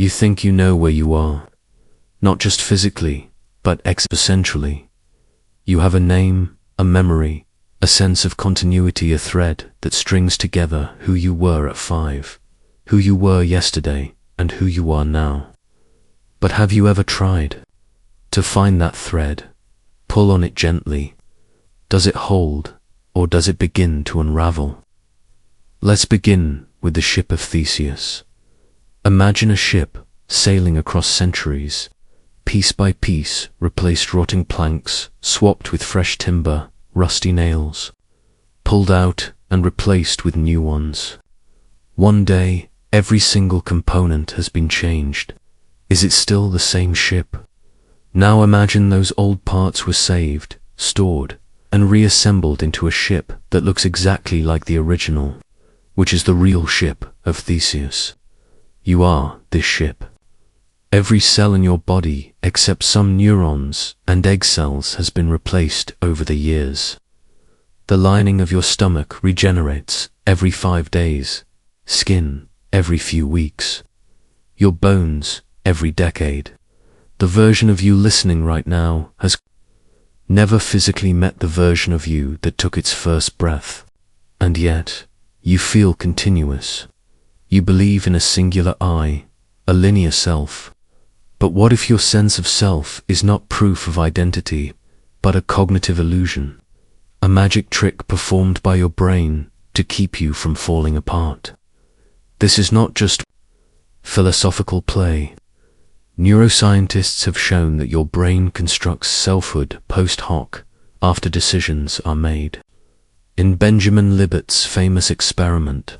You think you know where you are, not just physically, but existentially. You have a name, a memory, a sense of continuity, a thread that strings together who you were at 5, who you were yesterday, and who you are now. But have you ever tried to find that thread? Pull on it gently. Does it hold, or does it begin to unravel? Let's begin with the ship of Theseus. Imagine a ship sailing across centuries. Piece by piece, replaced rotting planks, swapped with fresh timber, rusty nails, pulled out and replaced with new ones. One day, every single component has been changed. Is it still the same ship? Now imagine those old parts were saved, stored, and reassembled into a ship that looks exactly like the original, which is the real ship of Theseus. You are this ship. Every cell in your body, except some neurons and egg cells, has been replaced over the years. The lining of your stomach regenerates every 5 days, skin every few weeks, your bones every decade. The version of you listening right now has never physically met the version of you that took its first breath, and yet you feel continuous. You believe in a singular I, a linear self. But what if your sense of self is not proof of identity, but a cognitive illusion, a magic trick performed by your brain to keep you from falling apart? This is not just philosophical play. Neuroscientists have shown that your brain constructs selfhood post hoc, after decisions are made. In Benjamin Libet's famous experiment,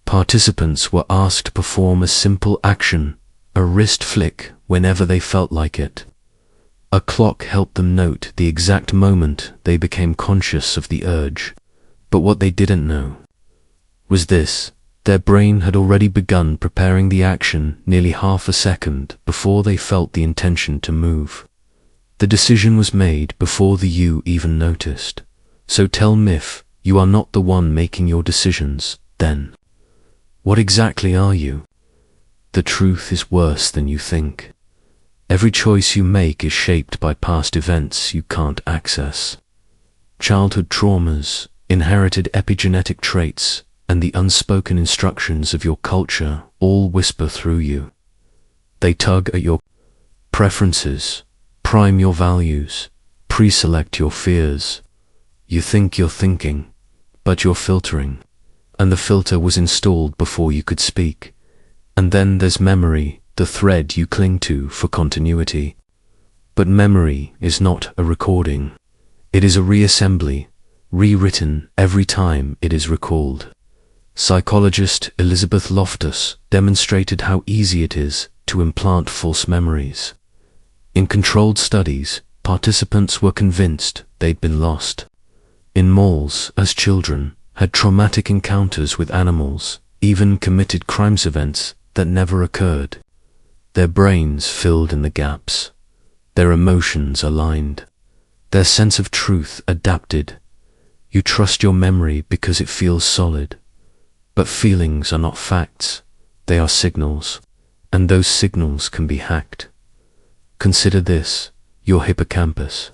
participants were asked to perform a simple action, a wrist flick, whenever they felt like it. A clock helped them note the exact moment they became conscious of the urge. But what they didn't know was this: their brain had already begun preparing the action nearly half a second before they felt the intention to move. The decision was made before the you even noticed. So tell me, if you are not the one making your decisions, then what exactly are you? The truth is worse than you think. Every choice you make is shaped by past events you can't access. Childhood traumas, inherited epigenetic traits, and the unspoken instructions of your culture all whisper through you. They tug at your preferences, prime your values, pre-select your fears. You think you're thinking, but you're filtering, and the filter was installed before you could speak. And then there's memory, the thread you cling to for continuity. But memory is not a recording. It is a reassembly, rewritten every time it is recalled. Psychologist Elizabeth Loftus demonstrated how easy it is to implant false memories. In controlled studies, participants were convinced they'd been lost in malls as children, had traumatic encounters with animals, even committed crimes events that never occurred. Their brains filled in the gaps, their emotions aligned, their sense of truth adapted. You trust your memory because it feels solid, but feelings are not facts, they are signals, and those signals can be hacked. Consider this: your hippocampus,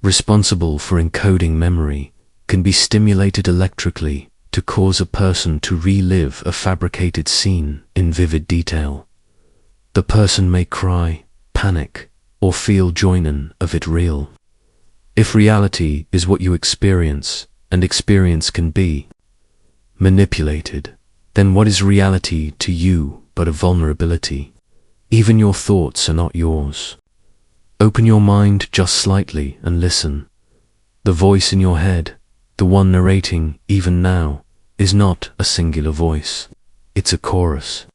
responsible for encoding memory, can be stimulated electrically to cause a person to relive a fabricated scene in vivid detail. The person may cry, panic, or feel joining of it real. If reality is what you experience, and experience can be manipulated, then what is reality to you but a vulnerability? Even your thoughts are not yours. Open your mind just slightly and listen. The voice in your head, the one narrating even now, is not a singular voice. It's a chorus.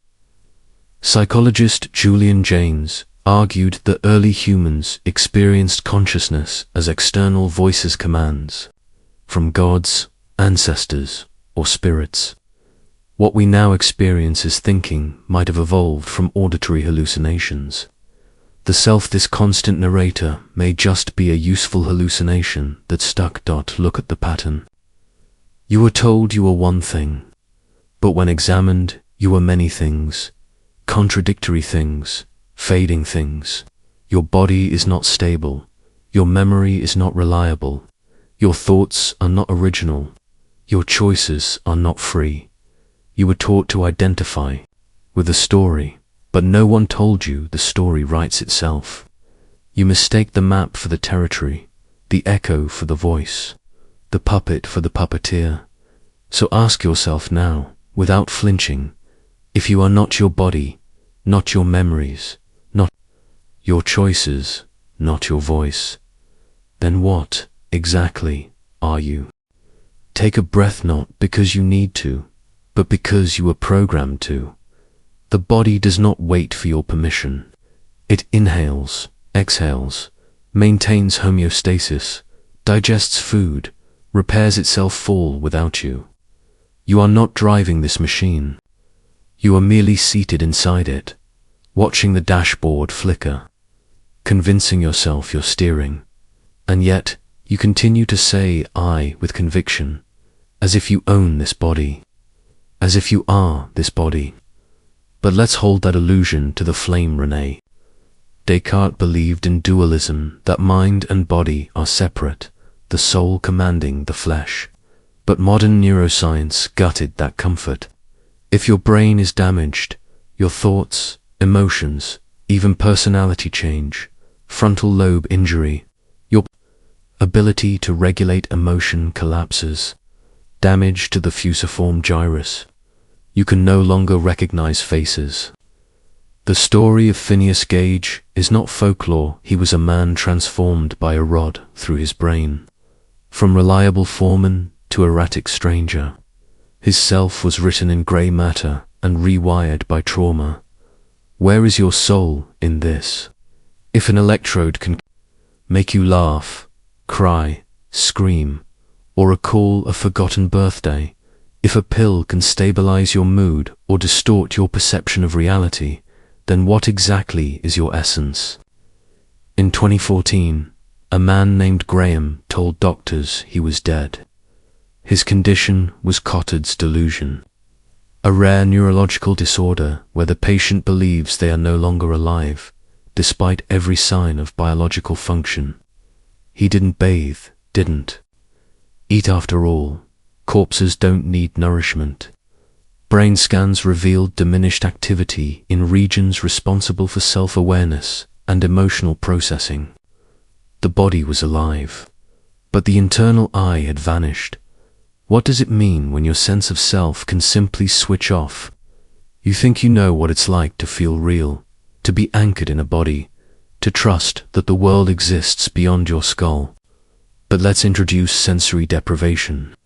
Psychologist Julian Jaynes argued that early humans experienced consciousness as external voices, commands from gods, ancestors, or spirits. What we now experience as thinking might have evolved from auditory hallucinations. The self, this constant narrator, may just be a useful hallucination that stuck. Look at the pattern. You were told you were one thing, but when examined, you were many things. contradictory things, fading things. Your body is not stable. Your memory is not reliable. Your thoughts are not original. Your choices are not free. You were taught to identify with the story, but no one told you the story writes itself. You mistake the map for the territory, the echo for the voice, the puppet for the puppeteer. So ask yourself now, without flinching, if you are not your body, not your memories, not your choices, not your voice, then what exactly are you? Take a breath not because you need to, but because you were programmed to. The body does not wait for your permission. It inhales, exhales, maintains homeostasis, digests food, repairs itself full without you. You are not driving this machine. You are merely seated inside it, watching the dashboard flicker, convincing yourself you're steering. And yet, you continue to say I with conviction, as if you own this body, as if you are this body. But let's hold that illusion to the flame, René. Descartes believed in dualism, that mind and body are separate, the soul commanding the flesh. But modern neuroscience gutted that comfort. If your brain is damaged, your thoughts, emotions, even personality change, frontal lobe injury, your ability to regulate emotion collapses, damage to the fusiform gyrus. You can no longer recognize faces. The story of Phineas Gage is not folklore. He was a man transformed by a rod through his brain. From reliable foreman to erratic stranger, his self was written in grey matter and rewired by trauma. Where is your soul in this? If an electrode can make you laugh, cry, scream, or recall a forgotten birthday, if a pill can stabilize your mood or distort your perception of reality, then what exactly is your essence? In 2014, a man named Graham told doctors he was dead. His condition was Cotard's delusion, a rare neurological disorder where the patient believes they are no longer alive, despite every sign of biological function. He didn't bathe, didn't eat after all. Corpses don't need nourishment. Brain scans revealed diminished activity in regions responsible for self-awareness and emotional processing. The body was alive, but the internal I had vanished. What does it mean when your sense of self can simply switch off? You think you know what it's like to feel real, to be anchored in a body, to trust that the world exists beyond your skull. But let's introduce sensory deprivation.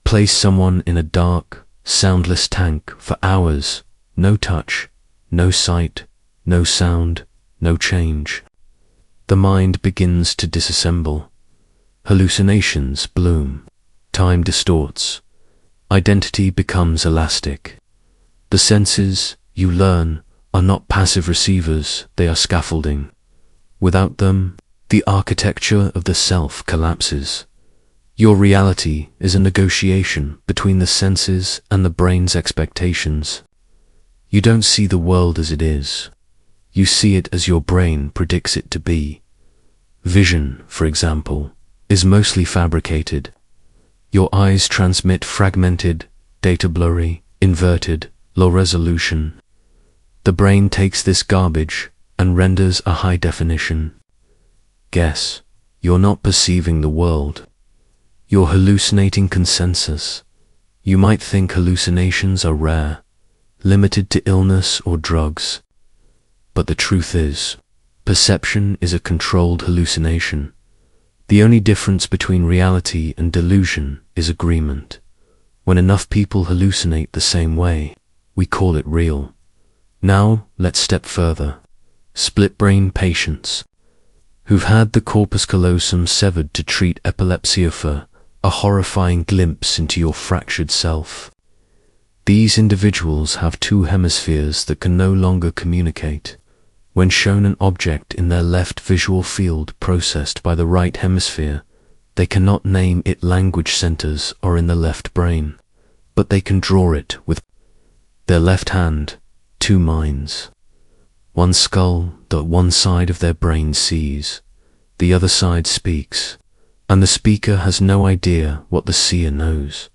Place someone in a dark, soundless tank for hours, no touch, no sight, no sound, no change. The mind begins to disassemble. Hallucinations bloom. Time distorts. Identity becomes elastic. The senses, you learn, are not passive receivers, they are scaffolding. Without them, the architecture of the self collapses. Your reality is a negotiation between the senses and the brain's expectations. You don't see the world as it is. You see it as your brain predicts it to be. Vision, for example, is mostly fabricated. Your eyes transmit fragmented, data blurry, inverted, low resolution. The brain takes this garbage and renders a high definition. Guess, you're not perceiving the world. You're hallucinating consensus. You might think hallucinations are rare, limited to illness or drugs. But the truth is, perception is a controlled hallucination. The only difference between reality and delusion is agreement. When enough people hallucinate the same way, we call it real. Now, let's step further. Split-brain patients who've had the corpus callosum severed to treat epilepsy offer a horrifying glimpse into your fractured self. These individuals have two hemispheres that can no longer communicate. When shown an object in their left visual field processed by the right hemisphere, they cannot name it language centers or in the left brain, but they can draw it with their left hand, two minds. One skull that one side of their brain sees, the other side speaks, and the speaker has no idea what the seer knows.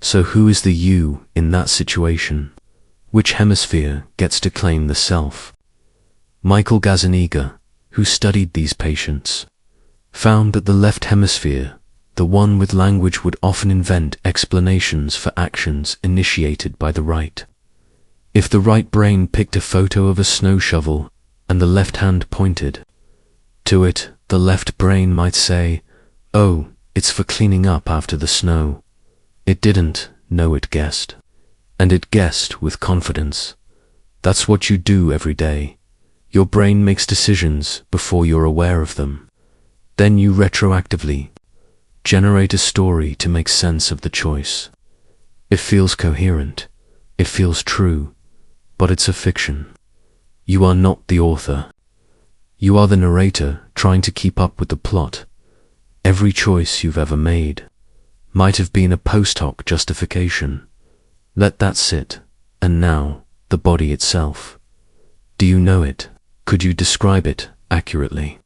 So who is the you in that situation? Which hemisphere gets to claim the self? Michael Gazzaniga, who studied these patients, found that the left hemisphere, the one with language, would often invent explanations for actions initiated by the right. If the right brain picked a photo of a snow shovel and the left hand pointed to it, the left brain might say, "Oh, it's for cleaning up after the snow." It didn't know it guessed. And it guessed with confidence. That's what you do every day. Your brain makes decisions before you're aware of them. Then you retroactively generate a story to make sense of the choice. It feels coherent. It feels true. But it's a fiction. You are not the author. You are the narrator trying to keep up with the plot. Every choice you've ever made might have been a post hoc justification. Let that sit. And now, the body itself. Do you know it? Could you describe it accurately?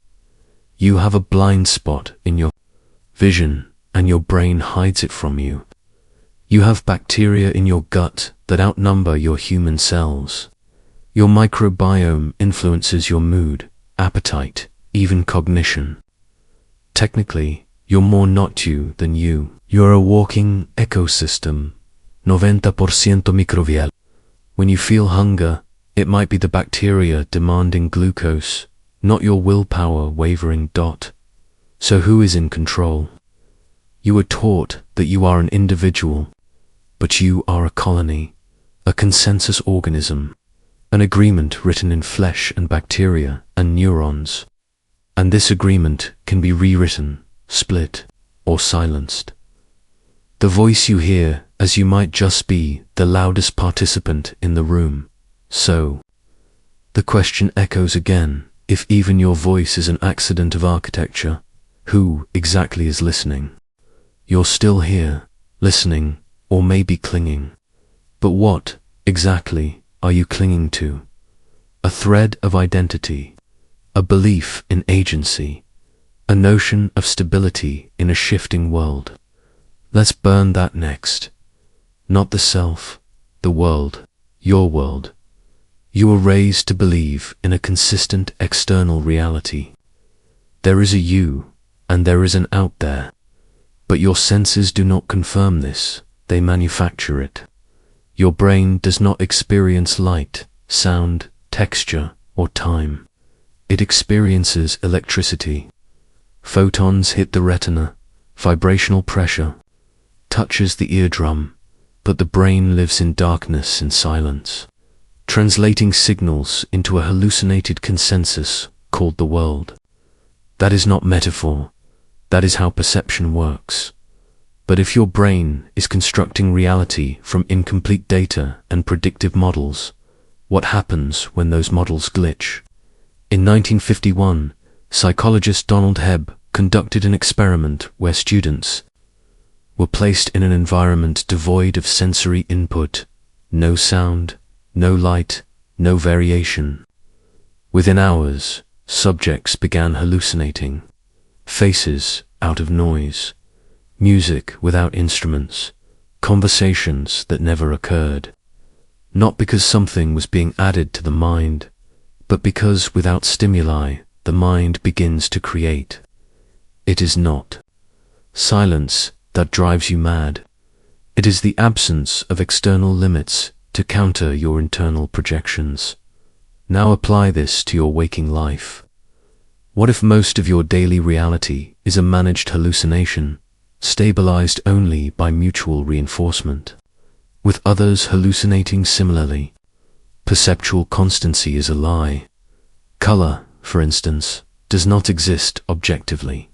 You have a blind spot in your vision, and your brain hides it from you. You have bacteria in your gut that outnumber your human cells. Your microbiome influences your mood, appetite, even cognition. Technically, you're more not you than you. You're a walking ecosystem, 90% microbial. When you feel hunger, it might be the bacteria demanding glucose, not your willpower wavering. So who is in control? You were taught that you are an individual, but you are a colony, a consensus organism, an agreement written in flesh and bacteria and neurons. And this agreement can be rewritten, split, or silenced. The voice you hear as you might just be the loudest participant in the room. So, the question echoes again, if even your voice is an accident of architecture, who exactly is listening? You're still here, listening, or maybe clinging. But what, exactly, are you clinging to? A thread of identity, a belief in agency, a notion of stability in a shifting world. Let's burn that next. Not the self, the world, your world. You were raised to believe in a consistent external reality. There is a you, and there is an out there. But your senses do not confirm this, they manufacture it. Your brain does not experience light, sound, texture, or time. It experiences electricity. Photons hit the retina, vibrational pressure touches the eardrum, but the brain lives in darkness and silence, translating signals into a hallucinated consensus called the world. That is not metaphor, that is how perception works. But if your brain is constructing reality from incomplete data and predictive models, what happens when those models glitch? In 1951, psychologist Donald Hebb conducted an experiment where students were placed in an environment devoid of sensory input, no sound, no light, no variation. Within hours, subjects began hallucinating. Faces out of noise, music without instruments, conversations that never occurred. Not because something was being added to the mind, but because without stimuli, the mind begins to create. It is not silence that drives you mad. It is the absence of external limits to counter your internal projections. Now apply this to your waking life. What if most of your daily reality is a managed hallucination, stabilized only by mutual reinforcement, with others hallucinating similarly? Perceptual constancy is a lie. Color, for instance, does not exist objectively.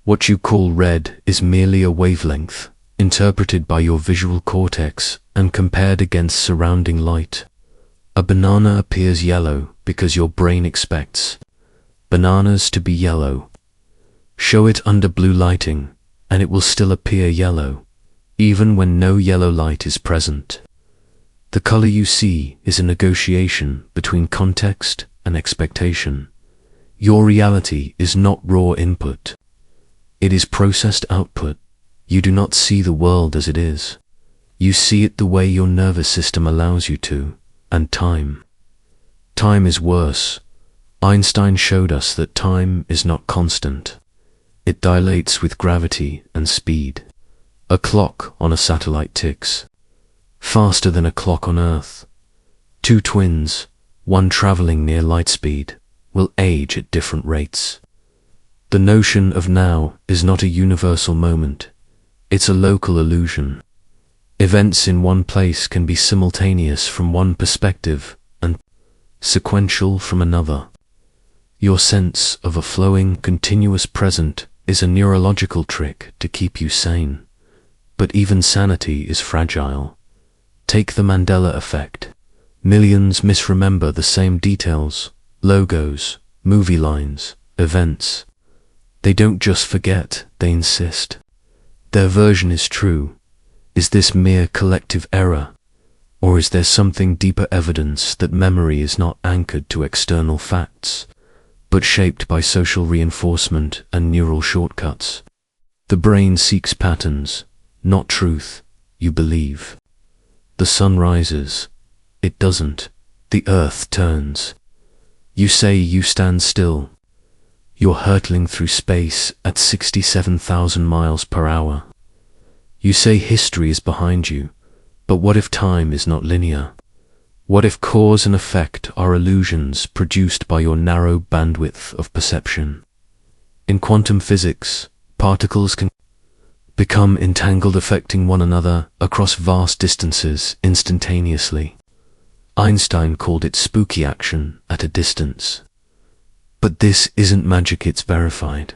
What you call red is merely a wavelength, interpreted by your visual cortex and compared against surrounding light. A banana appears yellow because your brain expects bananas to be yellow. Show it under blue lighting, and it will still appear yellow, even when no yellow light is present. The color you see is a negotiation between context and expectation. Your reality is not raw input. It is processed output. You do not see the world as it is. You see it the way your nervous system allows you to, and time. Time is worse. Einstein showed us that time is not constant. It dilates with gravity and speed. A clock on a satellite ticks faster than a clock on Earth. Two twins, one traveling near light speed, will age at different rates. The notion of now is not a universal moment. It's a local illusion. Events in one place can be simultaneous from one perspective and sequential from another. Your sense of a flowing, continuous present is a neurological trick to keep you sane. But even sanity is fragile. Take the Mandela effect. Millions misremember the same details, logos, movie lines, events. They don't just forget, they insist. Their version is true. Is this mere collective error? Or is there something deeper evidence that memory is not anchored to external facts, but shaped by social reinforcement and neural shortcuts? The brain seeks patterns, not truth, you believe. The sun rises. It doesn't. The earth turns. You say you stand still. You're hurtling through space at 67,000 miles per hour. You say history is behind you, but what if time is not linear? What if cause and effect are illusions produced by your narrow bandwidth of perception? In quantum physics, particles can become entangled, affecting one another across vast distances instantaneously. Einstein called it spooky action at a distance. But this isn't magic, it's verified.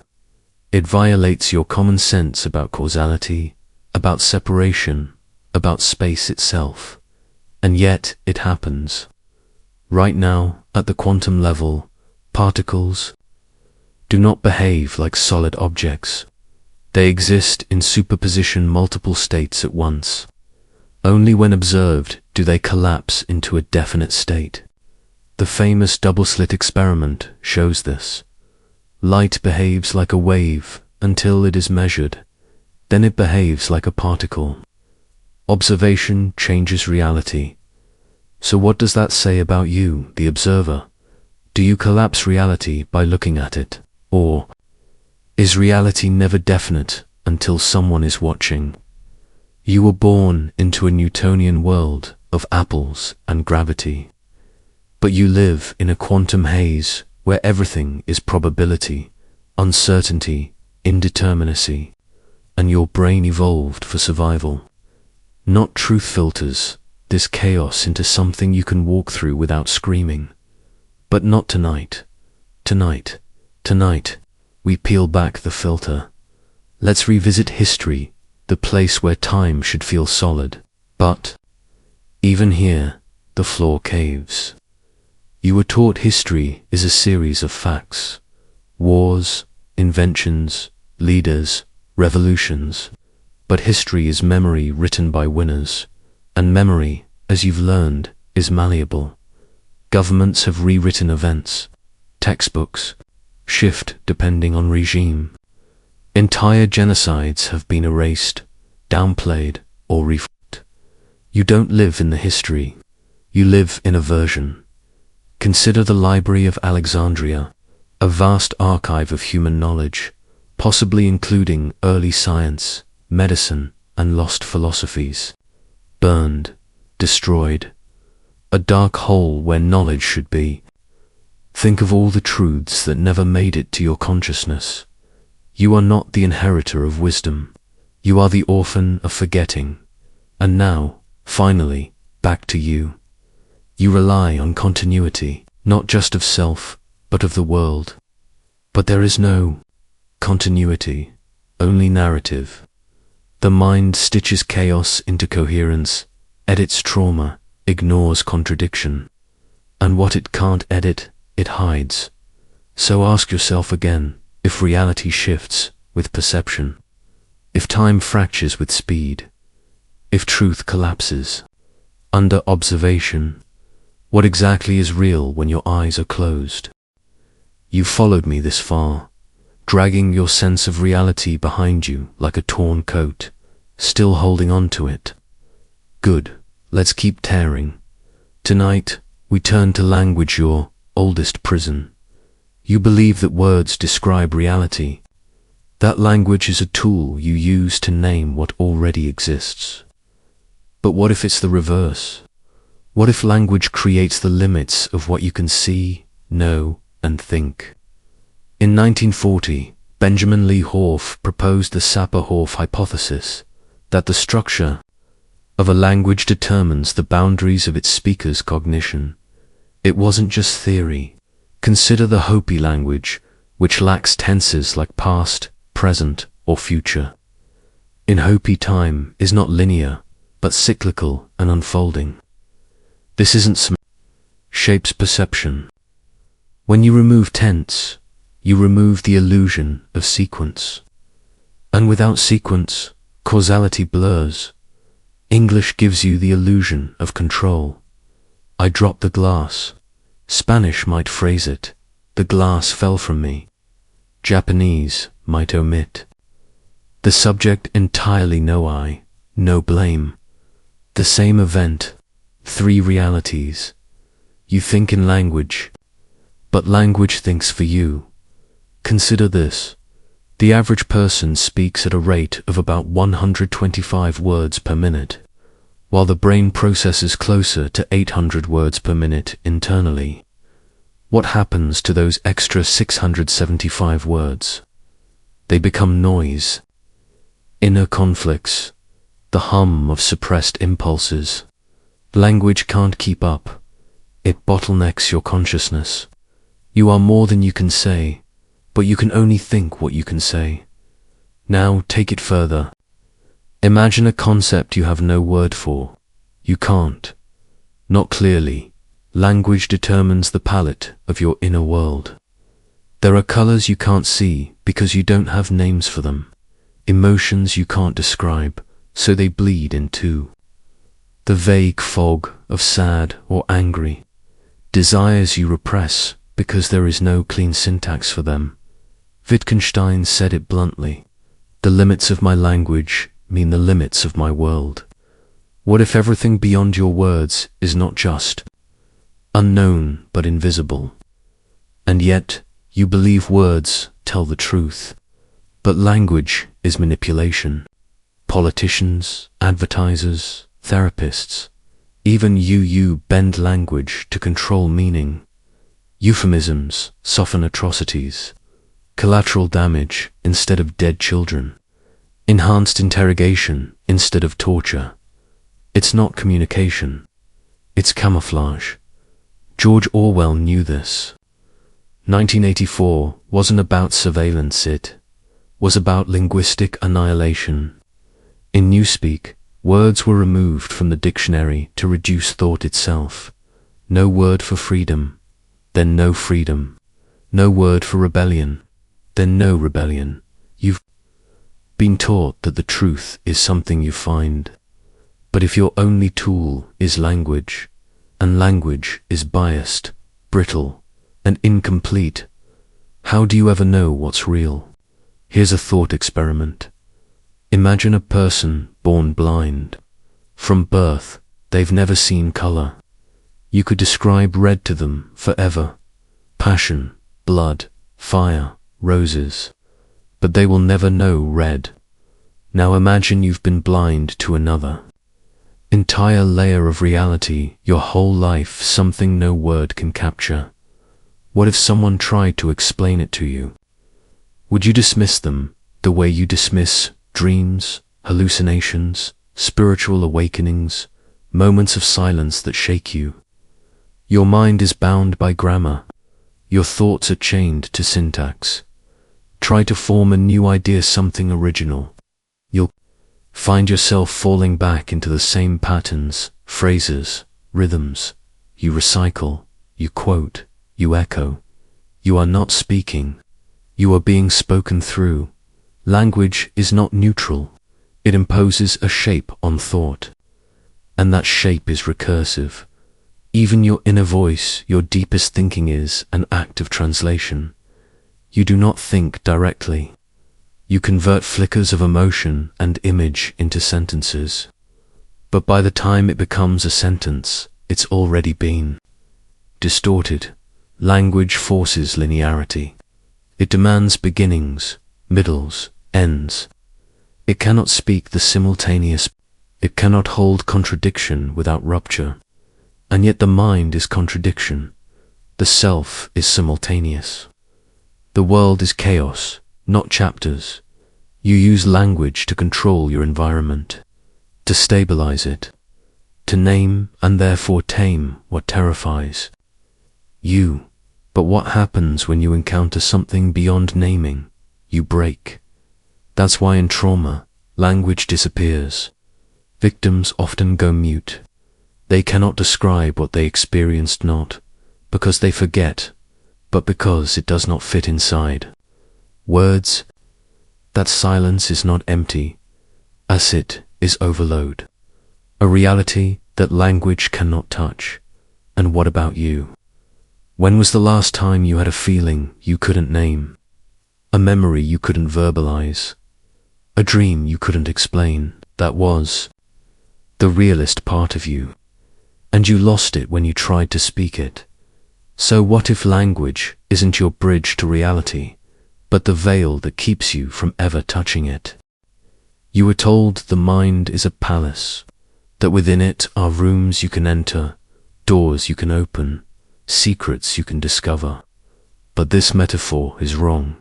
It violates your common sense about causality, about separation, about space itself. And yet it happens. Right now, at the quantum level, particles do not behave like solid objects. They exist in superposition, multiple states at once. Only when observed do they collapse into a definite state. The famous double-slit experiment shows this. Light behaves like a wave until it is measured. Then it behaves like a particle. Observation changes reality. So what does that say about you, the observer? Do you collapse reality by looking at it? Or is reality never definite until someone is watching? You were born into a Newtonian world of apples and gravity. But you live in a quantum haze where everything is probability, uncertainty, indeterminacy, and your brain evolved for survival. Not truth filters this chaos into something you can walk through without screaming. But not tonight. Tonight, we peel back the filter. Let's revisit history, the place where time should feel solid. But even here, the floor caves. You were taught history is a series of facts. Wars, inventions, leaders, revolutions. But history is memory written by winners. And memory, as you've learned, is malleable. Governments have rewritten events. Textbooks shift depending on regime. Entire genocides have been erased, downplayed, or refought. You don't live in the history. You live in a version. Consider the Library of Alexandria, a vast archive of human knowledge, possibly including early science, medicine, and lost philosophies. Burned, destroyed, a dark hole where knowledge should be. Think of all the truths that never made it to your consciousness. You are not the inheritor of wisdom. You are the orphan of forgetting. And now, finally, back to you. You rely on continuity, not just of self, but of the world. But there is no continuity, only narrative. The mind stitches chaos into coherence, edits trauma, ignores contradiction. And what it can't edit, it hides. So ask yourself again, if reality shifts with perception, if time fractures with speed, if truth collapses, under observation. What exactly is real when your eyes are closed? You followed me this far, dragging your sense of reality behind you like a torn coat, still holding on to it. Good, let's keep tearing. Tonight, we turn to language, your oldest prison. You believe that words describe reality. That language is a tool you use to name what already exists. But what if it's the reverse? What if language creates the limits of what you can see, know, and think? In 1940, Benjamin Lee Horff proposed the Sapir-Whorf hypothesis, that the structure of a language determines the boundaries of its speaker's cognition. It wasn't just theory. Consider the Hopi language, which lacks tenses like past, present, or future. In Hopi, time is not linear, but cyclical and unfolding. This isn't shapes perception. When you remove tense, you remove the illusion of sequence. And without sequence, causality blurs. English gives you the illusion of control. I dropped the glass. Spanish might phrase it, the glass fell from me. Japanese might omit. The subject entirely no I, no blame. The same event, three realities. You think in language, but language thinks for you. Consider this. The average person speaks at a rate of about 125 words per minute, while the brain processes closer to 800 words per minute internally. What happens to those extra 675 words? They become noise, inner conflicts, the hum of suppressed impulses. Language can't keep up. It bottlenecks your consciousness. You are more than you can say, but you can only think what you can say. Now take it further. Imagine a concept you have no word for. You can't. Not clearly. Language determines the palette of your inner world. There are colors you can't see because you don't have names for them. Emotions you can't describe, so they bleed in two. The vague fog of sad or angry. Desires you repress because there is no clean syntax for them. Wittgenstein said it bluntly. The limits of my language mean the limits of my world. What if everything beyond your words is not just unknown but invisible? And yet, you believe words tell the truth. But language is manipulation. Politicians, advertisers, therapists, even you bend language to control meaning. Euphemisms soften atrocities. Collateral damage instead of dead children. Enhanced interrogation instead of torture. It's not communication. It's camouflage. George Orwell knew this. 1984 wasn't about surveillance, it was about linguistic annihilation. In Newspeak, words were removed from the dictionary to reduce thought itself. No word for freedom, then no freedom. No word for rebellion, then no rebellion. You've been taught that the truth is something you find. But if your only tool is language, and language is biased, brittle, and incomplete, how do you ever know what's real? Here's a thought experiment. Imagine a person born blind. From birth, they've never seen color. You could describe red to them forever. Passion, blood, fire, roses. But they will never know red. Now imagine you've been blind to another. Entire layer of reality, your whole life, something no word can capture. What if someone tried to explain it to you? Would you dismiss them the way you dismiss dreams, hallucinations, spiritual awakenings, moments of silence that shake you? Your mind is bound by grammar. Your thoughts are chained to syntax. Try to form a new idea, something original. You'll find yourself falling back into the same patterns, phrases, rhythms. You recycle, you quote, you echo. You are not speaking. You are being spoken through. Language is not neutral. It imposes a shape on thought. and that shape is recursive. Even your inner voice, your deepest thinking is an act of translation. You do not think directly. You convert flickers of emotion and image into sentences. But by the time it becomes a sentence, it's already been distorted. Language forces linearity. It demands beginnings, middles, ends. It cannot speak the simultaneous. It cannot hold contradiction without rupture. And yet the mind is contradiction. The self is simultaneous. The world is chaos, not chapters. You use language to control your environment, to stabilize it, to name and therefore tame what terrifies you. But what happens when you encounter something beyond naming? You break. That's why in trauma, language disappears. Victims often go mute. They cannot describe what they experienced, not because they forget, but because it does not fit inside words. That silence is not empty, as it is overload, a reality that language cannot touch. And what about you? When was the last time you had a feeling you couldn't name? A memory you couldn't verbalize? A dream you couldn't explain? That was the realist part of you, and you lost it when you tried to speak it. So what if language isn't your bridge to reality, but the veil that keeps you from ever touching it? You were told the mind is a palace, that within it are rooms you can enter, doors you can open, secrets you can discover. But this metaphor is wrong.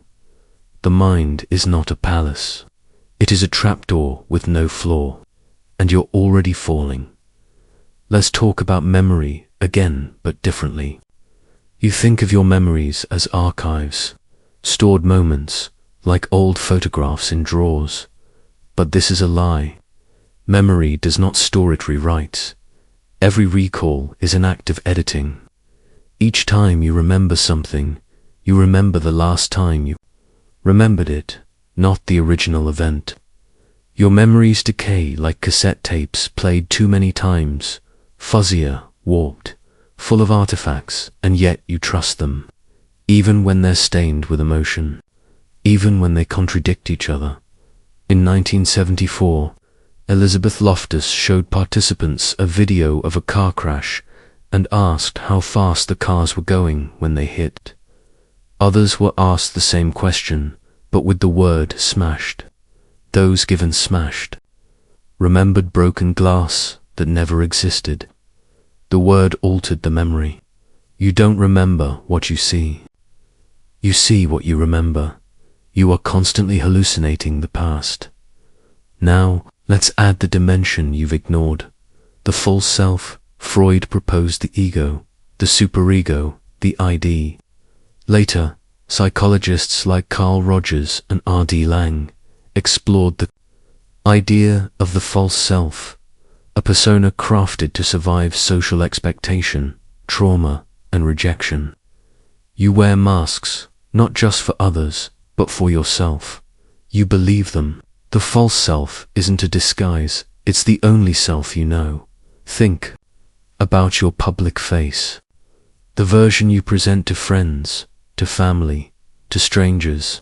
The mind is not a palace. It is a trapdoor with no floor, and you're already falling. Let's talk about memory again, but differently. You think of your memories as archives, stored moments, like old photographs in drawers. But this is a lie. Memory does not store, it rewrites. Every recall is an act of editing. Each time you remember something, you remember the last time you remembered it, not the original event. Your memories decay like cassette tapes played too many times, fuzzier, warped, full of artifacts, and yet you trust them, even when they're stained with emotion, even when they contradict each other. In 1974, Elizabeth Loftus showed participants a video of a car crash and asked how fast the cars were going when they hit. Others were asked the same question, but with the word smashed. Those given smashed remembered broken glass that never existed. The word altered the memory. You don't remember what you see. You see what you remember. You are constantly hallucinating the past. Now, let's add the dimension you've ignored. The false self. Freud proposed the ego, the superego, the ID. Later, psychologists like Carl Rogers and R.D. Laing explored the idea of the false self, a persona crafted to survive social expectation, trauma, and rejection. You wear masks, not just for others, but for yourself. You believe them. The false self isn't a disguise, it's the only self you know. Think about your public face, the version you present to friends, to family, to strangers.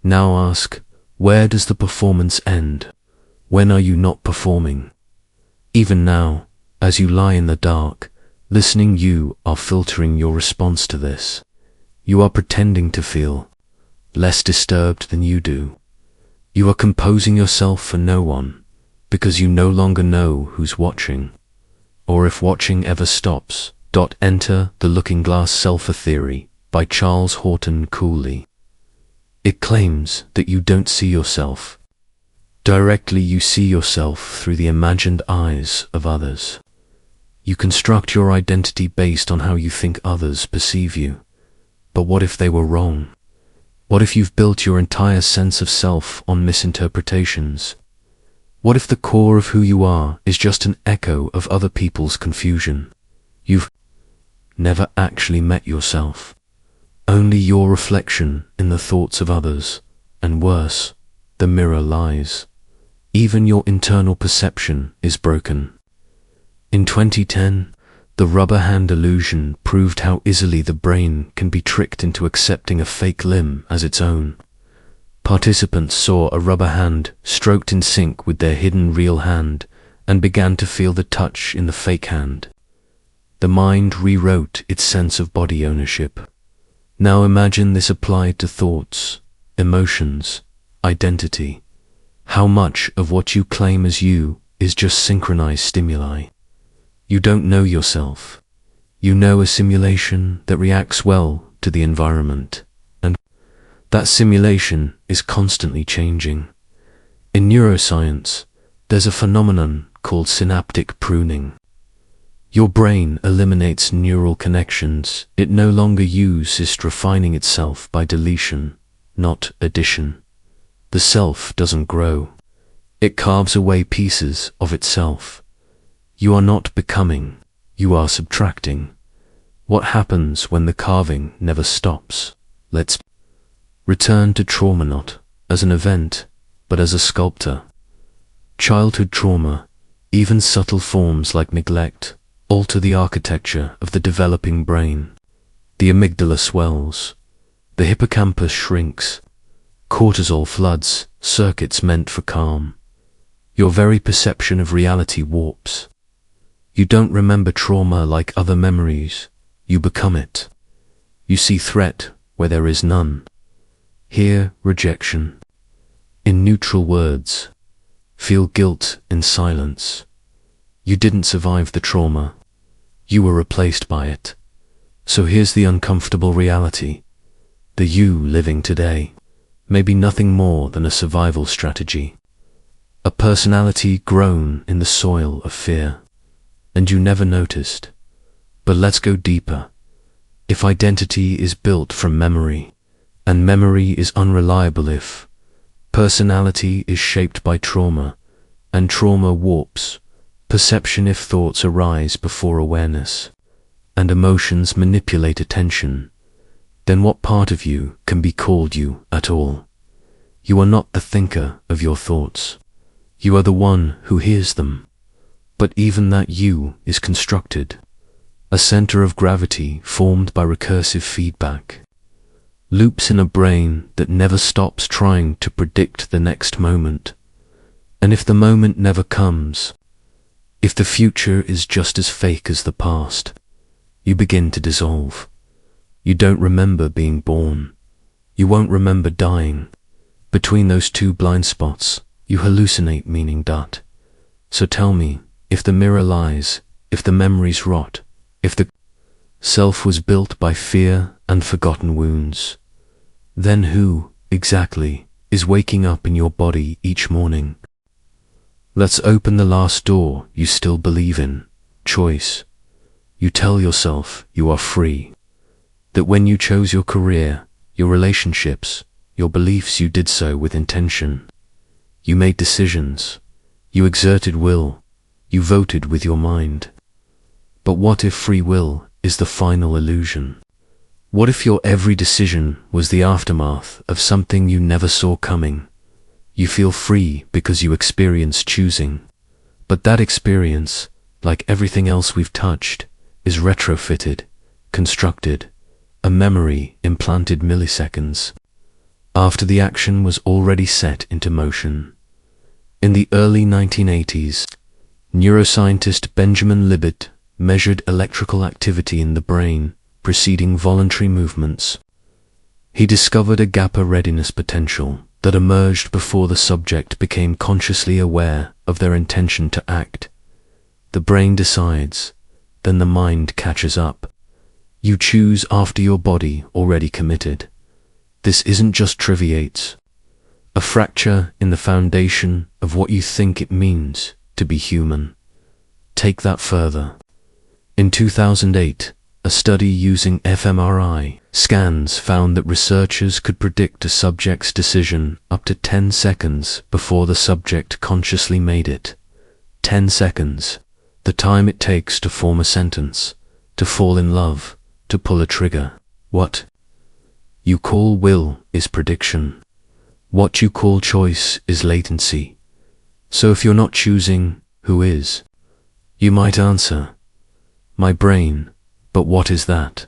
Now ask, where does the performance end? When are you not performing? Even now, as you lie in the dark, listening, you are filtering your response to this. You are pretending to feel less disturbed than you do. You are composing yourself for no one, because you no longer know who's watching, or if watching ever stops. Enter The Looking Glass Self, a Theory by Charles Horton Cooley. It claims that you don't see yourself directly, you see yourself through the imagined eyes of others. You construct your identity based on how you think others perceive you. But what if they were wrong? What if you've built your entire sense of self on misinterpretations? What if the core of who you are is just an echo of other people's confusion? You've never actually met yourself, only your reflection in the thoughts of others, and worse, the mirror lies. Even your internal perception is broken. In 2010, the rubber hand illusion proved how easily the brain can be tricked into accepting a fake limb as its own. Participants saw a rubber hand stroked in sync with their hidden real hand and began to feel the touch in the fake hand. The mind rewrote its sense of body ownership. Now imagine this applied to thoughts, emotions, identity. How much of what you claim as you is just synchronized stimuli? You don't know yourself. You know a simulation that reacts well to the environment, and that simulation is constantly changing. In neuroscience, there's a phenomenon called synaptic pruning. Your brain eliminates neural connections it no longer uses, refining itself by deletion, not addition. The self doesn't grow. It carves away pieces of itself. You are not becoming, you are subtracting. What happens when the carving never stops? Let's return to trauma not as an event, but as a sculptor. Childhood trauma, even subtle forms like neglect, alter the architecture of the developing brain. The amygdala swells, the hippocampus shrinks, cortisol floods circuits meant for calm. Your very perception of reality warps. You don't remember trauma like other memories, you become it. You see threat where there is none. Hear rejection in neutral words. Feel guilt in silence. You didn't survive the trauma. You were replaced by it. So here's the uncomfortable reality. The you living today may be nothing more than a survival strategy. A personality grown in the soil of fear. And you never noticed. But let's go deeper. If identity is built from memory, and memory is unreliable if personality is shaped by trauma, and trauma warps perception if thoughts arise before awareness, and emotions manipulate attention, then what part of you can be called you at all? You are not the thinker of your thoughts. You are the one who hears them. But even that you is constructed, a center of gravity formed by recursive feedback. Loops in a brain that never stops trying to predict the next moment. And if the moment never comes, if the future is just as fake as the past, you begin to dissolve. You don't remember being born. You won't remember dying. Between those two blind spots, you hallucinate, meaning that. So tell me, if the mirror lies, if the memories rot, if the self was built by fear and forgotten wounds, then who, exactly, is waking up in your body each morning? Let's open the last door you still believe in, choice. You tell yourself you are free, that when you chose your career, your relationships, your beliefs, you did so with intention. You made decisions, you exerted will, you voted with your mind. But what if free will is the final illusion? What if your every decision was the aftermath of something you never saw coming? You feel free because you experience choosing. But that experience, like everything else we've touched, is retrofitted, constructed, a memory implanted milliseconds after the action was already set into motion. In the early 1980s, neuroscientist Benjamin Libet measured electrical activity in the brain preceding voluntary movements. He discovered a GABA readiness potential that emerged before the subject became consciously aware of their intention to act. The brain decides, then the mind catches up. You choose after your body already committed. This isn't just triviates, a fracture in the foundation of what you think it means to be human. Take that further. In 2008, a study using fMRI scans found that researchers could predict a subject's decision up to 10 seconds before the subject consciously made it. 10 seconds, the time it takes to form a sentence, to fall in love, to pull a trigger. What you call will is prediction. What you call choice is latency. So if you're not choosing, who is? You might answer, my brain, but what is that?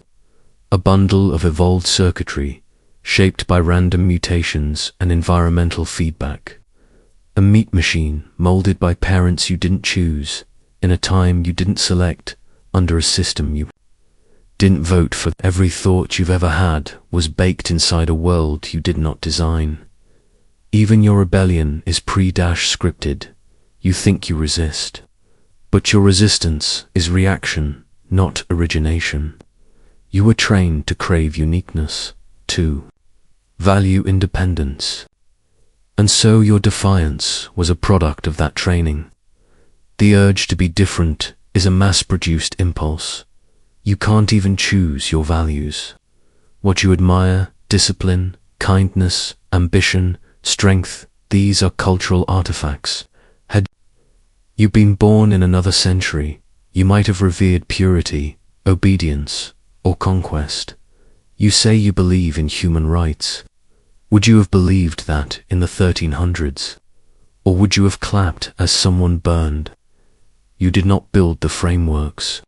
A bundle of evolved circuitry, shaped by random mutations and environmental feedback. A meat machine molded by parents you didn't choose, in a time you didn't select, under a system you didn't vote for. Every thought you've ever had was baked inside a world you did not design. Even your rebellion is pre-scripted. You think you resist. But your resistance is reaction, not origination. You were trained to crave uniqueness, to value independence. And so your defiance was a product of that training. The urge to be different is a mass-produced impulse. You can't even choose your values. What you admire, discipline, kindness, ambition, strength, these are cultural artifacts. Had you been born in another century, you might have revered purity, obedience, or conquest. You say you believe in human rights. Would you have believed that in the 1300s? Or would you have clapped as someone burned? You did not build the frameworks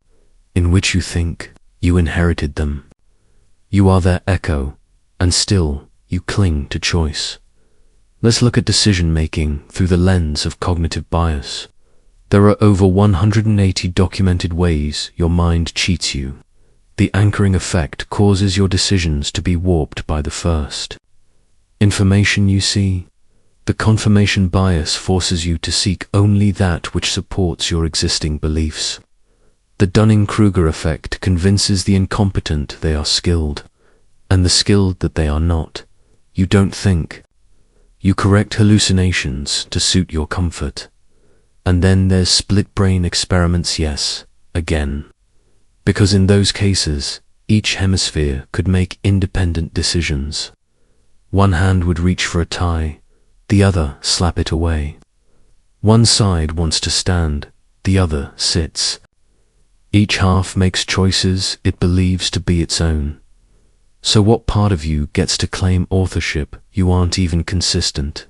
in which you think. You inherited them. You are their echo, and still you cling to choice. Let's look at decision-making through the lens of cognitive bias. There are over 180 documented ways your mind cheats you. The anchoring effect causes your decisions to be warped by the first information you see. The confirmation bias forces you to seek only that which supports your existing beliefs. The Dunning-Kruger effect convinces the incompetent they are skilled, and the skilled that they are not. You don't think. You correct hallucinations to suit your comfort. And then there's split-brain experiments, yes, again. Because in those cases, each hemisphere could make independent decisions. One hand would reach for a tie, the other slap it away. One side wants to stand, the other sits. Each half makes choices it believes to be its own. So what part of you gets to claim authorship? You aren't even consistent.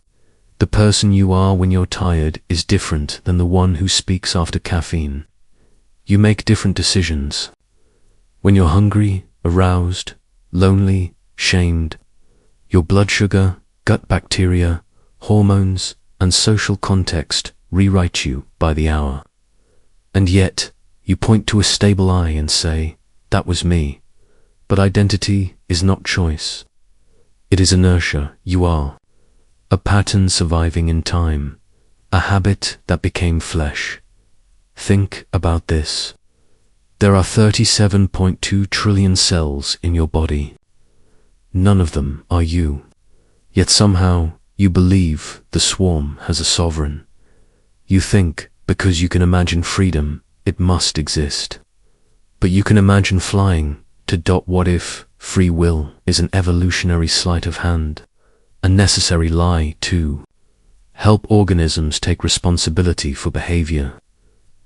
The person you are when you're tired is different than the one who speaks after caffeine. You make different decisions. When you're hungry, aroused, lonely, shamed, your blood sugar, gut bacteria, hormones, and social context rewrite you by the hour. And yet, you point to a stable eye and say, that was me. But identity is not choice. It is inertia. You are a pattern surviving in time, a habit that became flesh. Think about this. There are 37.2 trillion cells in your body. None of them are you. Yet somehow you believe the swarm has a sovereign. You think, because you can imagine freedom, it must exist. But you can imagine flying. What if free will is an evolutionary sleight of hand? A necessary lie, too. Help organisms take responsibility for behavior.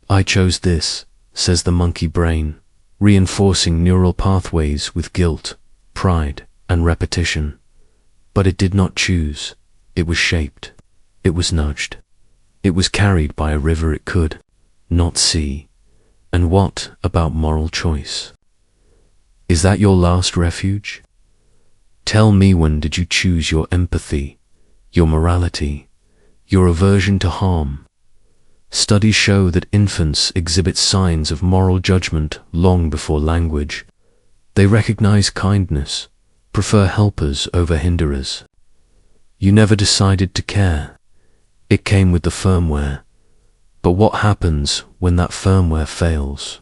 I chose this, says the monkey brain, reinforcing neural pathways with guilt, pride, and repetition. But it did not choose. It was shaped. It was nudged. It was carried by a river it could not see. And what about moral choice? Is that your last refuge? Tell me, when did you choose your empathy, your morality, your aversion to harm? Studies show that infants exhibit signs of moral judgment long before language. They recognize kindness, prefer helpers over hinderers. You never decided to care. It came with the firmware. But what happens when that firmware fails?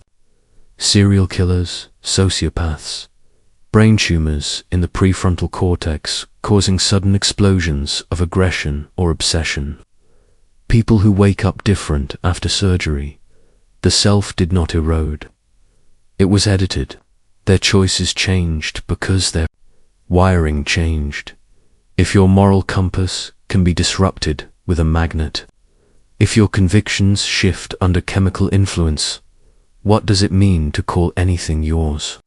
Serial killers, sociopaths, brain tumors in the prefrontal cortex causing sudden explosions of aggression or obsession. People who wake up different after surgery. The self did not erode. It was edited. Their choices changed because their wiring changed. If your moral compass can be disrupted with a magnet, if your convictions shift under chemical influence, what does it mean to call anything yours?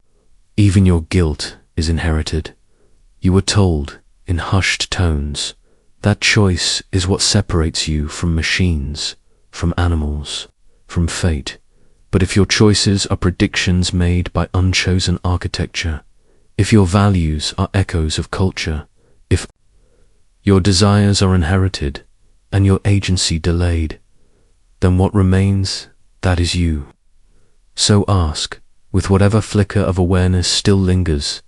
Even your guilt is inherited. You were told, in hushed tones, that choice is what separates you from machines, from animals, from fate. But if your choices are predictions made by unchosen architecture, if your values are echoes of culture, if your desires are inherited and your agency delayed, then what remains, that is you. So ask, with whatever flicker of awareness still lingers,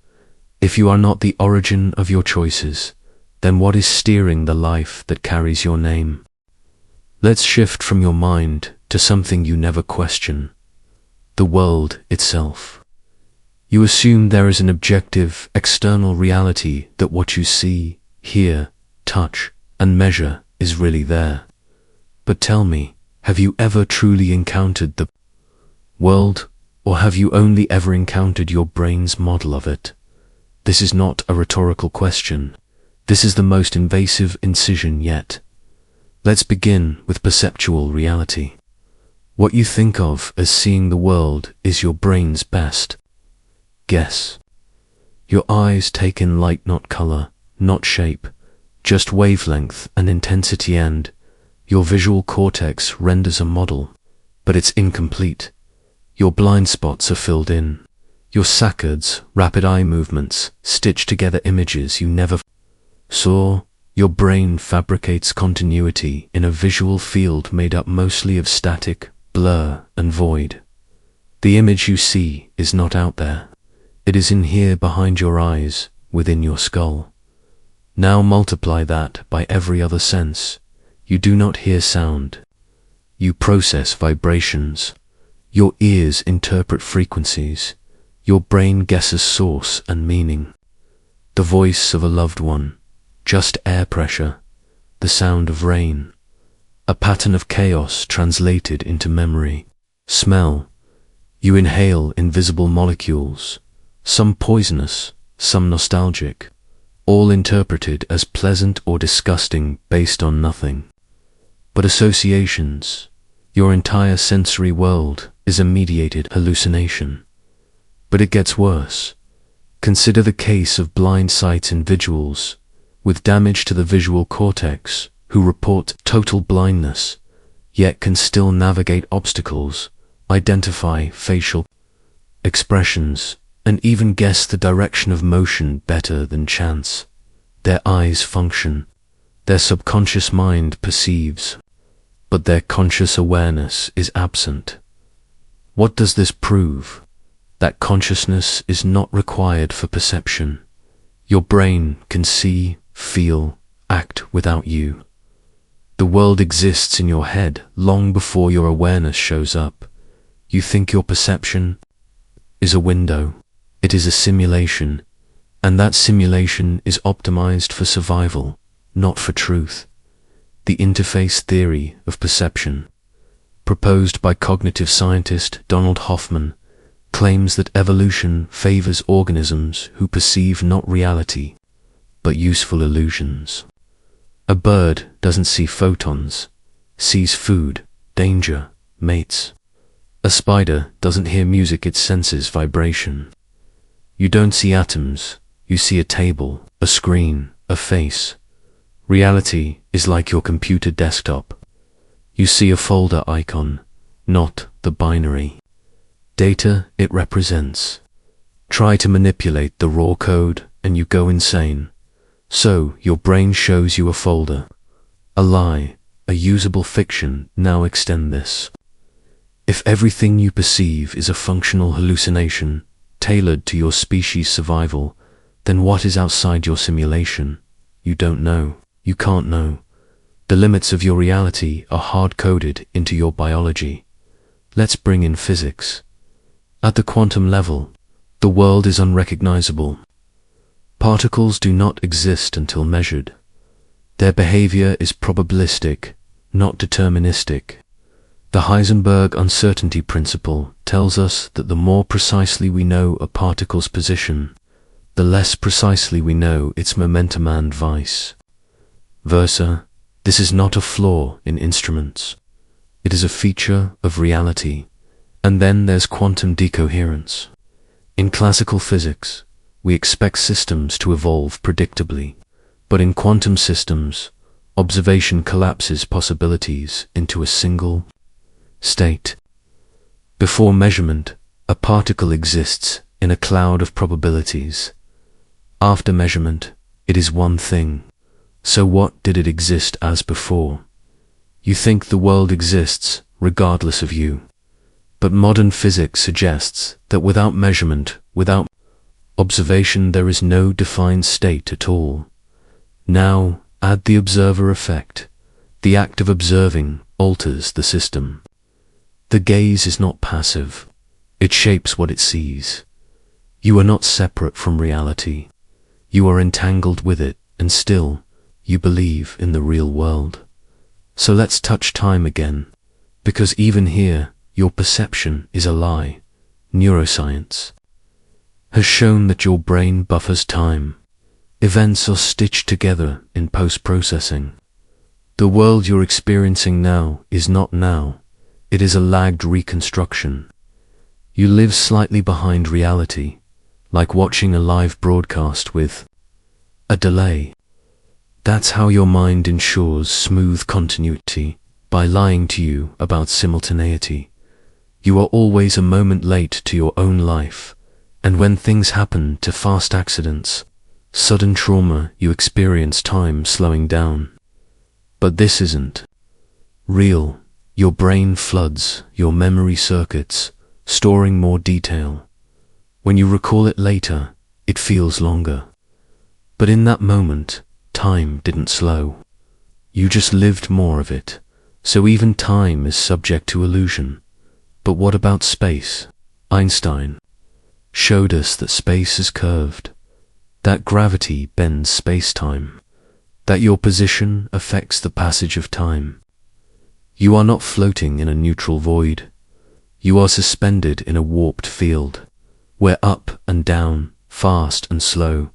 if you are not the origin of your choices, then what is steering the life that carries your name? Let's shift from your mind to something you never question: the world itself. You assume there is an objective, external reality, that what you see, hear, touch, and measure is really there. But tell me, have you ever truly encountered the world, or have you only ever encountered your brain's model of it? This is not a rhetorical question. This is the most invasive incision yet. Let's begin with perceptual reality. What you think of as seeing the world is your brain's best guess. Your eyes take in light, not color, not shape, just wavelength and intensity, and your visual cortex renders a model, but it's incomplete. Your blind spots are filled in. Your saccades, rapid eye movements, stitch together images you never saw. Your brain fabricates continuity in a visual field made up mostly of static, blur, and void. The image you see is not out there. It is in here, behind your eyes, within your skull. Now multiply that by every other sense. You do not hear sound. You process vibrations. Your ears interpret frequencies. Your brain guesses source and meaning. The voice of a loved one, just air pressure, the sound of rain, a pattern of chaos translated into memory. Smell. You inhale invisible molecules, some poisonous, some nostalgic, all interpreted as pleasant or disgusting based on nothing but associations. Your entire sensory world is a mediated hallucination. But it gets worse. Consider the case of blind sight individuals with damage to the visual cortex who report total blindness, yet can still navigate obstacles, identify facial expressions, and even guess the direction of motion better than chance. Their eyes function, their subconscious mind perceives, but their conscious awareness is absent. What does this prove? That consciousness is not required for perception. Your brain can see, feel, act without you. The world exists in your head long before your awareness shows up. You think your perception is a window. It is a simulation, and that simulation is optimized for survival, not for truth. The interface theory of perception, proposed by cognitive scientist Donald Hoffman, claims that evolution favors organisms who perceive not reality, but useful illusions. A bird doesn't see photons, sees food, danger, mates. A spider doesn't hear music, it senses vibration. You don't see atoms, you see a table, a screen, a face. Reality is like your computer desktop. You see a folder icon, not the binary data it represents. Try to manipulate the raw code and you go insane. So your brain shows you a folder, a lie, a usable fiction. Now extend this. If everything you perceive is a functional hallucination tailored to your species' survival, then what is outside your simulation? You don't know. You can't know. The limits of your reality are hard-coded into your biology. Let's bring in physics. At the quantum level, the world is unrecognizable. Particles do not exist until measured. Their behavior is probabilistic, not deterministic. The Heisenberg uncertainty principle tells us that the more precisely we know a particle's position, the less precisely we know its momentum and vice versa. This is not a flaw in instruments. It is a feature of reality. And then there's quantum decoherence. In classical physics, we expect systems to evolve predictably, but in quantum systems, observation collapses possibilities into a single state. Before measurement, a particle exists in a cloud of probabilities. After measurement, it is one thing. So what did it exist as before? You think the world exists regardless of you. But modern physics suggests that without measurement, without observation, there is no defined state at all. Now, add the observer effect. The act of observing alters the system. The gaze is not passive. It shapes what it sees. You are not separate from reality. You are entangled with it, and still, you believe in the real world. So let's touch time again, because even here, your perception is a lie. Neuroscience has shown that your brain buffers time. Events are stitched together in post-processing. The world you're experiencing now is not now. It is a lagged reconstruction. You live slightly behind reality, like watching a live broadcast with a delay. That's how your mind ensures smooth continuity, by lying to you about simultaneity. You are always a moment late to your own life, and when things happen to fast accidents, sudden trauma, you experience time slowing down. But this isn't real. Your brain floods your memory circuits, storing more detail. When you recall it later, it feels longer. But in that moment, time didn't slow. You just lived more of it. So even time is subject to illusion. But what about space? Einstein showed us that space is curved, that gravity bends space-time, that your position affects the passage of time. You are not floating in a neutral void. You are suspended in a warped field, where up and down, fast and slow,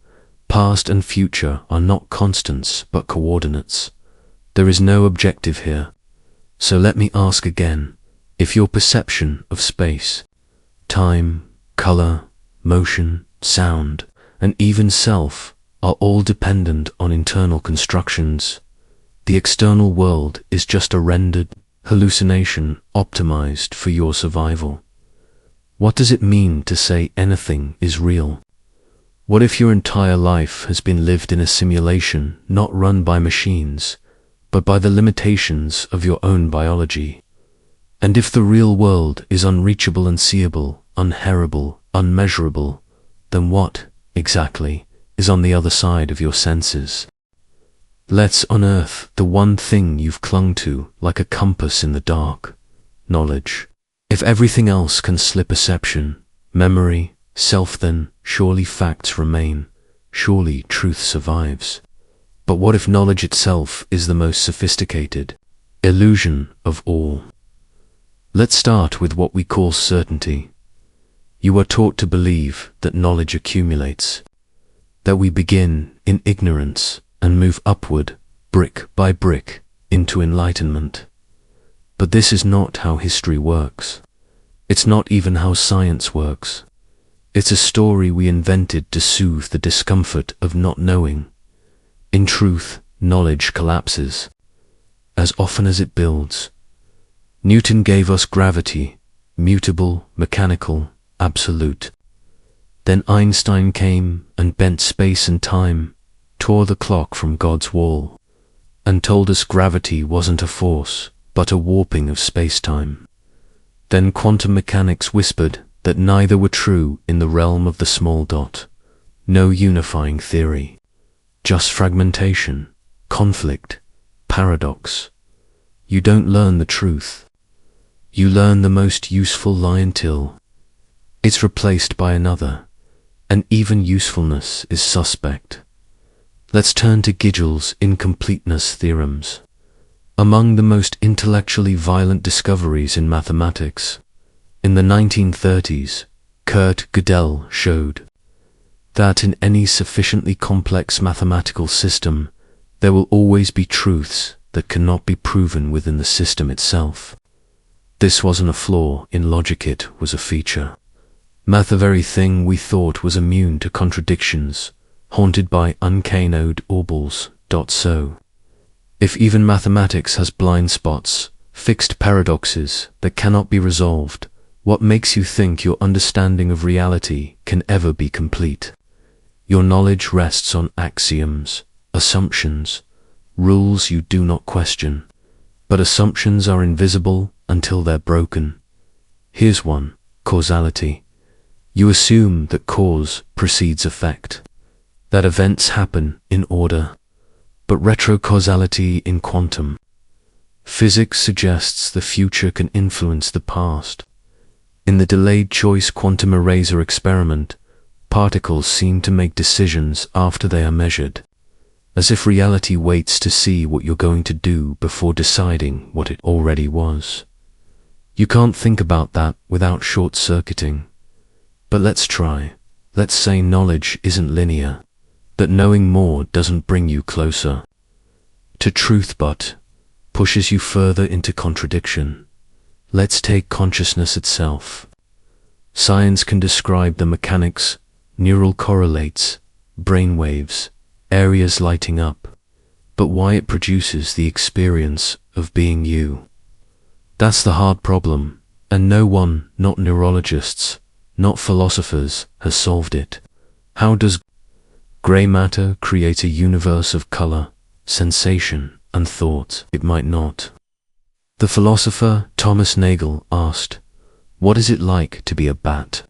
past and future are not constants but coordinates. There is no objective here. So let me ask again, if your perception of space, time, color, motion, sound, and even self are all dependent on internal constructions, the external world is just a rendered hallucination optimized for your survival. What does it mean to say anything is real? What if your entire life has been lived in a simulation not run by machines, but by the limitations of your own biology? And if the real world is unreachable, unseeable, unhearable, unmeasurable, then what, exactly, is on the other side of your senses? Let's unearth the one thing you've clung to like a compass in the dark: knowledge. If everything else can slip perception, memory, self, then surely facts remain, surely truth survives. But what if knowledge itself is the most sophisticated illusion of all? Let's start with what we call certainty. You are taught to believe that knowledge accumulates, that we begin in ignorance and move upward, brick by brick, into enlightenment. But this is not how history works. It's not even how science works. It's a story we invented to soothe the discomfort of not knowing. In truth, knowledge collapses as often as it builds. Newton gave us gravity, mutable, mechanical, absolute. Then Einstein came and bent space and time, tore the clock from God's wall, and told us gravity wasn't a force, but a warping of space-time. Then quantum mechanics whispered that neither were true in the realm of the small dot. No unifying theory, just fragmentation, conflict, paradox. You don't learn the truth. You learn the most useful lie until it's replaced by another, and even usefulness is suspect. Let's turn to Gödel's incompleteness theorems. Among the most intellectually violent discoveries in mathematics, in the 1930s, Kurt Gödel showed that in any sufficiently complex mathematical system, there will always be truths that cannot be proven within the system itself. This wasn't a flaw in logic, it was a feature. Math, the very thing we thought was immune to contradictions, haunted by uncanny orbals. So, if even mathematics has blind spots, fixed paradoxes that cannot be resolved, What makes you think your understanding of reality can ever be complete? Your knowledge rests on axioms, assumptions, rules you do not question. But assumptions are invisible until they're broken. Here's one: causality. You assume that cause precedes effect, that events happen in order. But retrocausality in quantum physics suggests the future can influence the past. In the delayed choice quantum eraser experiment, particles seem to make decisions after they are measured, as if reality waits to see what you're going to do before deciding what it already was. You can't think about that without short-circuiting. But let's try. Let's say knowledge isn't linear, that knowing more doesn't bring you closer to truth but pushes you further into contradiction. Let's take consciousness itself. Science can describe the mechanics, neural correlates, brain waves, areas lighting up, but why it produces the experience of being you? That's the hard problem, and no one, not neurologists, not philosophers, has solved it. How does gray matter create a universe of color, sensation, and thought? It might not. The philosopher Thomas Nagel asked, "What is it like to be a bat?"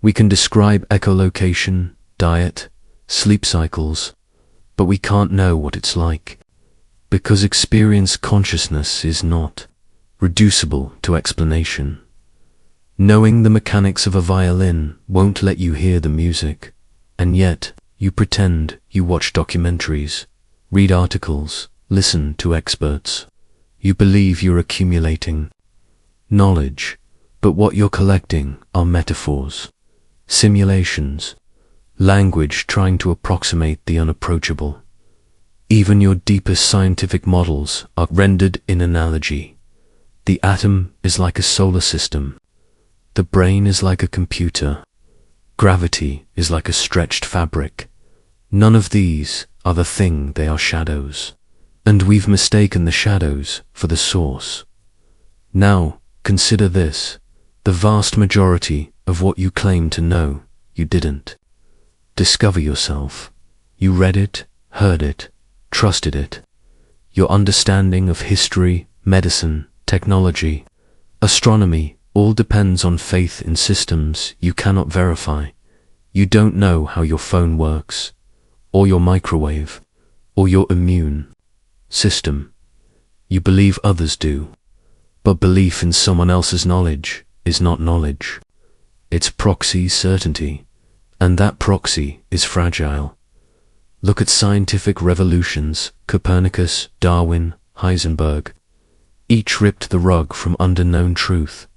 We can describe echolocation, diet, sleep cycles, but we can't know what it's like, because experience consciousness is not reducible to explanation. Knowing the mechanics of a violin won't let you hear the music, and yet you pretend you watch documentaries, read articles, listen to experts. You believe you're accumulating knowledge, but what you're collecting are metaphors, simulations, language trying to approximate the unapproachable. Even your deepest scientific models are rendered in analogy. The atom is like a solar system. The brain is like a computer. Gravity is like a stretched fabric. None of these are the thing, they are shadows. And we've mistaken the shadows for the source. Now, consider this: the vast majority of what you claim to know, you didn't discover yourself. You read it, heard it, trusted it. Your understanding of history, medicine, technology, astronomy, all depends on faith in systems you cannot verify. You don't know how your phone works, or your microwave, or your immune system. You believe others do. But belief in someone else's knowledge is not knowledge. It's proxy certainty, and that proxy is fragile. Look at scientific revolutions: Copernicus, Darwin, Heisenberg. Each ripped the rug from under known truth.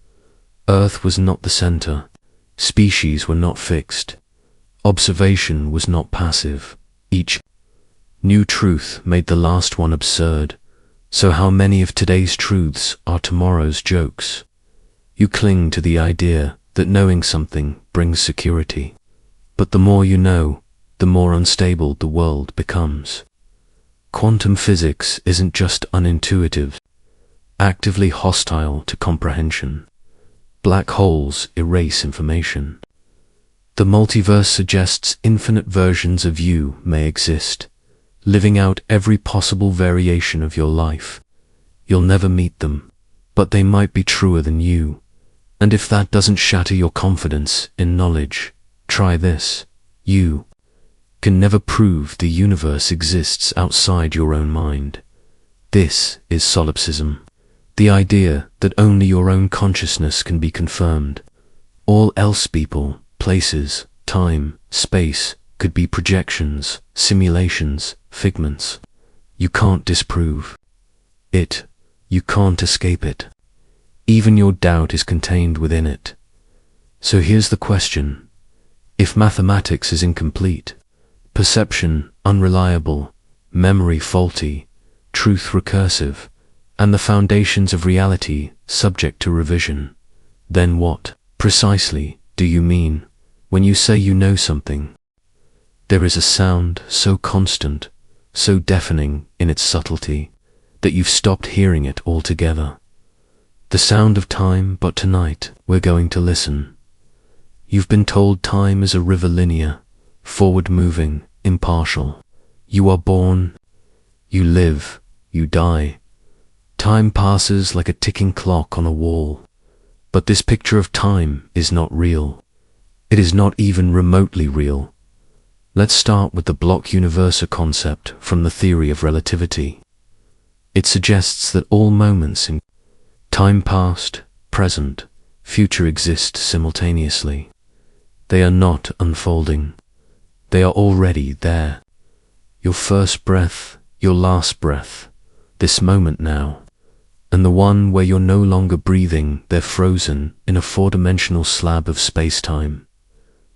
Earth was not the center. Species were not fixed. Observation was not passive. Each new truth made the last one absurd. So how many of today's truths are tomorrow's jokes? You cling to the idea that knowing something brings security. But the more you know, the more unstable the world becomes. Quantum physics isn't just unintuitive, actively hostile to comprehension. Black holes erase information. The multiverse suggests infinite versions of you may exist, living out every possible variation of your life. You'll never meet them, but they might be truer than you. And if that doesn't shatter your confidence in knowledge, try this: you can never prove the universe exists outside your own mind. This is solipsism, the idea that only your own consciousness can be confirmed. All else, people, places, time, space, could be projections, simulations, figments. You can't disprove it. You can't escape it. Even your doubt is contained within it. So here's the question: if mathematics is incomplete, perception unreliable, memory faulty, truth recursive, and the foundations of reality subject to revision, then what precisely do you mean when you say you know something? There is a sound so constant, so deafening in its subtlety, that you've stopped hearing it altogether. The sound of time, but tonight we're going to listen. You've been told time is a river, linear, forward-moving, impartial. You are born, you live, you die. Time passes like a ticking clock on a wall. But this picture of time is not real. It is not even remotely real. Let's start with the block universa concept from the theory of relativity. It suggests that all moments in time, past, present, future, exist simultaneously. They are not unfolding. They are already there. Your first breath, your last breath, this moment now, and the one where you're no longer breathing, they're frozen in a four-dimensional slab of space-time.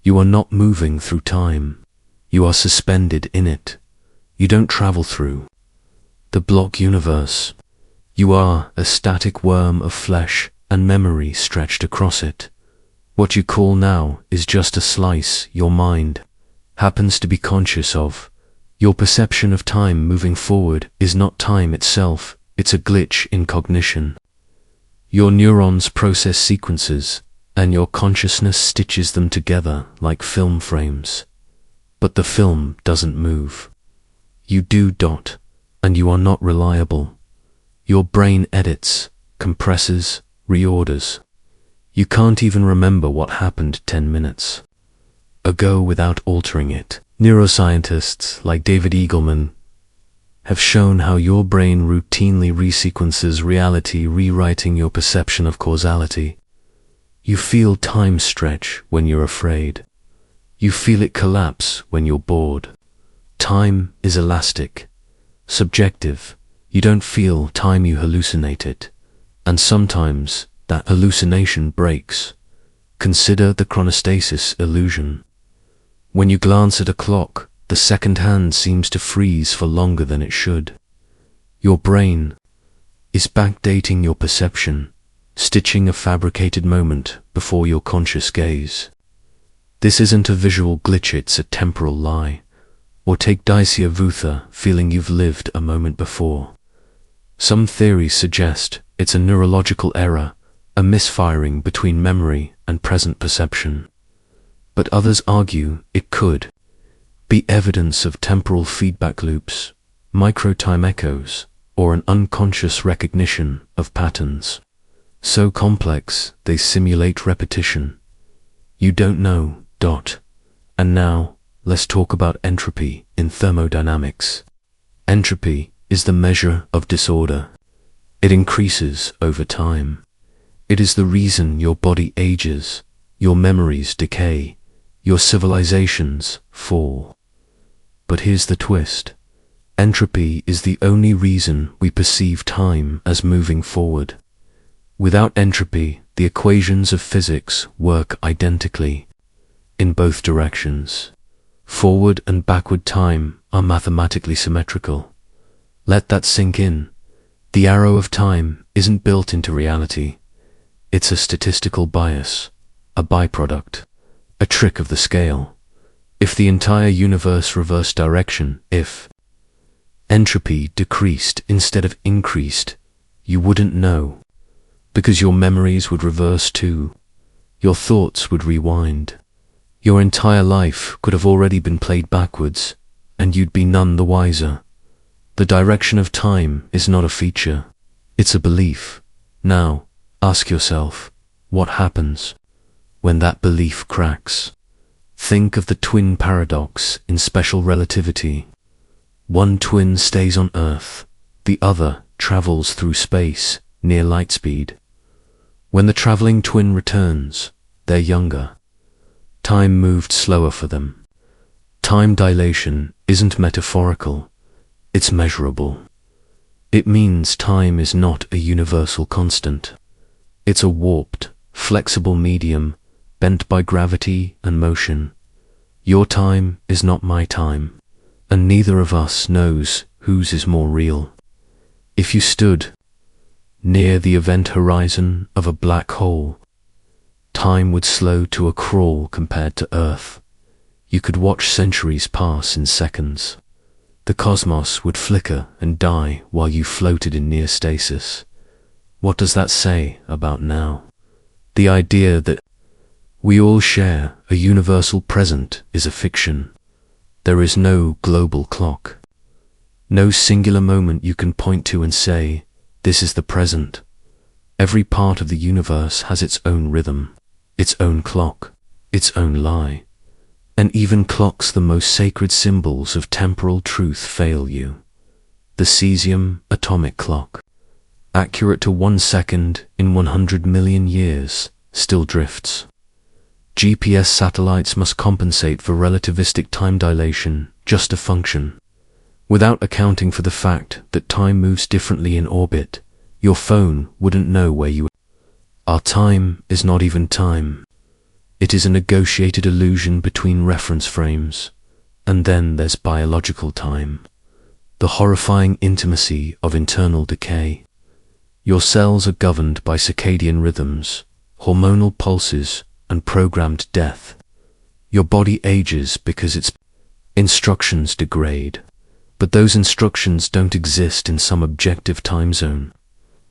You are not moving through time. You are suspended in it. You don't travel through the block universe. You are a static worm of flesh and memory stretched across it. What you call now is just a slice your mind happens to be conscious of. Your perception of time moving forward is not time itself, it's a glitch in cognition. Your neurons process sequences, and your consciousness stitches them together like film frames. But the film doesn't move. You do. And you are not reliable. Your brain edits, compresses, reorders. You can't even remember what happened 10 minutes ago without altering it. Neuroscientists like David Eagleman have shown how your brain routinely resequences reality, rewriting your perception of causality. You feel time stretch when you're afraid. You feel it collapse when you're bored. Time is elastic, subjective. You don't feel time, you hallucinate it. And sometimes that hallucination breaks. Consider the chronostasis illusion. When you glance at a clock, the second hand seems to freeze for longer than it should. Your brain is backdating your perception, stitching a fabricated moment before your conscious gaze. This isn't a visual glitch, it's a temporal lie. Or take Daisya Vutha, feeling you've lived a moment before. Some theories suggest it's a neurological error, a misfiring between memory and present perception. But others argue it could be evidence of temporal feedback loops, micro-time echoes, or an unconscious recognition of patterns. So complex, they simulate repetition. You don't know. And now, let's talk about entropy in thermodynamics. Entropy is the measure of disorder. It increases over time. It is the reason your body ages, your memories decay, your civilizations fall. But here's the twist. Entropy is the only reason we perceive time as moving forward. Without entropy, the equations of physics work identically in both directions. Forward and backward time are mathematically symmetrical. Let that sink in. The arrow of time isn't built into reality. It's a statistical bias, a byproduct, a trick of the scale. If the entire universe reversed direction, if entropy decreased instead of increased, you wouldn't know, because your memories would reverse too. Your thoughts would rewind. Your entire life could have already been played backwards, and you'd be none the wiser. The direction of time is not a feature, it's a belief. Now, ask yourself, what happens when that belief cracks? Think of the twin paradox in special relativity. One twin stays on Earth, the other travels through space near light speed. When the traveling twin returns, they're younger. Time moved slower for them. Time dilation isn't metaphorical, it's measurable. It means time is not a universal constant. It's a warped, flexible medium bent by gravity and motion. Your time is not my time, and neither of us knows whose is more real. If you stood near the event horizon of a black hole, time would slow to a crawl compared to Earth. You could watch centuries pass in seconds. The cosmos would flicker and die while you floated in near stasis. What does that say about now? The idea that we all share a universal present is a fiction. There is no global clock. No singular moment you can point to and say, this is the present. Every part of the universe has its own rhythm, its own clock, its own lie. And even clocks, the most sacred symbols of temporal truth, fail you. The cesium atomic clock, accurate to 1 second in 100 million years, still drifts. GPS satellites must compensate for relativistic time dilation just to function. Without accounting for the fact that time moves differently in orbit, your phone wouldn't know where you are. Our time is not even time. It is a negotiated illusion between reference frames. And then there's biological time, the horrifying intimacy of internal decay. Your cells are governed by circadian rhythms, hormonal pulses, and programmed death. Your body ages because its instructions degrade. But those instructions don't exist in some objective time zone.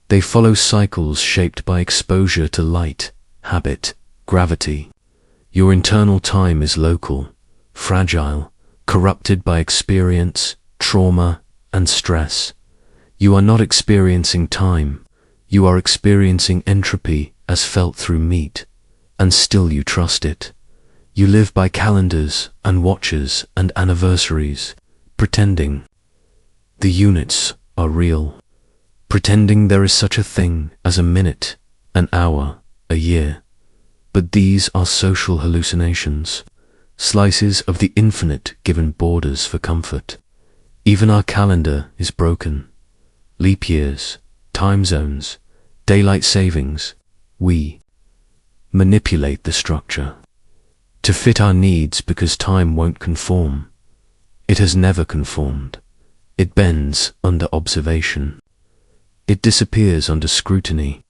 They follow cycles shaped by exposure to light, habit, gravity. Your internal time is local, fragile, corrupted by experience, trauma, and stress. You are not experiencing time. You are experiencing entropy as felt through meat, and still you trust it. You live by calendars and watches and anniversaries, pretending the units are real, pretending there is such a thing as a minute, an hour, a year. But these are social hallucinations, slices of the infinite given borders for comfort. Even our calendar is broken. Leap years, time zones, daylight savings, we manipulate the structure to fit our needs because time won't conform. It has never conformed. It bends under observation. It disappears under scrutiny.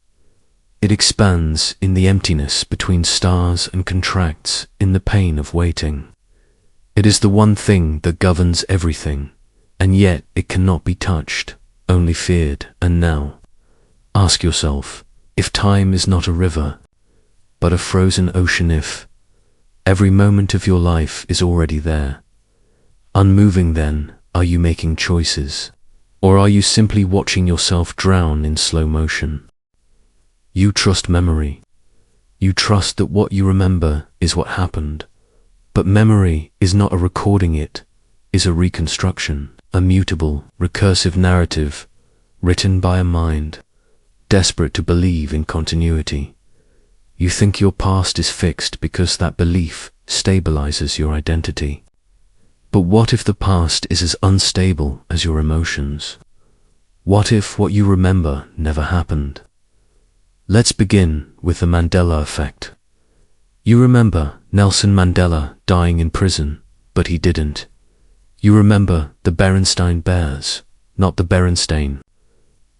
It expands in the emptiness between stars and contracts in the pain of waiting. It is the one thing that governs everything, and yet it cannot be touched, only feared. And now, ask yourself, if time is not a river, but a frozen ocean, if every moment of your life is already there. Unmoving then, are you making choices, or are you simply watching yourself drown in slow motion? You trust memory. You trust that what you remember is what happened. But memory is not a recording, it is a reconstruction, a mutable, recursive narrative, written by a mind, desperate to believe in continuity. You think your past is fixed because that belief stabilizes your identity. But what if the past is as unstable as your emotions? What if what you remember never happened? Let's begin with the Mandela effect. You remember Nelson Mandela dying in prison, but he didn't. You remember the Berenstain Bears, not the Berenstain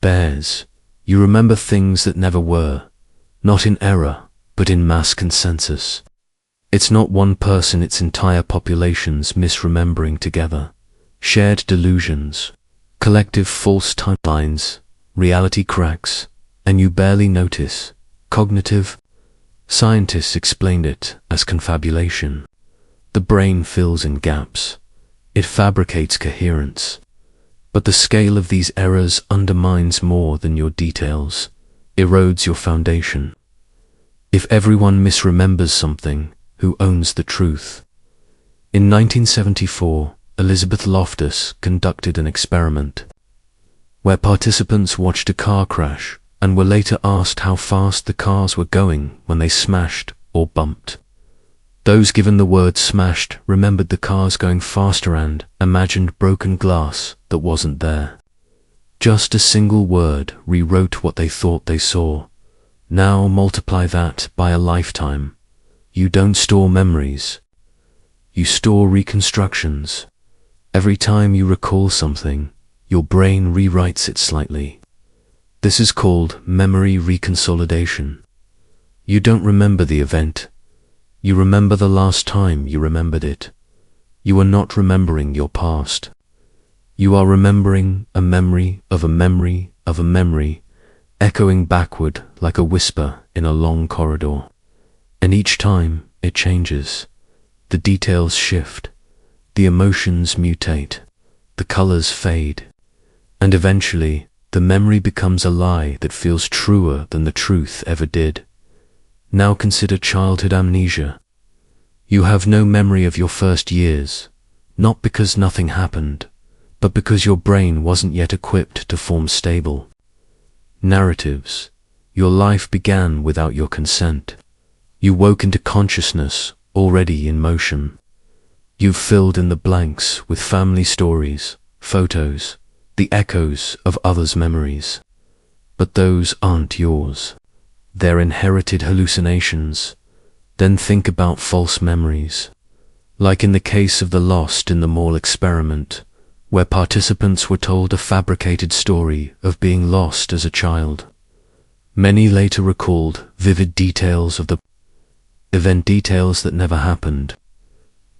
Bears. You remember things that never were, not in error, but in mass consensus. It's not one person, it's entire populations misremembering together. Shared delusions, collective false timelines, reality cracks, and you barely notice. Cognitive scientists explained it as confabulation. The brain fills in gaps. It fabricates coherence. But the scale of these errors undermines more than your details, erodes your foundation. If everyone misremembers something, who owns the truth? In 1974, Elizabeth Loftus conducted an experiment where participants watched a car crash and were later asked how fast the cars were going when they smashed or bumped. Those given the word smashed remembered the cars going faster and imagined broken glass that wasn't there. Just a single word rewrote what they thought they saw. Now multiply that by a lifetime. You don't store memories. You store reconstructions. Every time you recall something, your brain rewrites it slightly. This is called memory reconsolidation. You don't remember the event. You remember the last time you remembered it. You are not remembering your past. You are remembering a memory of a memory of a memory, echoing backward like a whisper in a long corridor. And each time it changes, the details shift, the emotions mutate, the colors fade, and eventually the memory becomes a lie that feels truer than the truth ever did. Now consider childhood amnesia. You have no memory of your first years, not because nothing happened, but because your brain wasn't yet equipped to form stable narratives. Your life began without your consent. You woke into consciousness already in motion. You've filled in the blanks with family stories, photos, the echoes of others' memories. But those aren't yours. They're inherited hallucinations. Then think about false memories. Like in the case of the Lost in the Mall experiment, where participants were told a fabricated story of being lost as a child. Many later recalled vivid details of the event, details that never happened.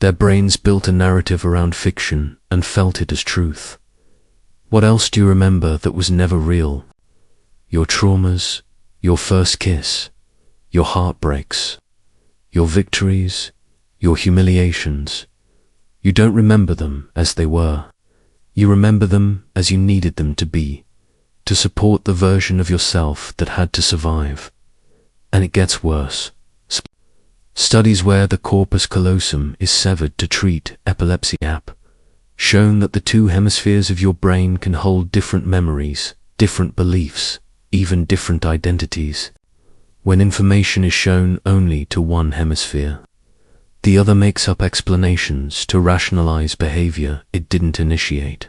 Their brains built a narrative around fiction and felt it as truth. What else do you remember that was never real? Your traumas, your first kiss, your heartbreaks, your victories, your humiliations. You don't remember them as they were. You remember them as you needed them to be, to support the version of yourself that had to survive. And it gets worse. Studies where the corpus callosum is severed to treat epilepsy have shown that the two hemispheres of your brain can hold different memories, different beliefs, even different identities. When information is shown only to one hemisphere, the other makes up explanations to rationalize behavior it didn't initiate.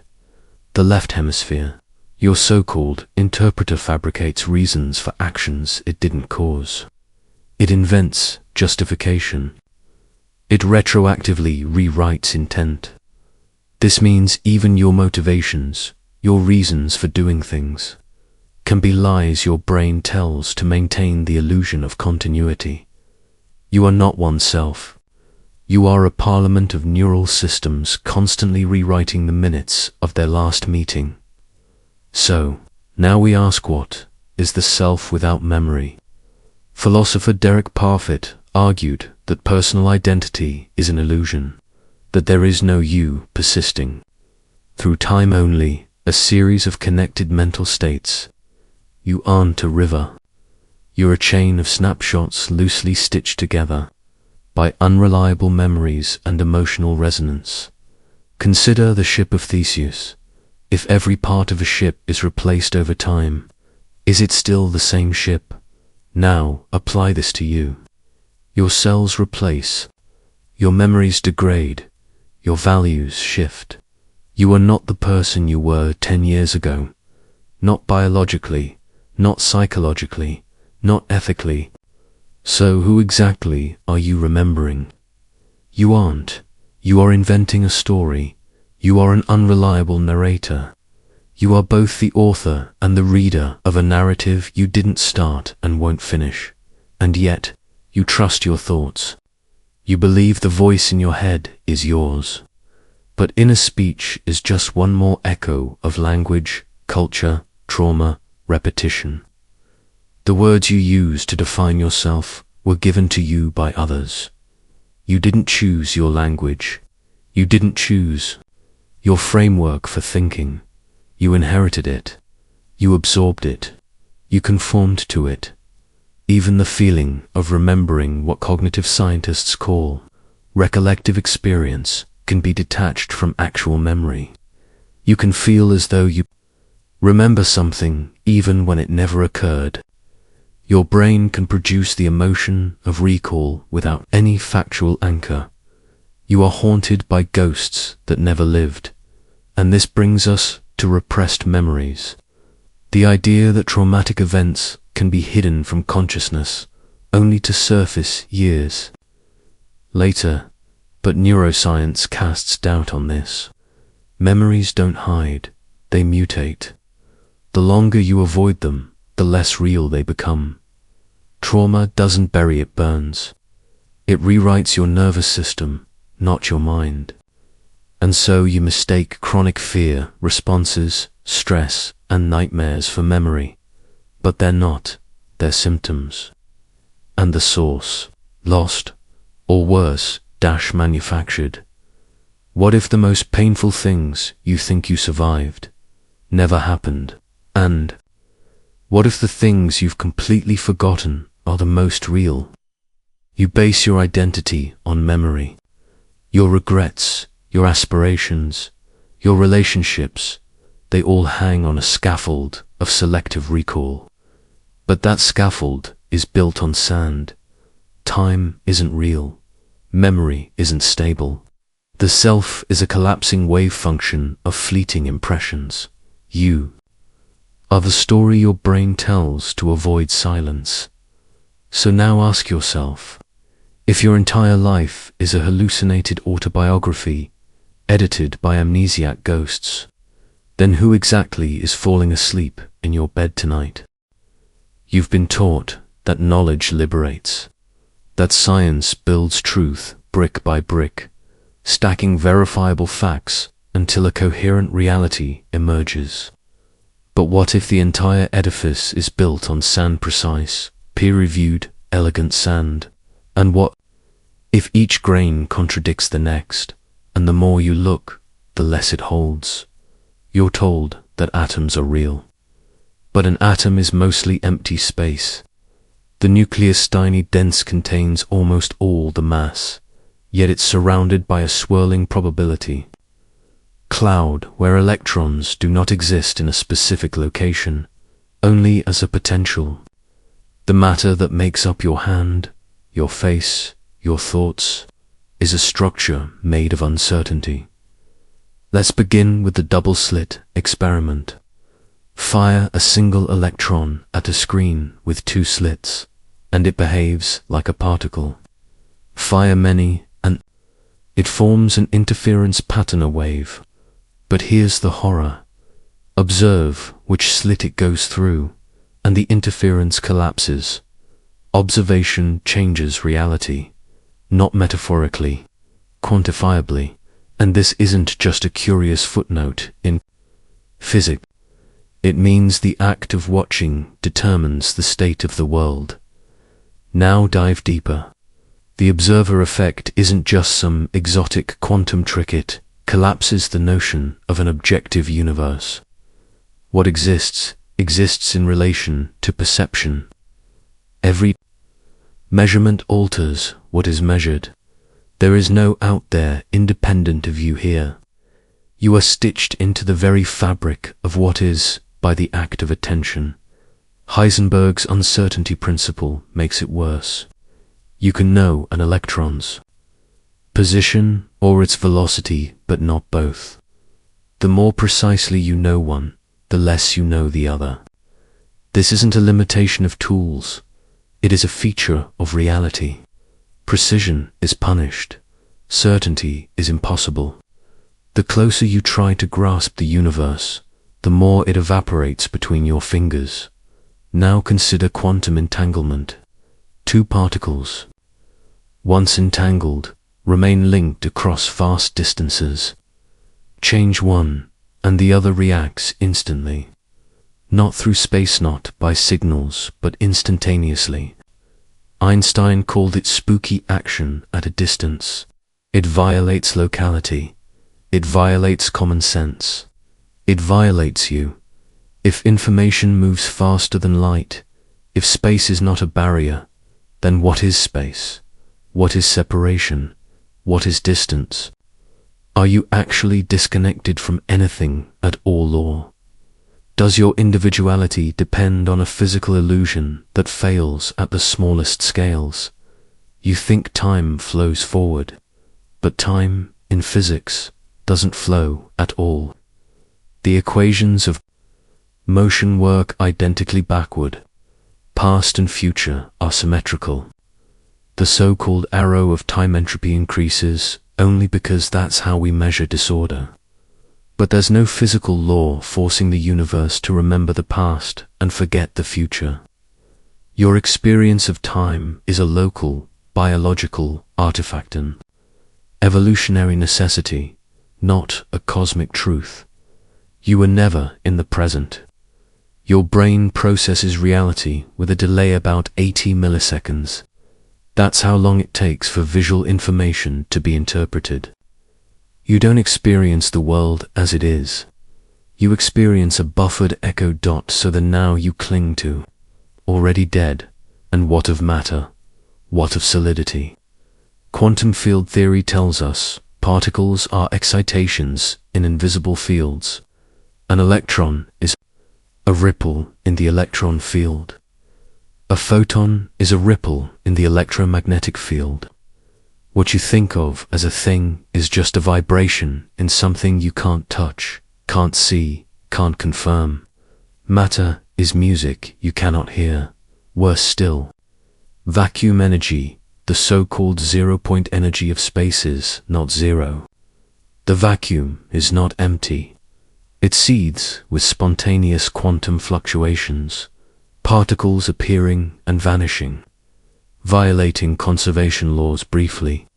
The left hemisphere, your so-called interpreter, fabricates reasons for actions it didn't cause. It invents justification. It retroactively rewrites intent. This means even your motivations, your reasons for doing things, can be lies your brain tells to maintain the illusion of continuity. You are not oneself. You are a parliament of neural systems constantly rewriting the minutes of their last meeting. So, now we ask, what is the self without memory? Philosopher Derek Parfit argued that personal identity is an illusion, that there is no you persisting through time, only a series of connected mental states. You aren't a river. You're a chain of snapshots loosely stitched together by unreliable memories and emotional resonance. Consider the ship of Theseus. If every part of a ship is replaced over time, is it still the same ship? Now apply this to you. Your cells replace, your memories degrade, your values shift. You are not the person you were 10 years ago, not biologically, not psychologically, not ethically. So who exactly are you remembering? You aren't. You are inventing a story. You are an unreliable narrator. You are both the author and the reader of a narrative you didn't start and won't finish. And yet, you trust your thoughts. You believe the voice in your head is yours. But inner speech is just one more echo of language, culture, trauma, repetition. The words you use to define yourself were given to you by others. You didn't choose your language. You didn't choose your framework for thinking. You inherited it. You absorbed it. You conformed to it. Even the feeling of remembering, what cognitive scientists call recollective experience, can be detached from actual memory. You can feel as though you remember something even when it never occurred. Your brain can produce the emotion of recall without any factual anchor. You are haunted by ghosts that never lived. And this brings us to repressed memories. The idea that traumatic events can be hidden from consciousness, only to surface years later. But neuroscience casts doubt on this. Memories don't hide, they mutate. The longer you avoid them, the less real they become. Trauma doesn't bury, it burns. It rewrites your nervous system, not your mind. And so you mistake chronic fear responses, stress, and nightmares for memory. but they're not, they're symptoms. And the source, lost, or worse, manufactured. What if the most painful things you think you survived never happened? And what if the things you've completely forgotten are the most real? You base your identity on memory. Your regrets, your aspirations, your relationships, they all hang on a scaffold of selective recall. But that scaffold is built on sand. Time isn't real. Memory isn't stable. The self is a collapsing wave function of fleeting impressions. You are the story your brain tells to avoid silence. So now ask yourself, if your entire life is a hallucinated autobiography, edited by amnesiac ghosts, then who exactly is falling asleep in your bed tonight? You've been taught that knowledge liberates, that science builds truth brick by brick, stacking verifiable facts until a coherent reality emerges. But what if the entire edifice is built on sand-precise, peer-reviewed, elegant sand? And what if each grain contradicts the next, and the more you look, the less it holds? You're told that atoms are real. But an atom is mostly empty space. The nucleus, tiny, dense, contains almost all the mass, yet it's surrounded by a swirling probability cloud where electrons do not exist in a specific location, only as a potential. The matter that makes up your hand, your face, your thoughts, is a structure made of uncertainty. Let's begin with the double-slit experiment. Fire a single electron at a screen with two slits, and it behaves like a particle. Fire many, and it forms an interference pattern wave. But here's the horror. Observe which slit it goes through, and the interference collapses. Observation changes reality, not metaphorically, quantifiably, and this isn't just a curious footnote in physics. It means the act of watching determines the state of the world. Now dive deeper. The observer effect isn't just some exotic quantum trick, it collapses the notion of an objective universe. What exists in relation to perception. Every measurement alters what is measured. There is no out there independent of you here. You are stitched into the very fabric of what is by the act of attention. Heisenberg's uncertainty principle makes it worse. You can know an electron's position or its velocity, but not both. The more precisely you know one, the less you know the other. This isn't a limitation of tools. It is a feature of reality. Precision is punished. Certainty is impossible. The closer you try to grasp the universe, the more it evaporates between your fingers. Now consider quantum entanglement. Two particles, once entangled, remain linked across vast distances. Change one, and the other reacts instantly. Not through space, not by signals, but instantaneously. Einstein called it spooky action at a distance. It violates locality. It violates common sense. It violates you. If information moves faster than light, if space is not a barrier, then what is space? What is separation? What is distance? Are you actually disconnected from anything at all, or does your individuality depend on a physical illusion that fails at the smallest scales? You think time flows forward, but time, in physics, doesn't flow at all. The equations of motion work identically backward. Past and future are symmetrical. The so-called arrow of time entropy increases only because that's how we measure disorder. But there's no physical law forcing the universe to remember the past and forget the future. Your experience of time is a local, biological artifact, an evolutionary necessity, not a cosmic truth. You were never in the present. Your brain processes reality with a delay about 80 milliseconds. That's how long it takes for visual information to be interpreted. You don't experience the world as it is. You experience a buffered echo dot, so the now you cling to, already dead. And what of matter? What of solidity? Quantum field theory tells us particles are excitations in invisible fields. An electron is a ripple in the electron field. A photon is a ripple in the electromagnetic field. What you think of as a thing is just a vibration in something you can't touch, can't see, can't confirm. Matter is music you cannot hear. Worse still, vacuum energy, the so-called zero-point energy of space, is not zero. The vacuum is not empty. It seethes with spontaneous quantum fluctuations, particles appearing and vanishing, violating conservation laws briefly,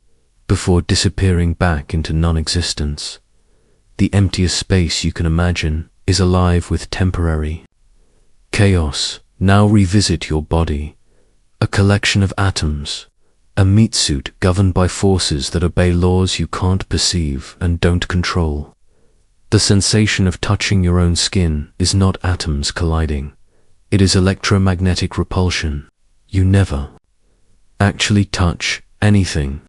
before disappearing back into non-existence. The emptiest space you can imagine is alive with temporary chaos. Now revisit your body, a collection of atoms, a meat suit governed by forces that obey laws you can't perceive and don't control. The sensation of touching your own skin is not atoms colliding. It is electromagnetic repulsion. You never actually touch anything.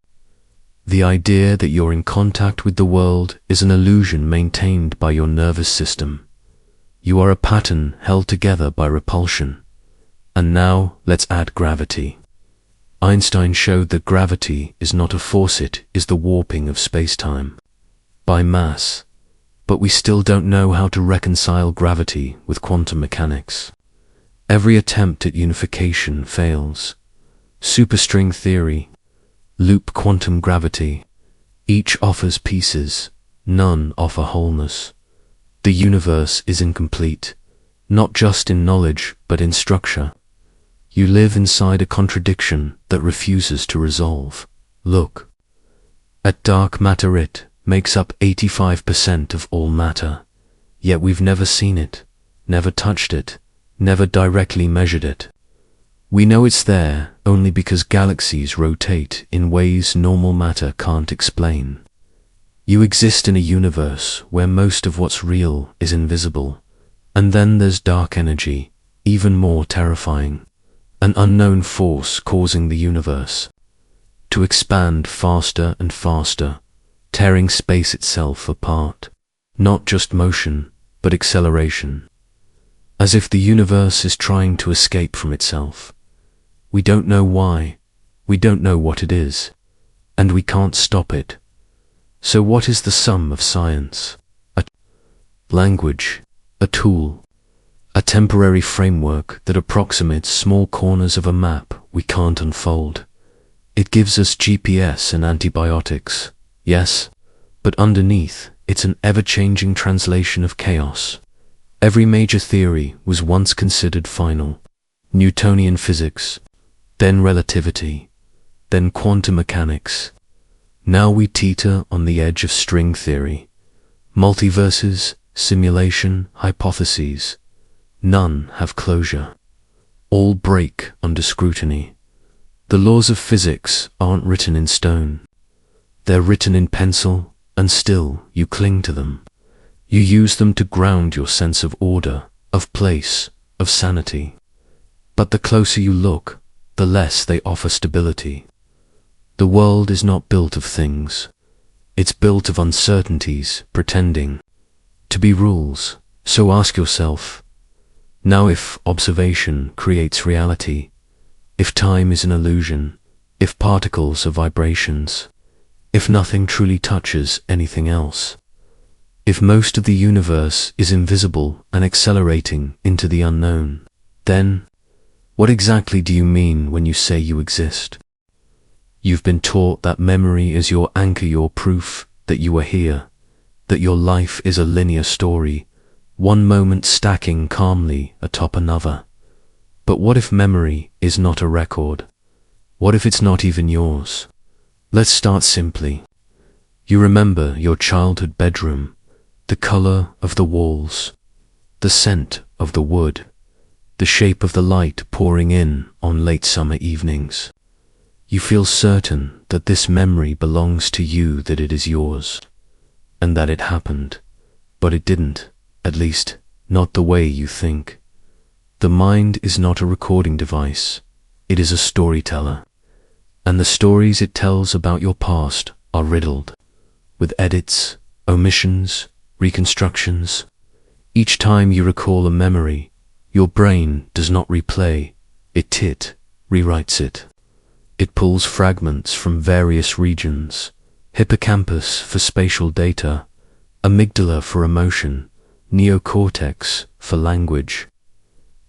The idea that you're in contact with the world is an illusion maintained by your nervous system. You are a pattern held together by repulsion. And now let's add gravity. Einstein showed that gravity is not a force, it is the warping of space-time by mass. But we still don't know how to reconcile gravity with quantum mechanics. Every attempt at unification fails. Superstring theory, loop quantum gravity, each offers pieces, none offer wholeness. The universe is incomplete, not just in knowledge but in structure. You live inside a contradiction that refuses to resolve. Look at dark matter. It makes up 85% of all matter, yet we've never seen it, never touched it, never directly measured it. We know it's there only because galaxies rotate in ways normal matter can't explain. You exist in a universe where most of what's real is invisible. And then there's dark energy, even more terrifying. An unknown force causing the universe to expand faster and faster, tearing space itself apart. Not just motion, but acceleration. As if the universe is trying to escape from itself. We don't know why, we don't know what it is, and we can't stop it. So what is the sum of science? A language, a tool, a temporary framework that approximates small corners of a map we can't unfold. It gives us GPS and antibiotics, yes, but underneath, it's an ever-changing translation of chaos. Every major theory was once considered final. Newtonian physics, then relativity, then quantum mechanics. Now we teeter on the edge of string theory. Multiverses, simulation, hypotheses. None have closure. All break under scrutiny. The laws of physics aren't written in stone. They're written in pencil, and still you cling to them. You use them to ground your sense of order, of place, of sanity. But the closer you look, the less they offer stability. The world is not built of things. It's built of uncertainties, pretending to be rules. So ask yourself, now if observation creates reality, if time is an illusion, if particles are vibrations, if nothing truly touches anything else, if most of the universe is invisible and accelerating into the unknown, then what exactly do you mean when you say you exist? You've been taught that memory is your anchor, your proof that you are here, that your life is a linear story, one moment stacking calmly atop another. But what if memory is not a record? What if it's not even yours? Let's start simply. You remember your childhood bedroom, the color of the walls, the scent of the wood, the shape of the light pouring in on late summer evenings. You feel certain that this memory belongs to you, that it is yours, and that it happened, but it didn't, at least, not the way you think. The mind is not a recording device, it is a storyteller, and the stories it tells about your past are riddled with edits, omissions, reconstructions. Each time you recall a memory, your brain does not replay, it rewrites it. It pulls fragments from various regions: hippocampus for spatial data, amygdala for emotion, neocortex for language.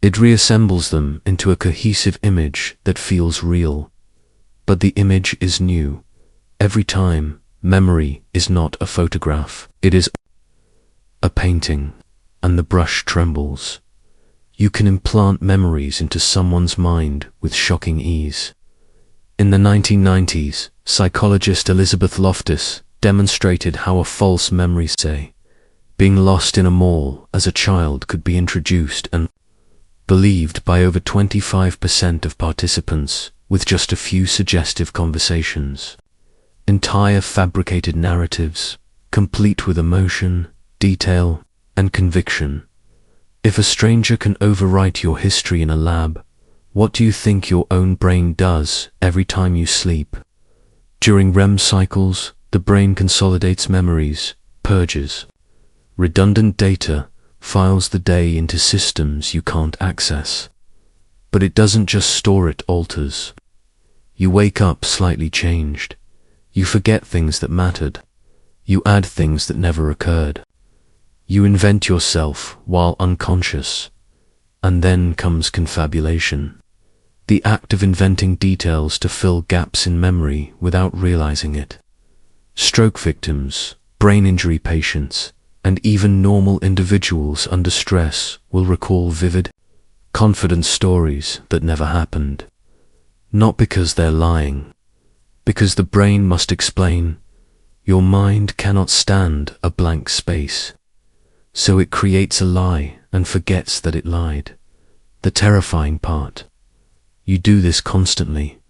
It reassembles them into a cohesive image that feels real. But the image is new. Every time, memory is not a photograph, it is a painting, and the brush trembles. You can implant memories into someone's mind with shocking ease. In the 1990s, psychologist Elizabeth Loftus demonstrated how a false memory, say, being lost in a mall as a child, could be introduced and believed by over 25% of participants with just a few suggestive conversations. Entire fabricated narratives, complete with emotion, detail, and conviction. If a stranger can overwrite your history in a lab, what do you think your own brain does every time you sleep? During REM cycles, the brain consolidates memories, purges redundant data, files the day into systems you can't access. But it doesn't just store, it alters. You wake up slightly changed. You forget things that mattered. You add things that never occurred. You invent yourself while unconscious. And then comes confabulation, the act of inventing details to fill gaps in memory without realizing it. Stroke victims, brain injury patients, and even normal individuals under stress will recall vivid, confident stories that never happened. Not because they're lying, because the brain must explain. Your mind cannot stand a blank space. So it creates a lie and forgets that it lied. The terrifying part. You do this constantly.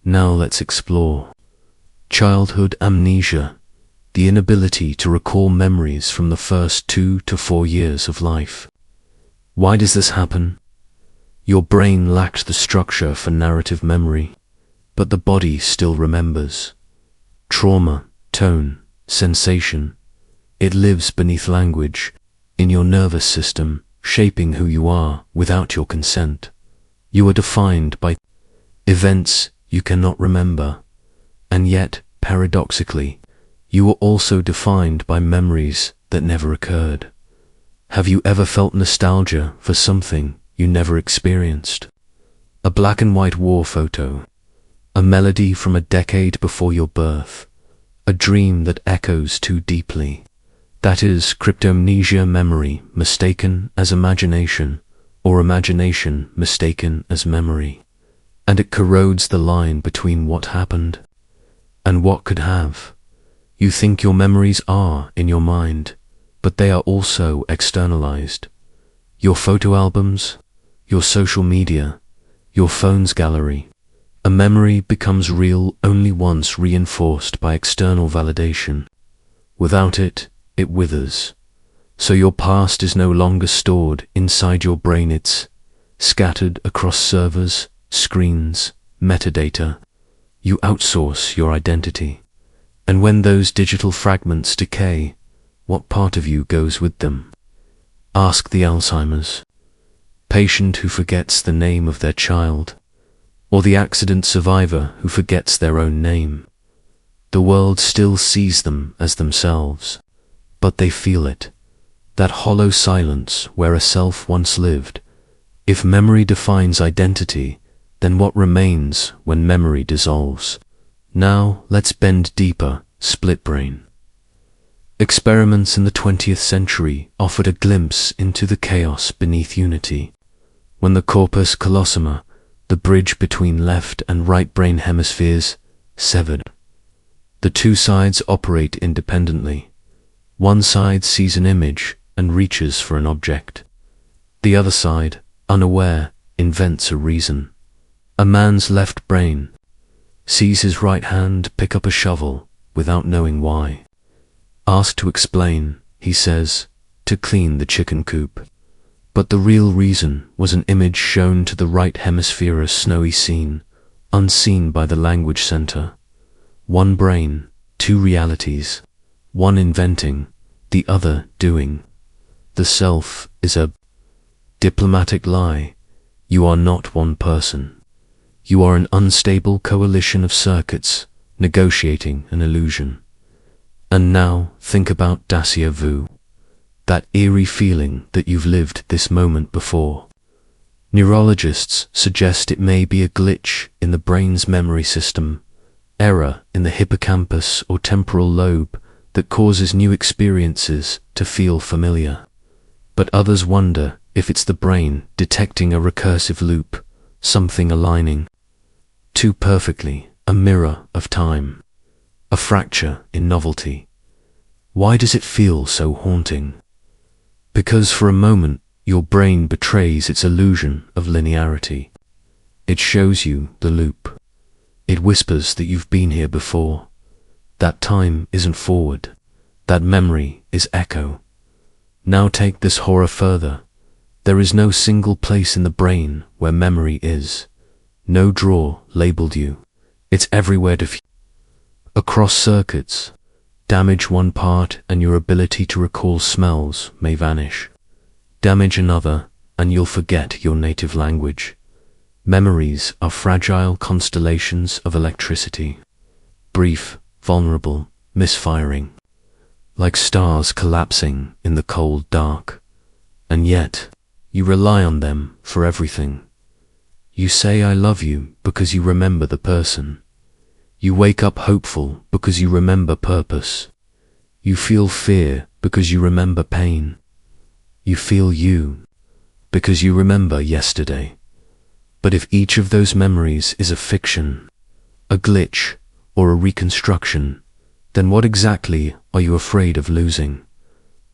Now let's explore. Childhood amnesia, the inability to recall memories from the first 2 to 4 years of life. Why does this happen? Your brain lacked the structure for narrative memory, but the body still remembers. Trauma, tone, sensation. It lives beneath language, in your nervous system, shaping who you are without your consent. You are defined by events you cannot remember, and yet, paradoxically, you are also defined by memories that never occurred. Have you ever felt nostalgia for something you never experienced? A black and white war photo, a melody from a decade before your birth, a dream that echoes too deeply. That is cryptomnesia, memory mistaken as imagination, or imagination mistaken as memory. And it corrodes the line between what happened and what could have. You think your memories are in your mind, but they are also externalized. Your photo albums, your social media, your phone's gallery. A memory becomes real only once reinforced by external validation. Without it, it withers. So your past is no longer stored inside your brain, it's scattered across servers, screens, metadata. You outsource your identity. And when those digital fragments decay, what part of you goes with them? Ask the Alzheimer's patient who forgets the name of their child, or the accident survivor who forgets their own name. The world still sees them as themselves, but they feel it, that hollow silence where a self once lived. If memory defines identity, then what remains when memory dissolves? Now let's bend deeper, split brain. Experiments in the 20th century offered a glimpse into the chaos beneath unity. When the corpus callosum, the bridge between left and right brain hemispheres, severed. The two sides operate independently. One side sees an image and reaches for an object. The other side, unaware, invents a reason. A man's left brain sees his right hand pick up a shovel without knowing why. Asked to explain, he says, to clean the chicken coop. But the real reason was an image shown to the right hemisphere, a snowy scene, unseen by the language center. One brain, two realities, one inventing, the other doing. The self is a diplomatic lie. You are not one person. You are an unstable coalition of circuits negotiating an illusion. And now think about déjà vu, that eerie feeling that you've lived this moment before. Neurologists suggest it may be a glitch in the brain's memory system, error in the hippocampus or temporal lobe that causes new experiences to feel familiar. But others wonder if it's the brain detecting a recursive loop, something aligning too perfectly, a mirror of time, a fracture in novelty. Why does it feel so haunting? Because for a moment, your brain betrays its illusion of linearity. It shows you the loop. It whispers that you've been here before. That time isn't forward. That memory is echo. Now take this horror further. There is no single place in the brain where memory is. No drawer labeled you. It's everywhere across circuits. Damage one part and your ability to recall smells may vanish. Damage another and you'll forget your native language. Memories are fragile constellations of electricity. Brief, vulnerable, misfiring. Like stars collapsing in the cold dark. And yet, you rely on them for everything. You say I love you because you remember the person. You wake up hopeful because you remember purpose. You feel fear because you remember pain. You feel you because you remember yesterday. But if each of those memories is a fiction, a glitch, or a reconstruction, then what exactly are you afraid of losing?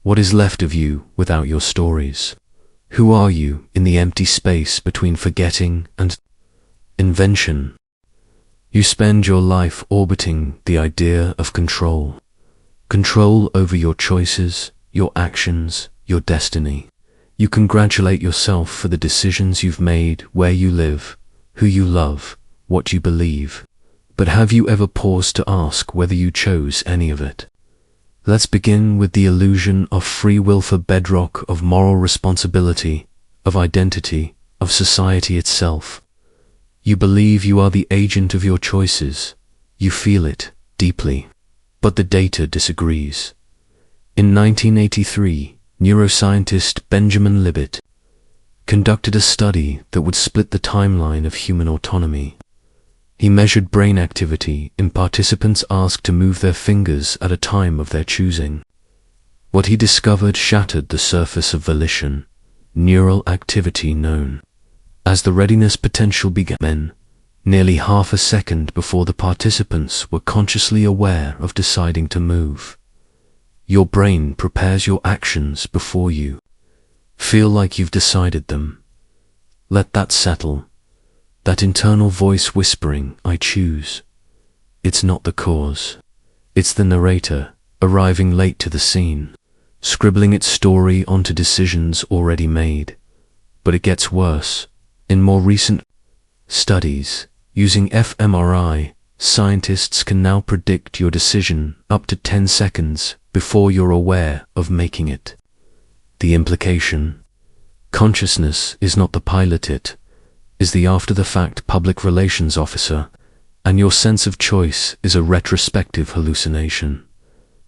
What is left of you without your stories? Who are you in the empty space between forgetting and invention? You spend your life orbiting the idea of control. Control over your choices, your actions, your destiny. You congratulate yourself for the decisions you've made, where you live, who you love, what you believe. But have you ever paused to ask whether you chose any of it? Let's begin with the illusion of free will, for bedrock of moral responsibility, of identity, of society itself. You believe you are the agent of your choices. You feel it deeply. But the data disagrees. In 1983, neuroscientist Benjamin Libet conducted a study that would split the timeline of human autonomy. He measured brain activity in participants asked to move their fingers at a time of their choosing. What he discovered shattered the surface of volition, neural activity known as the readiness potential began nearly half a second before the participants were consciously aware of deciding to move. Your brain prepares your actions before you feel like you've decided them. Let that settle. That internal voice whispering, I choose. It's not the cause. It's the narrator, arriving late to the scene, scribbling its story onto decisions already made. But it gets worse. In more recent studies, using fMRI, scientists can now predict your decision up to 10 seconds before you're aware of making it. The implication? Consciousness is not the pilot, it is the after-the-fact public relations officer, and your sense of choice is a retrospective hallucination.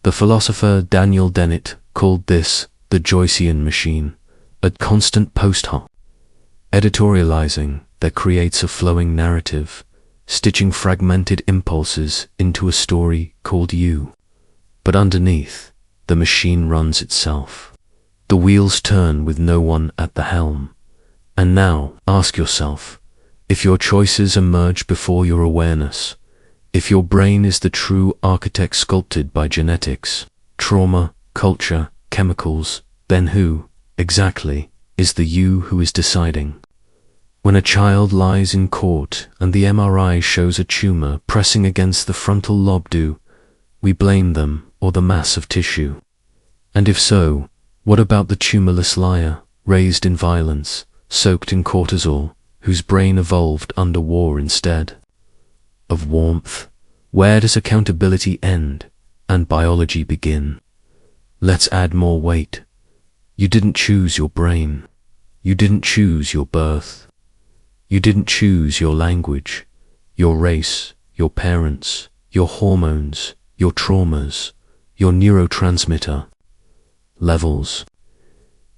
The philosopher Daniel Dennett called this the Joycean machine, a constant post hoc editorializing that creates a flowing narrative, stitching fragmented impulses into a story called you. But underneath, the machine runs itself. The wheels turn with no one at the helm. And now, ask yourself, if your choices emerge before your awareness, if your brain is the true architect sculpted by genetics, trauma, culture, chemicals, then who, exactly, is the you who is deciding. When a child lies in court and the MRI shows a tumor pressing against the frontal lobe, do we blame them or the mass of tissue? And if so, what about the tumorless liar, raised in violence, soaked in cortisol, whose brain evolved under war instead of warmth? Where does accountability end and biology begin? Let's add more weight. You didn't choose your brain. You didn't choose your birth. You didn't choose your language, your race, your parents, your hormones, your traumas, your neurotransmitter levels.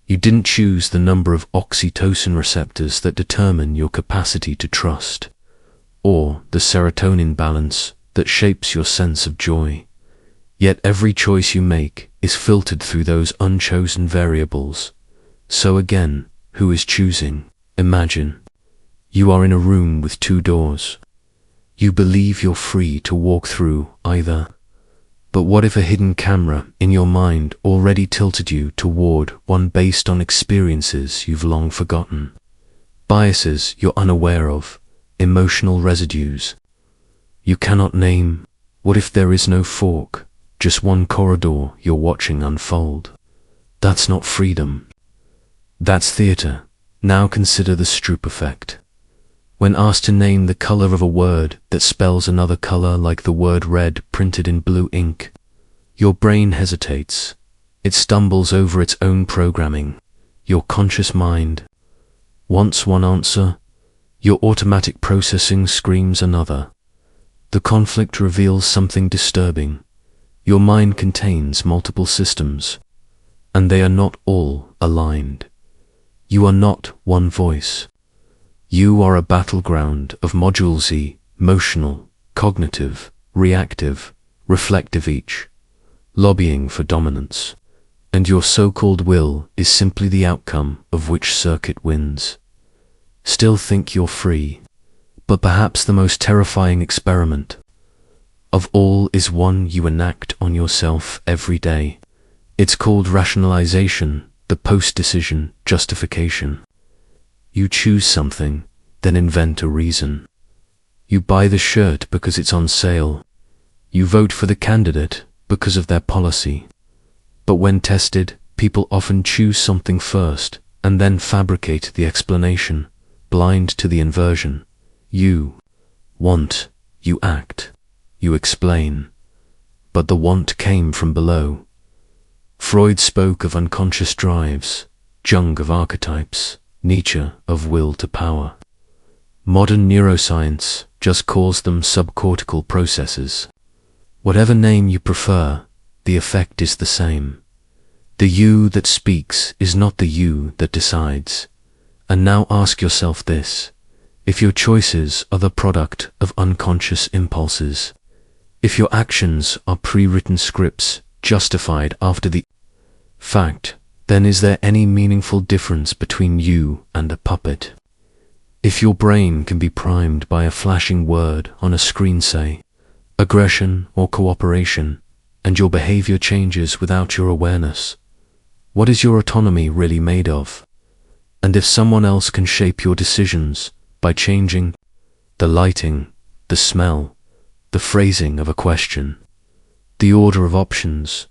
You didn't choose the number of oxytocin receptors that determine your capacity to trust, or the serotonin balance that shapes your sense of joy. Yet every choice you make is filtered through those unchosen variables. So again, who is choosing? Imagine you are in a room with two doors. You believe you're free to walk through either. But what if a hidden camera in your mind already tilted you toward one based on experiences you've long forgotten? Biases you're unaware of, emotional residues you cannot name. What if there is no fork, just one corridor you're watching unfold? That's not freedom. That's theater. Now consider the Stroop effect. When asked to name the color of a word that spells another color, like the word red printed in blue ink, your brain hesitates. It stumbles over its own programming. Your conscious mind wants one answer. Your automatic processing screams another. The conflict reveals something disturbing. Your mind contains multiple systems, and they are not all aligned. You are not one voice. You are a battleground of modules, emotional, cognitive, reactive, reflective, each lobbying for dominance. And your so-called will is simply the outcome of which circuit wins. Still think you're free, but perhaps the most terrifying experiment of all is one you enact on yourself every day. It's called rationalization, the post-decision justification. You choose something, then invent a reason. You buy the shirt because it's on sale. You vote for the candidate because of their policy. But when tested, people often choose something first and then fabricate the explanation, blind to the inversion. You want, you act, you explain. But the want came from below. Freud spoke of unconscious drives, Jung of archetypes, Nietzsche of will to power. Modern neuroscience just calls them subcortical processes. Whatever name you prefer, the effect is the same. The you that speaks is not the you that decides. And now ask yourself this: if your choices are the product of unconscious impulses, if your actions are pre-written scripts justified after the fact, then is there any meaningful difference between you and a puppet? If your brain can be primed by a flashing word on a screen, say, aggression or cooperation, and your behavior changes without your awareness, what is your autonomy really made of? And if someone else can shape your decisions by changing the lighting, the smell, the phrasing of a question, the order of options,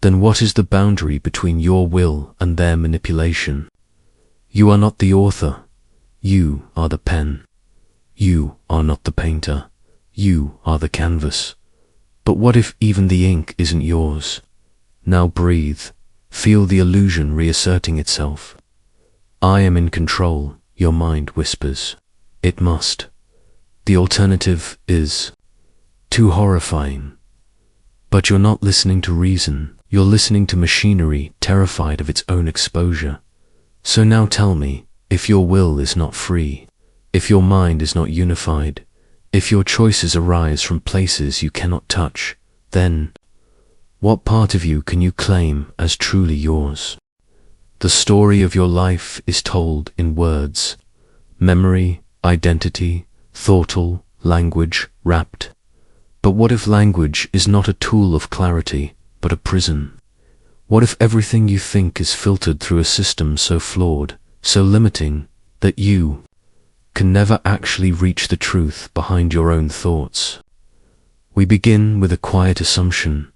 then what is the boundary between your will and their manipulation? You are not the author. You are the pen. You are not the painter. You are the canvas. But what if even the ink isn't yours? Now breathe. Feel the illusion reasserting itself. I am in control, your mind whispers. It must. The alternative is too horrifying. But you're not listening to reason. You're listening to machinery terrified of its own exposure. So now tell me, if your will is not free, if your mind is not unified, if your choices arise from places you cannot touch, then what part of you can you claim as truly yours? The story of your life is told in words, memory, identity, thoughtal, language, wrapped. But what if language is not a tool of clarity, but a prison? What if everything you think is filtered through a system so flawed so limiting that you can never actually reach the truth behind your own thoughts. We begin with a quiet assumption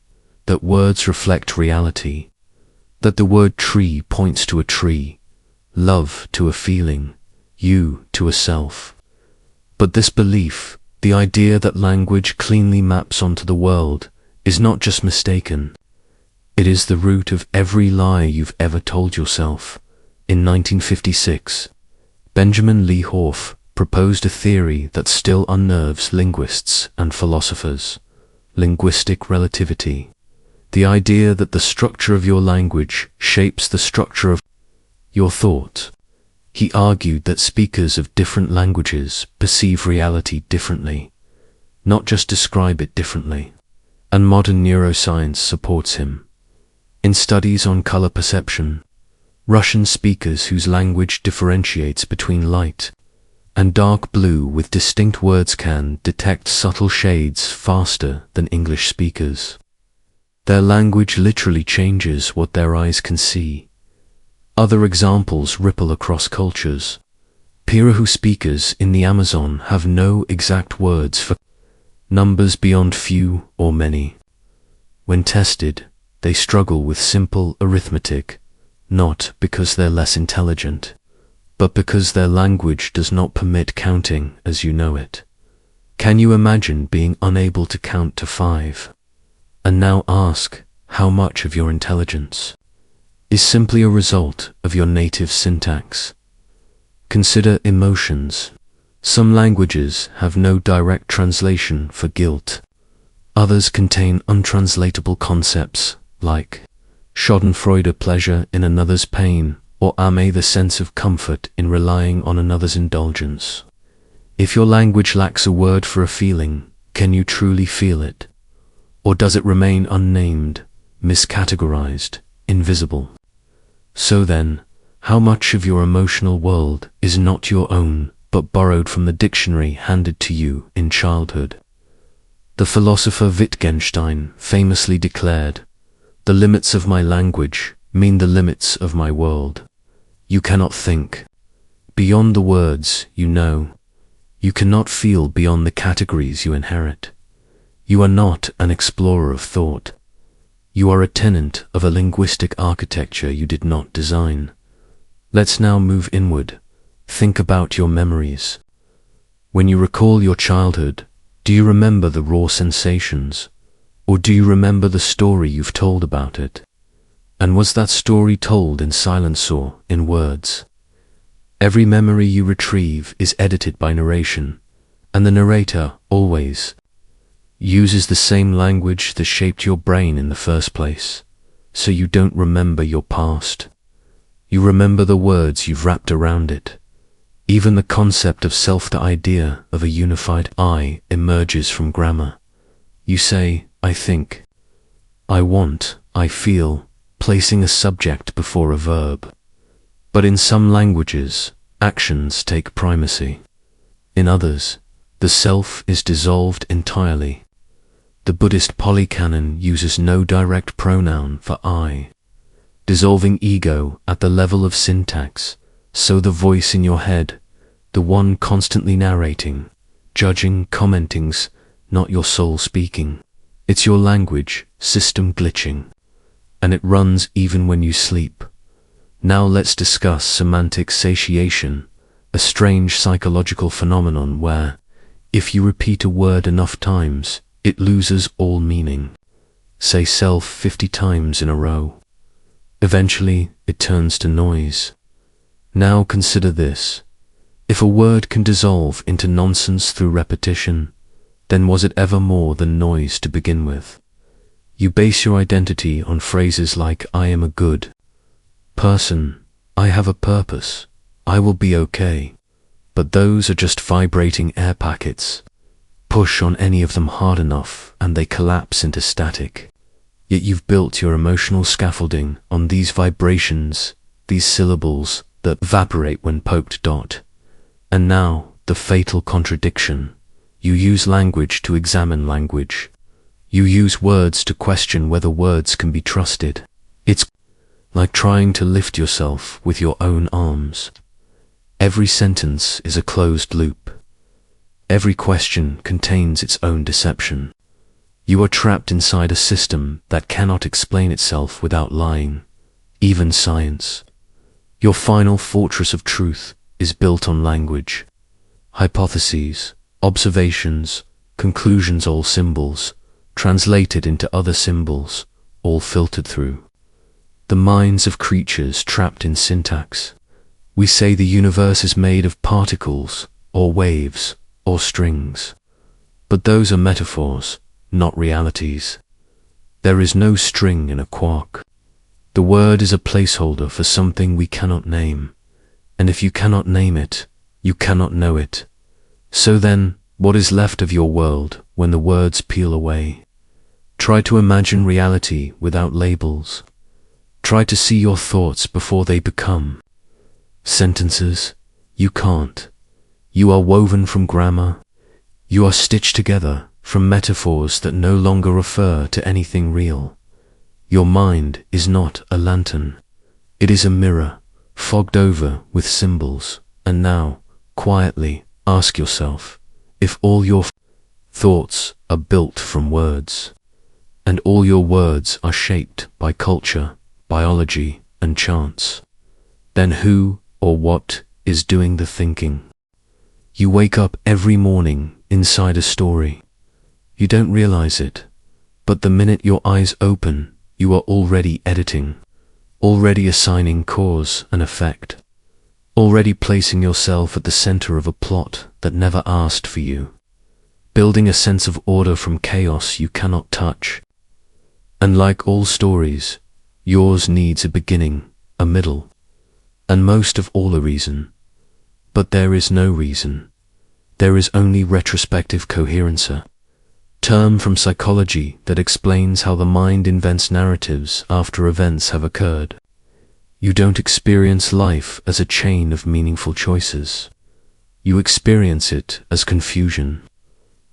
that words reflect reality, that the word tree points to a tree, love to a feeling, you to a self. But this belief, the idea that language cleanly maps onto the world, is not just mistaken. It is the root of every lie you've ever told yourself. In 1956, Benjamin Lee Horff proposed a theory that still unnerves linguists and philosophers: linguistic relativity. The idea that the structure of your language shapes the structure of your thought. He argued that speakers of different languages perceive reality differently, not just describe it differently. And modern neuroscience supports him. In studies on color perception, Russian speakers whose language differentiates between light and dark blue with distinct words can detect subtle shades faster than English speakers. Their language literally changes what their eyes can see. Other examples ripple across cultures. Pirahu speakers in the Amazon have no exact words for numbers beyond few or many. When tested, they struggle with simple arithmetic, not because they're less intelligent, but because their language does not permit counting as you know it. Can you imagine being unable to count to 5? And now ask how much of your intelligence is simply a result of your native syntax. Consider emotions. Some languages have no direct translation for guilt. Others contain untranslatable concepts like schadenfreude, pleasure in another's pain, or ame, the sense of comfort in relying on another's indulgence. If your language lacks a word for a feeling, can you truly feel it? Or does it remain unnamed, miscategorized, invisible? So then, how much of your emotional world is not your own, but borrowed from the dictionary handed to you in childhood? The philosopher Wittgenstein famously declared, "The limits of my language mean the limits of my world." You cannot think beyond the words you know. You cannot feel beyond the categories you inherit. You are not an explorer of thought. You are a tenant of a linguistic architecture you did not design. Let's now move inward. Think about your memories. When you recall your childhood, do you remember the raw sensations? Or do you remember the story you've told about it? And was that story told in silence or in words? Every memory you retrieve is edited by narration, and the narrator always uses the same language that shaped your brain in the first place. So you don't remember your past. You remember the words you've wrapped around it. Even the concept of self, the idea of a unified I, emerges from grammar. You say, I think, I want, I feel, placing a subject before a verb. But in some languages, actions take primacy. In others, the self is dissolved entirely. The Buddhist polycanon uses no direct pronoun for I, dissolving ego at the level of syntax, so the voice in your head, the one constantly narrating, judging, commenting's not your soul speaking. It's your language system glitching, and it runs even when you sleep. Now let's discuss semantic satiation, a strange psychological phenomenon where, if you repeat a word enough times, it loses all meaning. Say self 50 times in a row. Eventually, it turns to noise. Now consider this. If a word can dissolve into nonsense through repetition, then was it ever more than noise to begin with? You base your identity on phrases like I am a good person, I have a purpose, I will be okay. But those are just vibrating air packets. Push on any of them hard enough and they collapse into static. Yet you've built your emotional scaffolding on these vibrations, these syllables that evaporate when poked. And now, the fatal contradiction. You use language to examine language. You use words to question whether words can be trusted. It's like trying to lift yourself with your own arms. Every sentence is a closed loop. Every question contains its own deception. You are trapped inside a system that cannot explain itself without lying, even science. Your final fortress of truth is built on language, hypotheses, observations, conclusions, all symbols, translated into other symbols, all filtered through the minds of creatures trapped in syntax. We say the universe is made of particles, or waves, or strings. But those are metaphors, not realities. There is no string in a quark. The word is a placeholder for something we cannot name. And if you cannot name it, you cannot know it. So then, what is left of your world when the words peel away? Try to imagine reality without labels. Try to see your thoughts before they become sentences. You can't. You are woven from grammar. You are stitched together from metaphors that no longer refer to anything real. Your mind is not a lantern. It is a mirror, fogged over with symbols. And now, quietly, ask yourself, if all your thoughts are built from words, and all your words are shaped by culture, biology, and chance, then who or what is doing the thinking? You wake up every morning inside a story. You don't realize it, but the minute your eyes open, you are already editing, already assigning cause and effect, already placing yourself at the center of a plot that never asked for you, building a sense of order from chaos you cannot touch. And like all stories, yours needs a beginning, a middle, and most of all a reason. But there is no reason. There is only retrospective coherence, a term from psychology that explains how the mind invents narratives after events have occurred. You don't experience life as a chain of meaningful choices. You experience it as confusion.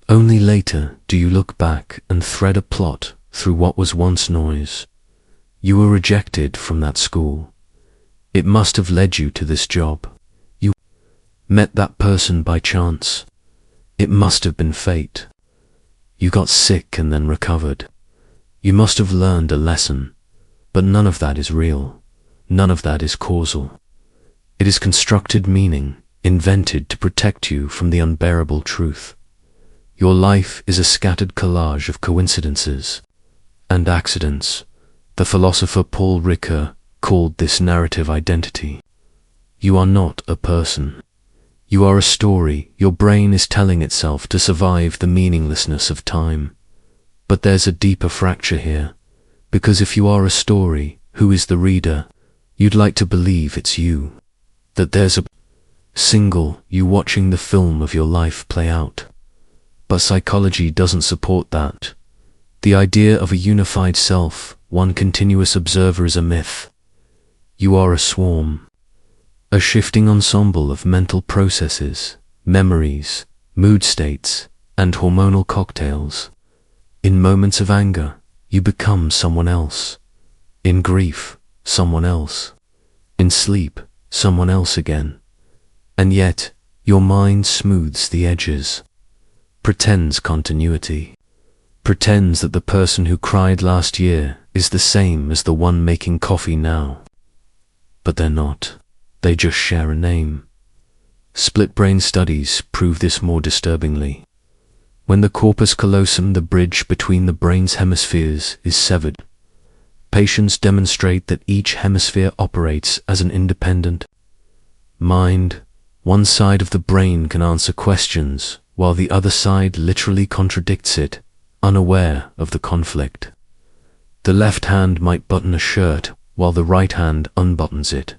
Only later do you look back and thread a plot through what was once noise. You were rejected from that school. It must have led you to this job. You met that person by chance. It must have been fate. You got sick and then recovered. You must have learned a lesson, but none of that is real. None of that is causal. It is constructed meaning, invented to protect you from the unbearable truth. Your life is a scattered collage of coincidences and accidents. The philosopher Paul Ricoeur called this narrative identity. You are not a person. You are a story your brain is telling itself to survive the meaninglessness of time. But there's a deeper fracture here, because if you are a story, who is the reader? You'd like to believe it's you, that there's a single you watching the film of your life play out. But psychology doesn't support that. The idea of a unified self, one continuous observer, is a myth. You are a swarm, a shifting ensemble of mental processes, memories, mood states, and hormonal cocktails. In moments of anger, you become someone else. In grief, someone else. In sleep, someone else again. And yet, your mind smooths the edges, pretends continuity, pretends that the person who cried last year is the same as the one making coffee now. But they're not. They just share a name. Split brain studies prove this more disturbingly. When the corpus callosum, the bridge between the brain's hemispheres, is severed, patients demonstrate that each hemisphere operates as an independent mind. One side of the brain can answer questions, while the other side literally contradicts it, unaware of the conflict. The left hand might button a shirt, while the right hand unbuttons it.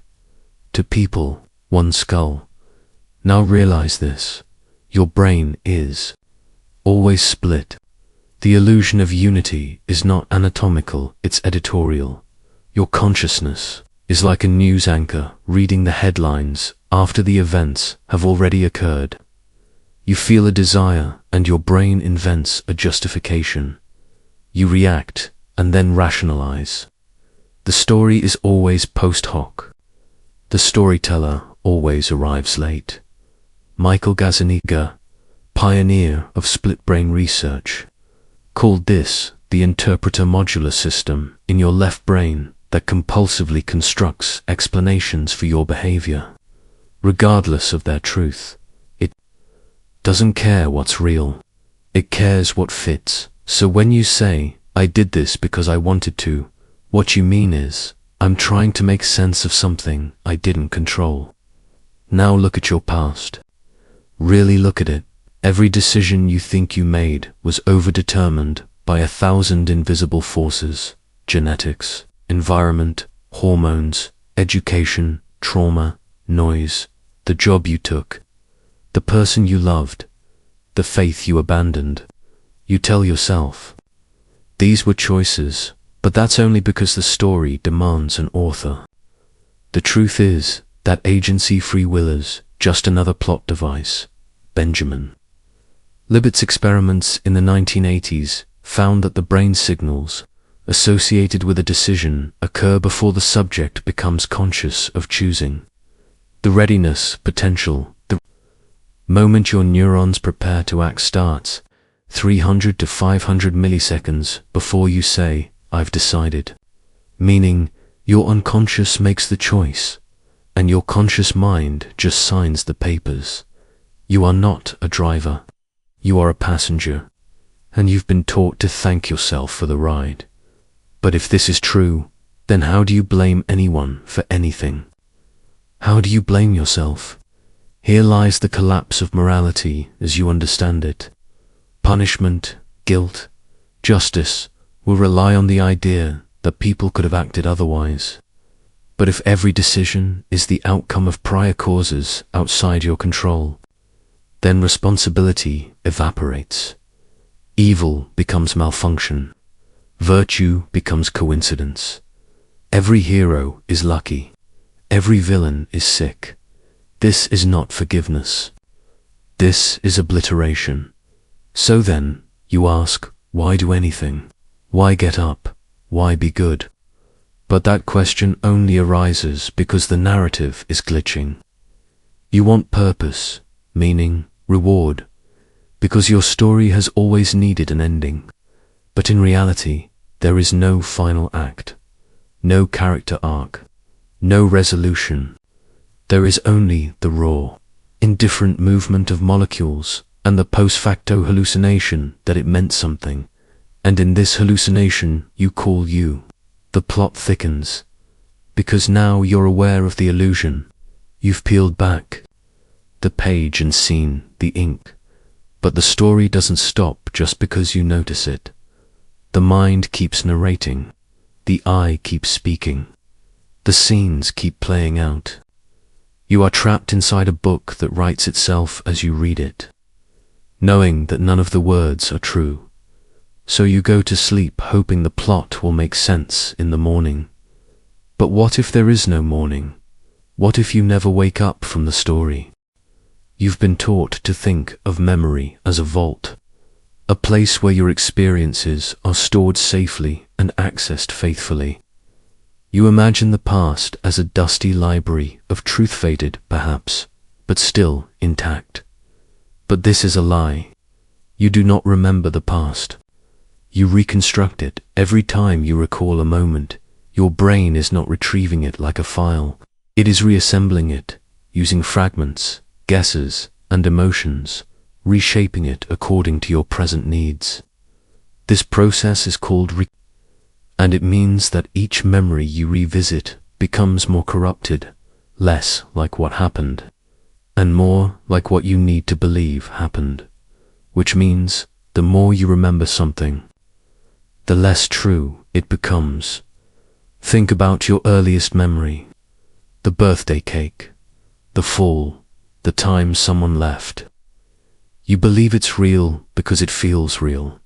To people, one skull. Now realize this. Your brain is always split. The illusion of unity is not anatomical, it's editorial. Your consciousness is like a news anchor reading the headlines after the events have already occurred. You feel a desire and your brain invents a justification. You react and then rationalize. The story is always post hoc. The storyteller always arrives late. Michael Gazzaniga, pioneer of split-brain research, called this the interpreter modular system in your left brain that compulsively constructs explanations for your behavior, regardless of their truth. It doesn't care what's real. It cares what fits. So when you say, "I did this because I wanted to," what you mean is, "I'm trying to make sense of something I didn't control." Now look at your past. Really look at it. Every decision you think you made was overdetermined by 1,000 invisible forces: genetics, environment, hormones, education, trauma, noise, the job you took, the person you loved, the faith you abandoned. You tell yourself, these were choices, but that's only because the story demands an author. The truth is that agency free will is just another plot device. Benjamin Libet's experiments in the 1980s found that the brain signals associated with a decision occur before the subject becomes conscious of choosing. The readiness potential, the moment your neurons prepare to act starts 300 to 500 milliseconds before you say, "I've decided." Meaning, your unconscious makes the choice, and your conscious mind just signs the papers. You are not a driver. You are a passenger, and you've been taught to thank yourself for the ride. But if this is true, then how do you blame anyone for anything? How do you blame yourself? Here lies the collapse of morality as you understand it. Punishment, guilt, justice will rely on the idea that people could have acted otherwise. But if every decision is the outcome of prior causes outside your control, then responsibility evaporates. Evil becomes malfunction. Virtue becomes coincidence. Every hero is lucky. Every villain is sick. This is not forgiveness. This is obliteration. So then, you ask, why do anything? Why get up? Why be good? But that question only arises because the narrative is glitching. You want purpose, meaning, reward, because your story has always needed an ending. But in reality, there is no final act, no character arc, no resolution. There is only the raw, indifferent movement of molecules and the post facto hallucination that it meant something. And in this hallucination you call you. The plot thickens, because now you're aware of the illusion. You've peeled back the page and seen the ink. But the story doesn't stop just because you notice it. The mind keeps narrating. The eye keeps speaking. The scenes keep playing out. You are trapped inside a book that writes itself as you read it, knowing that none of the words are true. So you go to sleep hoping the plot will make sense in the morning. But what if there is no morning? What if you never wake up from the story? You've been taught to think of memory as a vault, a place where your experiences are stored safely and accessed faithfully. You imagine the past as a dusty library of truth faded, perhaps, but still intact. But this is a lie. You do not remember the past. You reconstruct it every time you recall a moment. Your brain is not retrieving it like a file. It is reassembling it, using fragments, guesses, and emotions, reshaping it according to your present needs. This process is called and it means that each memory you revisit becomes more corrupted, less like what happened, and more like what you need to believe happened. Which means, the more you remember something, the less true it becomes. Think about your earliest memory, the birthday cake, the fall, the time someone left. You believe it's real because it feels real.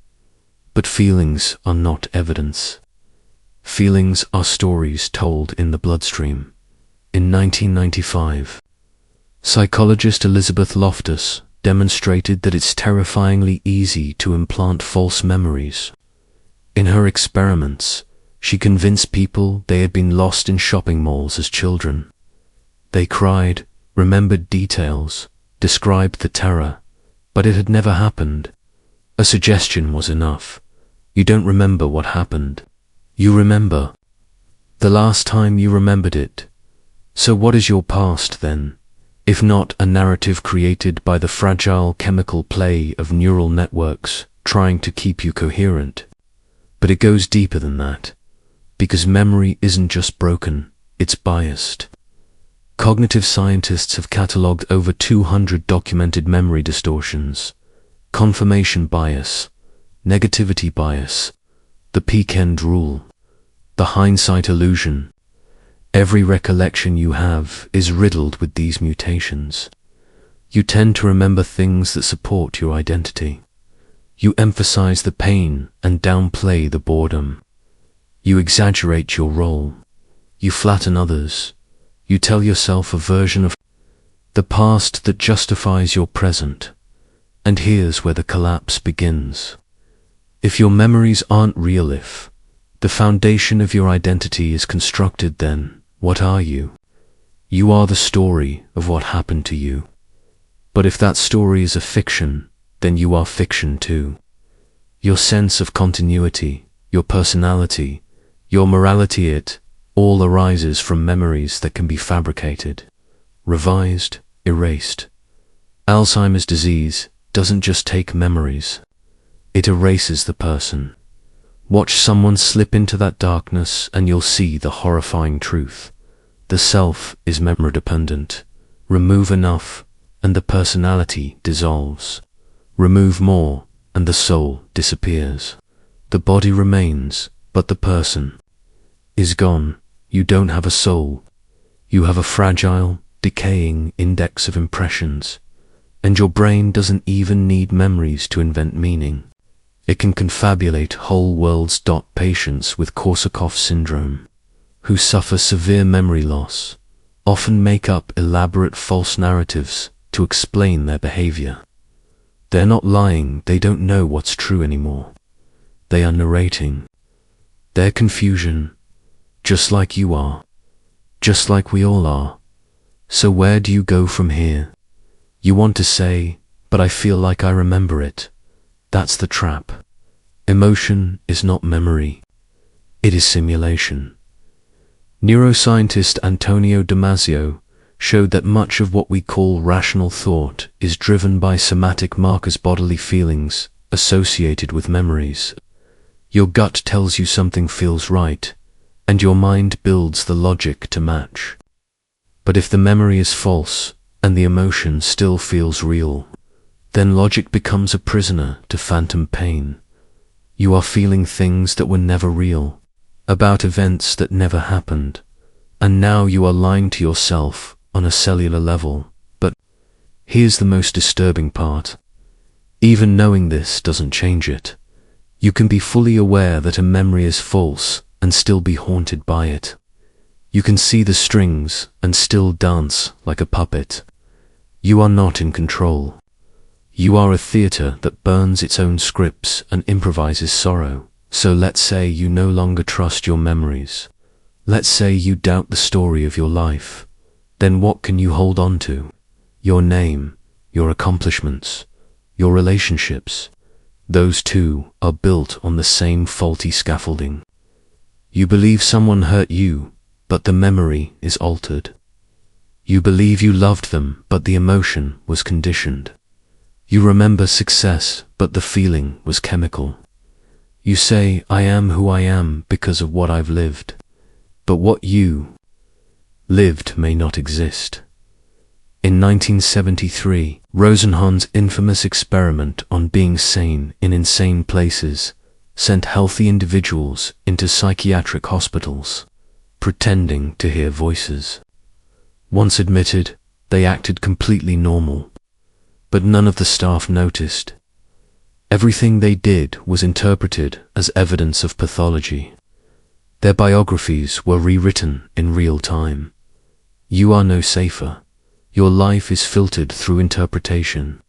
But feelings are not evidence. Feelings are stories told in the bloodstream. In 1995, psychologist Elizabeth Loftus demonstrated that it's terrifyingly easy to implant false memories. In her experiments, She convinced people they had been lost in shopping malls as children. They cried, remembered details, described the terror, but it had never happened. A suggestion was enough. You don't remember what happened. You remember the last time you remembered it. So what is your past then, if not a narrative created by the fragile chemical play of neural networks trying to keep you coherent? But it goes deeper than that, because memory isn't just broken, it's biased. Cognitive scientists have catalogued over 200 documented memory distortions: confirmation bias, negativity bias, the peak-end rule, the hindsight illusion. Every recollection you have is riddled with these mutations. You tend to remember things that support your identity. You emphasize the pain and downplay the boredom. You exaggerate your role. You flatten others. You tell yourself a version of the past that justifies your present. And here's where the collapse begins. If your memories aren't real, if the foundation of your identity is constructed, then what are you? You are the story of what happened to you. But if that story is a fiction, then you are fiction too. Your sense of continuity, your personality, your morality, it all arises from memories that can be fabricated, revised, erased. Alzheimer's disease doesn't just take memories, it erases the person. Watch someone slip into that darkness and you'll see the horrifying truth. The self is memory dependent. Remove enough and the personality dissolves. Remove more and the soul disappears. The body remains, but the person is gone. You don't have a soul. You have a fragile, decaying index of impressions. And your brain doesn't even need memories to invent meaning. It can confabulate whole worlds. Patients with Korsakoff syndrome, who suffer severe memory loss, often make up elaborate false narratives to explain their behavior. They're not lying, they don't know what's true anymore. They are narrating their confusion, just like you are, just like we all are. So where do you go from here? You want to say, but I feel like I remember it. That's the trap. Emotion is not memory. It is simulation. Neuroscientist Antonio Damasio showed that much of what we call rational thought is driven by somatic markers, bodily feelings associated with memories. Your gut tells you something feels right, and your mind builds the logic to match. But if the memory is false, and the emotion still feels real, then logic becomes a prisoner to phantom pain. You are feeling things that were never real, about events that never happened, and now you are lying to yourself on a cellular level. But here's the most disturbing part. Even knowing this doesn't change it. You can be fully aware that a memory is false and still be haunted by it. You can see the strings and still dance like a puppet. You are not in control. You are a theater that burns its own scripts and improvises sorrow. So let's say you no longer trust your memories. Let's say you doubt the story of your life. Then what can you hold on to? Your name, your accomplishments, your relationships. Those two are built on the same faulty scaffolding. You believe someone hurt you, but the memory is altered. You believe you loved them, but the emotion was conditioned. You remember success, but the feeling was chemical. You say, I am who I am because of what I've lived. But what you lived may not exist. In 1973, Rosenhan's infamous experiment on being sane in insane places sent healthy individuals into psychiatric hospitals, pretending to hear voices. Once admitted, they acted completely normal. But none of the staff noticed. Everything they did was interpreted as evidence of pathology. Their biographies were rewritten in real time. You are no safer. Your life is filtered through interpretation.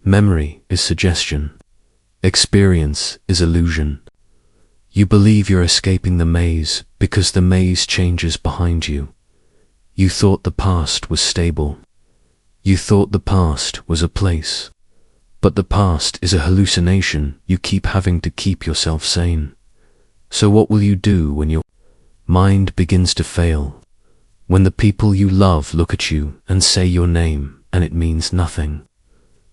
Memory is suggestion. Experience is illusion. You believe you're escaping the maze because the maze changes behind you. You thought the past was stable. You thought the past was a place. But the past is a hallucination you keep having to keep yourself sane. So what will you do when your mind begins to fail? When the people you love look at you and say your name and it means nothing?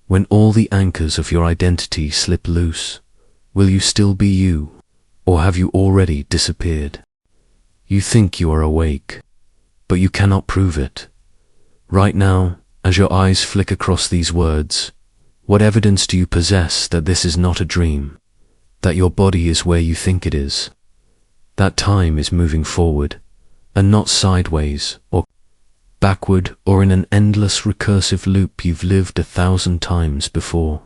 When all the anchors of your identity slip loose, will you still be you, or have you already disappeared? You think you are awake, but you cannot prove it. Right now, as your eyes flick across these words, what evidence do you possess that this is not a dream, that your body is where you think it is, that time is moving forward, and not sideways or backward or in an endless recursive loop you've lived 1,000 times before?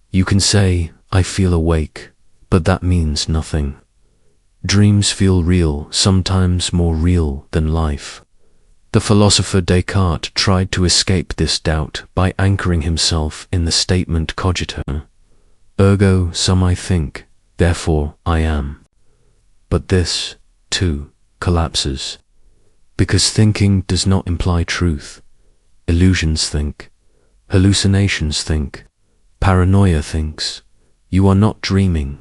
You can say, I feel awake, but that means nothing. Dreams feel real, sometimes more real than life. The philosopher Descartes tried to escape this doubt by anchoring himself in the statement cogito, ergo sum I think, therefore I am. But this, too, collapses. Because thinking does not imply truth. Illusions think. Hallucinations think. Paranoia thinks. You are not dreaming.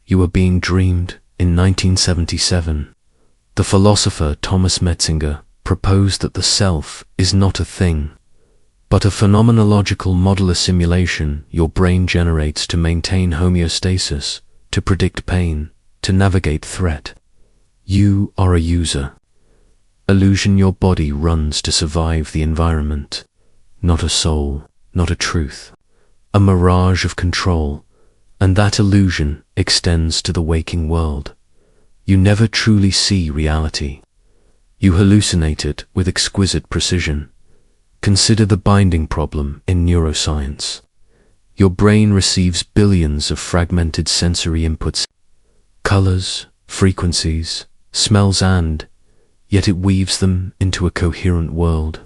You are being dreamed. In 1977, the philosopher Thomas Metzinger proposed that the self is not a thing, but a phenomenological modular simulation your brain generates to maintain homeostasis, to predict pain, to navigate threat. You are a user. Illusion your body runs to survive the environment, not a soul, not a truth, a mirage of control, and that illusion extends to the waking world. You never truly see reality. You hallucinate it with exquisite precision. Consider the binding problem in neuroscience. Your brain receives billions of fragmented sensory inputs, colors, frequencies, smells, and yet it weaves them into a coherent world.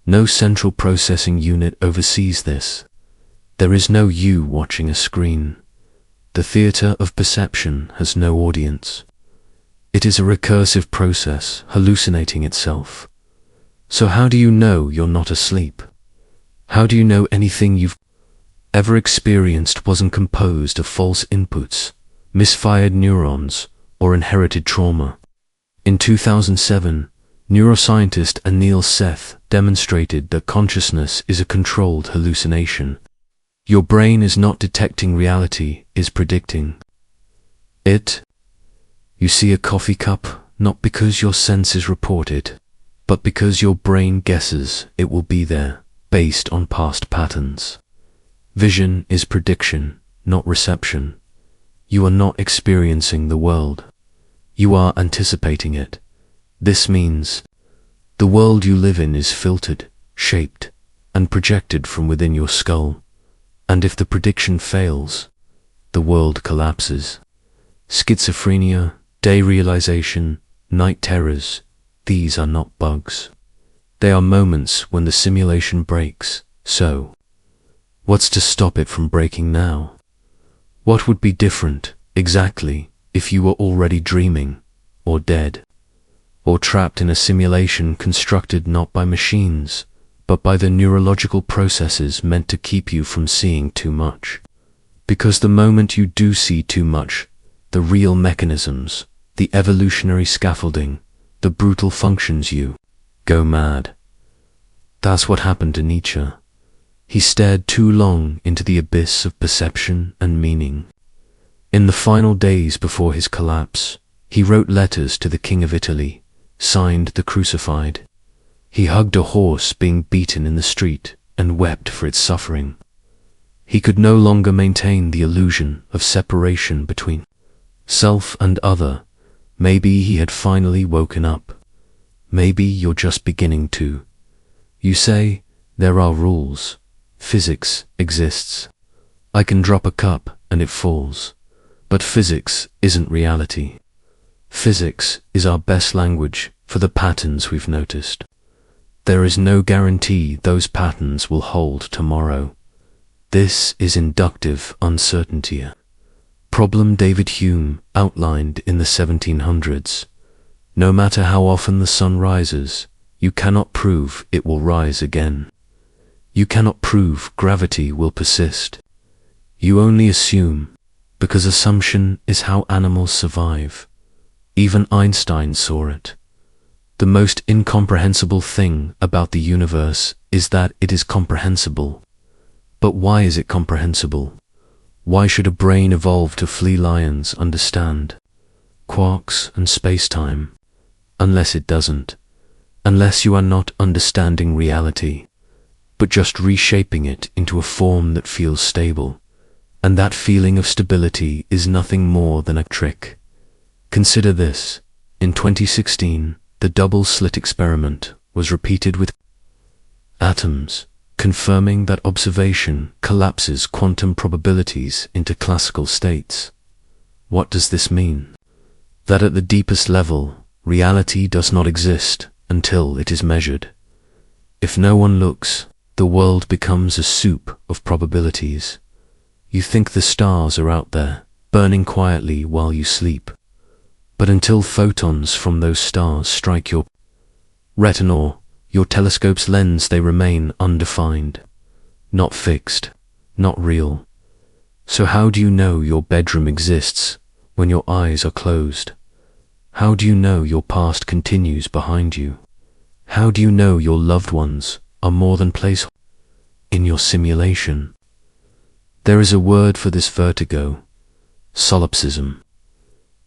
No central processing unit oversees this. There is no you watching a screen. The theater of perception has no audience. It is a recursive process, hallucinating itself. So how do you know you're not asleep? How do you know anything you've ever experienced wasn't composed of false inputs, misfired neurons, or inherited trauma? In 2007, neuroscientist Anil Seth demonstrated that consciousness is a controlled hallucination. Your brain is not detecting reality, is predicting it. You see a coffee cup, not because your senses report it, but because your brain guesses it will be there, based on past patterns. Vision is prediction, not reception. You are not experiencing the world. You are anticipating it. This means the world you live in is filtered, shaped, and projected from within your skull. And if the prediction fails, the world collapses. Schizophrenia, derealization, night terrors, these are not bugs. They are moments when the simulation breaks. So, what's to stop it from breaking now? What would be different, exactly, if you were already dreaming, or dead, or trapped in a simulation constructed not by machines, but by the neurological processes meant to keep you from seeing too much? Because the moment you do see too much, the real mechanisms, the evolutionary scaffolding, the brutal functions, you go mad. That's what happened to Nietzsche. He stared too long into the abyss of perception and meaning. In the final days before his collapse, he wrote letters to the King of Italy, signed the Crucified. He hugged a horse being beaten in the street and wept for its suffering. He could no longer maintain the illusion of separation between self and other. Maybe he had finally woken up. Maybe you're just beginning to. You say, there are rules. Physics exists. I can drop a cup and it falls. But physics isn't reality. Physics is our best language for the patterns we've noticed. There is no guarantee those patterns will hold tomorrow. This is inductive uncertainty. problem David Hume outlined in the 1700s. No matter how often the sun rises, you cannot prove it will rise again. You cannot prove gravity will persist. You only assume, because assumption is how animals survive. Even Einstein saw it. The most incomprehensible thing about the universe is that it is comprehensible. But why is it comprehensible? Why should a brain evolve to flee lions understand quarks and space-time? Unless it doesn't. Unless you are not understanding reality, but just reshaping it into a form that feels stable. And that feeling of stability is nothing more than a trick. Consider this. In 2016, the double-slit experiment was repeated with atoms, confirming that observation collapses quantum probabilities into classical states. What does this mean? That at the deepest level, reality does not exist until it is measured. If no one looks, the world becomes a soup of probabilities. You think the stars are out there, burning quietly while you sleep. But until photons from those stars strike your retina, your telescope's lens, they remain undefined, not fixed, not real. So how do you know your bedroom exists when your eyes are closed? How do you know your past continues behind you? How do you know your loved ones are more than placeholders in your simulation? There is a word for this vertigo: solipsism.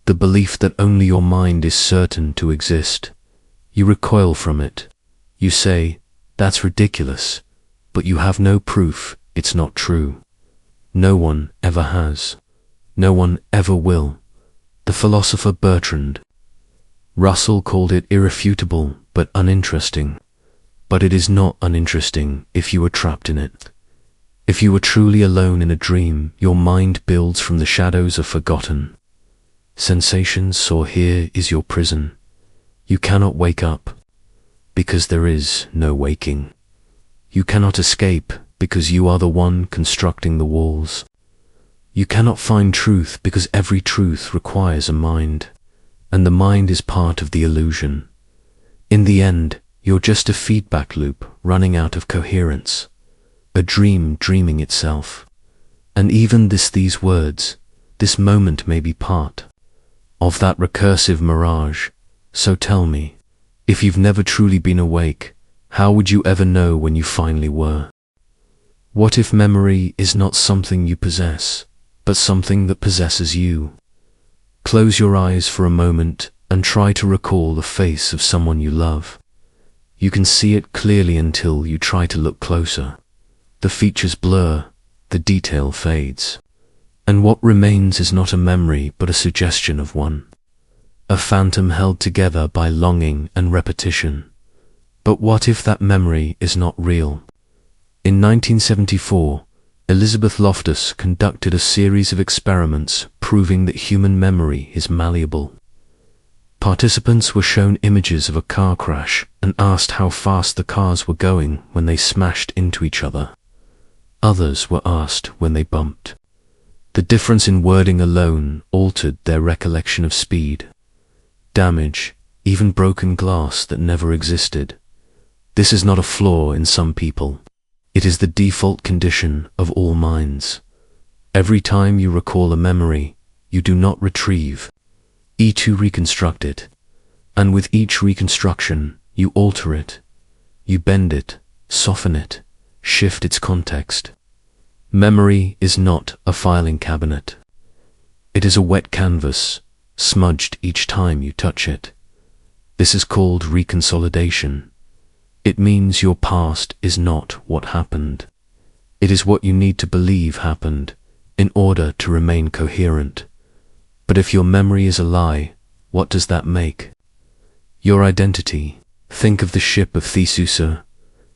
The belief that only your mind is certain to exist. You recoil from it. You say, that's ridiculous, but you have no proof it's not true. No one ever has. No one ever will. The philosopher Bertrand Russell called it irrefutable but uninteresting. But it is not uninteresting if you are trapped in it. If you are truly alone in a dream, your mind builds from the shadows of forgotten sensations, so here is your prison. You cannot wake up, because there is no waking. You cannot escape, because you are the one constructing the walls. You cannot find truth, because every truth requires a mind, and the mind is part of the illusion. In the end, you're just a feedback loop running out of coherence, a dream dreaming itself. And even these words, this moment may be part of that recursive mirage. So tell me, if you've never truly been awake, how would you ever know when you finally were? What if memory is not something you possess, but something that possesses you? Close your eyes for a moment and try to recall the face of someone you love. You can see it clearly until you try to look closer. The features blur, the detail fades. And what remains is not a memory but a suggestion of one. A phantom held together by longing and repetition. But what if that memory is not real? In 1974, Elizabeth Loftus conducted a series of experiments proving that human memory is malleable. Participants were shown images of a car crash and asked how fast the cars were going when they smashed into each other. Others were asked when they bumped. The difference in wording alone altered their recollection of speed, damage, even broken glass that never existed. This is not a flaw in some people. It is the default condition of all minds. Every time you recall a memory, you do not retrieve. You reconstruct it. And with each reconstruction, you alter it. You bend it, soften it, shift its context. Memory is not a filing cabinet. It is a wet canvas, smudged each time you touch it. This is called reconsolidation. It means your past is not what happened. It is what you need to believe happened in order to remain coherent. But if your memory is a lie, what does that make? Your identity. Think of the ship of Theseus,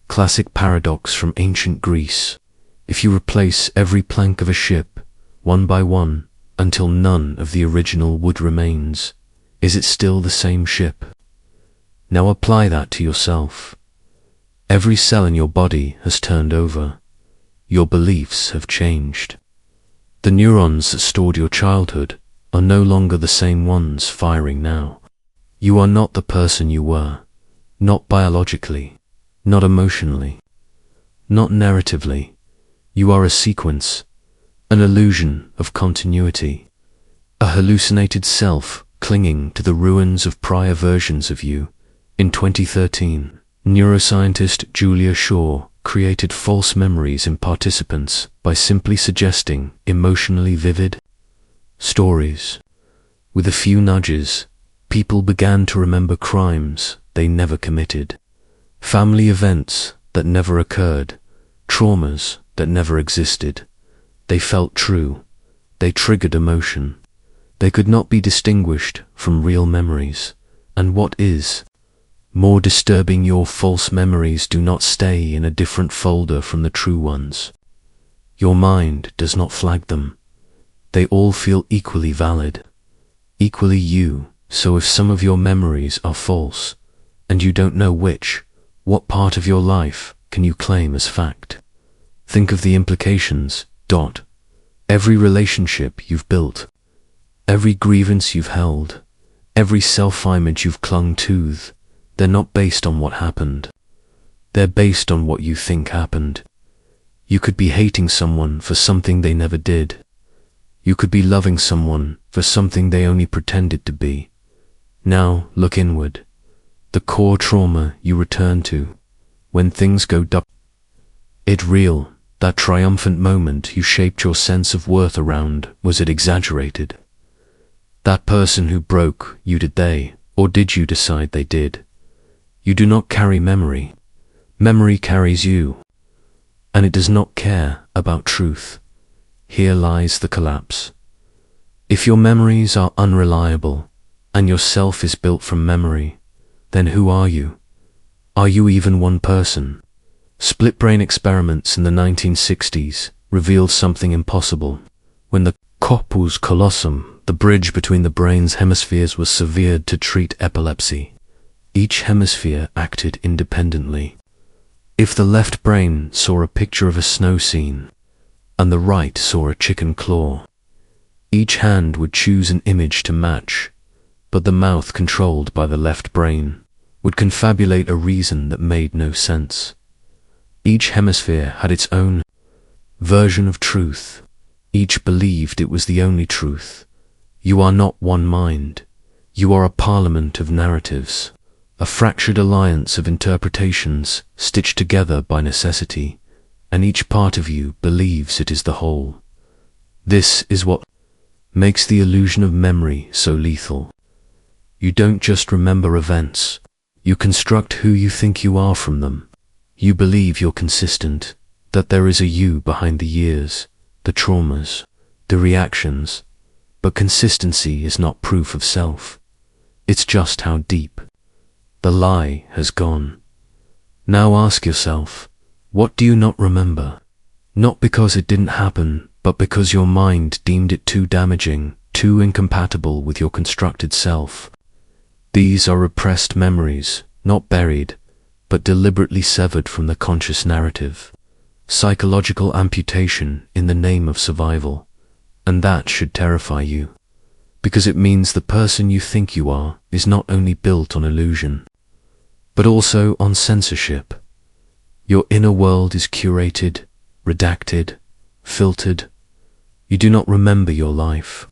classic paradox from ancient Greece. If you replace every plank of a ship, one by one, until none of the original wood remains, is it still the same ship? Now apply that to yourself. Every cell in your body has turned over. Your beliefs have changed. The neurons that stored your childhood are no longer the same ones firing now. You are not the person you were, not biologically, not emotionally, not narratively. You are a sequence, an illusion of continuity, a hallucinated self clinging to the ruins of prior versions of you. In 2013, neuroscientist Julia Shaw created false memories in participants by simply suggesting emotionally vivid stories. With a few nudges, people began to remember crimes they never committed, family events that never occurred, traumas that never existed. They felt true. They triggered emotion. They could not be distinguished from real memories. And what is more disturbing, your false memories do not stay in a different folder from the true ones. Your mind does not flag them. They all feel equally valid, equally you. So if some of your memories are false, and you don't know which, what part of your life can you claim as fact? Think of the implications. Every relationship you've built, every grievance you've held, every self-image you've clung to, they're not based on what happened. They're based on what you think happened. You could be hating someone for something they never did. You could be loving someone for something they only pretended to be. Now look inward. The core trauma you return to when things go dark. It real. That triumphant moment you shaped your sense of worth around, was it exaggerated? That person who broke you, did they, or did you decide they did? You do not carry memory. Memory carries you, and it does not care about truth. Here lies the collapse. If your memories are unreliable, and your self is built from memory, then who are you? Are you even one person? Split brain experiments in the 1960s revealed something impossible. When the corpus callosum, the bridge between the brain's hemispheres, was severed to treat epilepsy, each hemisphere acted independently. If the left brain saw a picture of a snow scene, and the right saw a chicken claw, each hand would choose an image to match, but the mouth, controlled by the left brain, would confabulate a reason that made no sense. Each hemisphere had its own version of truth. Each believed it was the only truth. You are not one mind. You are a parliament of narratives, a fractured alliance of interpretations stitched together by necessity, and each part of you believes it is the whole. This is what makes the illusion of memory so lethal. You don't just remember events. You construct who you think you are from them. You believe you're consistent, that there is a you behind the years, the traumas, the reactions, but consistency is not proof of self. It's just how deep the lie has gone. Now ask yourself, what do you not remember? Not because it didn't happen, but because your mind deemed it too damaging, too incompatible with your constructed self. These are repressed memories, not buried, but deliberately severed from the conscious narrative. Psychological amputation in the name of survival. And that should terrify you, because it means the person you think you are is not only built on illusion, but also on censorship. Your inner world is curated, redacted, filtered. You do not remember your life.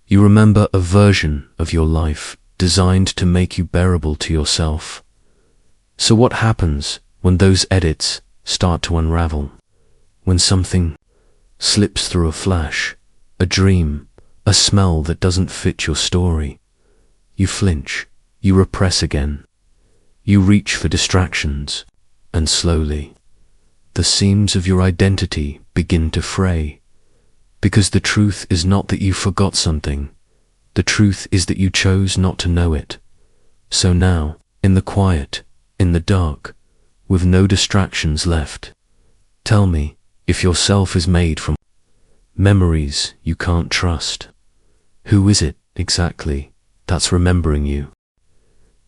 You remember a version of your life designed to make you bearable to yourself. So what happens when those edits start to unravel? When something slips through a flash, a dream, a smell that doesn't fit your story? You flinch, you repress again. You reach for distractions, and slowly, the seams of your identity begin to fray. Because the truth is not that you forgot something. The truth is that you chose not to know it. So now, in the quiet, in the dark, with no distractions left, tell me if your self is made from memories you can't trust. Who is it, exactly, that's remembering you?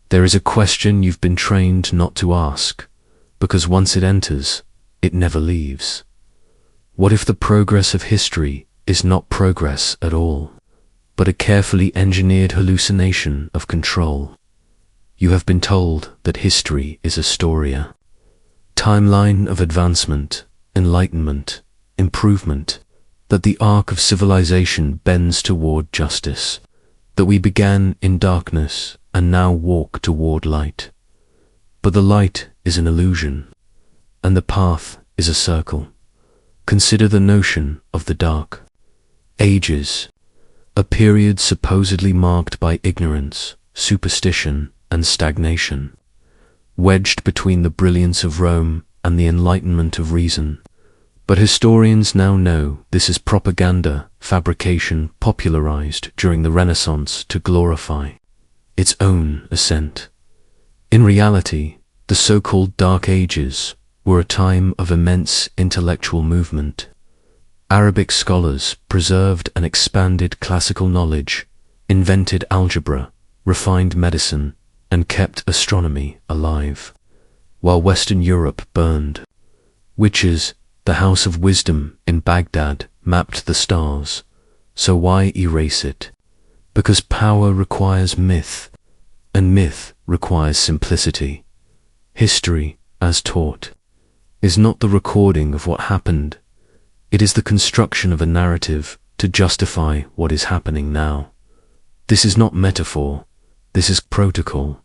There is a question you've been trained not to ask, because once it enters, it never leaves. What if the progress of history is not progress at all, but a carefully engineered hallucination of control. You have been told that history is a storia, timeline of advancement, enlightenment, improvement, that the arc of civilization bends toward justice, that we began in darkness and now walk toward light. But the light is an illusion, and the path is a circle. Consider the notion of the dark ages, a period supposedly marked by ignorance, superstition, and stagnation, wedged between the brilliance of Rome and the enlightenment of reason. But historians now know this is propaganda fabrication popularized during the Renaissance to glorify its own ascent. In reality, the so-called Dark Ages were a time of immense intellectual movement. Arabic scholars preserved and expanded classical knowledge, invented algebra, refined medicine, and kept astronomy alive, while Western Europe burned. Witches, the House of Wisdom in Baghdad, mapped the stars. So why erase it? Because power requires myth, and myth requires simplicity. History, as taught, is not the recording of what happened. It is the construction of a narrative to justify what is happening now. This is not metaphor. This is protocol.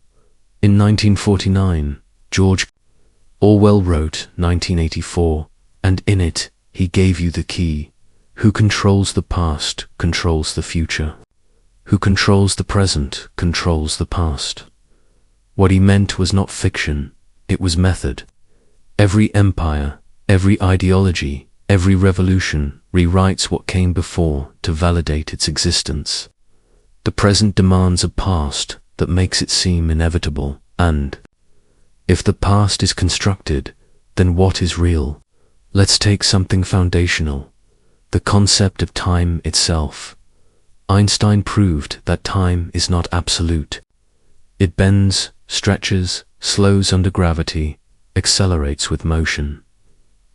In 1949, George Orwell wrote 1984, and in it, he gave you the key. Who controls the past controls the future. Who controls the present controls the past. What he meant was not fiction, it was method. Every empire, every ideology, every revolution rewrites what came before to validate its existence. The present demands a past that makes it seem inevitable, and if the past is constructed, then what is real? Let's take something foundational, the concept of time itself. Einstein proved that time is not absolute. It bends, stretches, slows under gravity, accelerates with motion.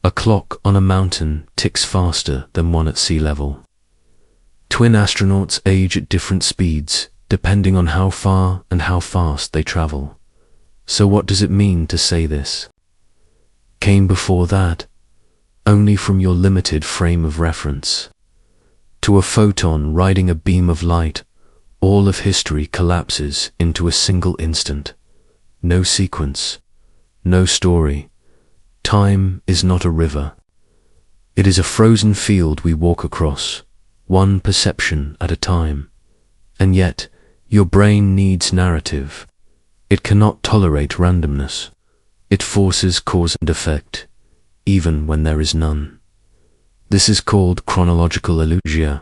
A clock on a mountain ticks faster than one at sea level. Twin astronauts age at different speeds, depending on how far and how fast they travel. So what does it mean to say this came before that? Only from your limited frame of reference. To a photon riding a beam of light, all of history collapses into a single instant. No sequence, no story. Time is not a river. It is a frozen field we walk across, one perception at a time. And yet, your brain needs narrative. It cannot tolerate randomness. It forces cause and effect, even when there is none. This is called chronological illusion,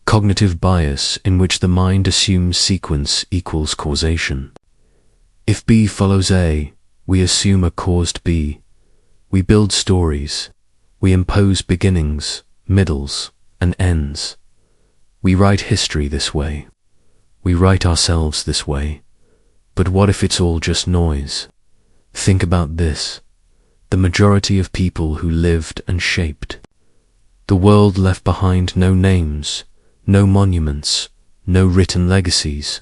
cognitive bias in which the mind assumes sequence equals causation. If B follows A, we assume A caused B. We build stories. We impose beginnings, middles, and ends. We write history this way. We write ourselves this way. But what if it's all just noise? Think about this. The majority of people who lived and shaped. The world left behind no names, no monuments, no written legacies.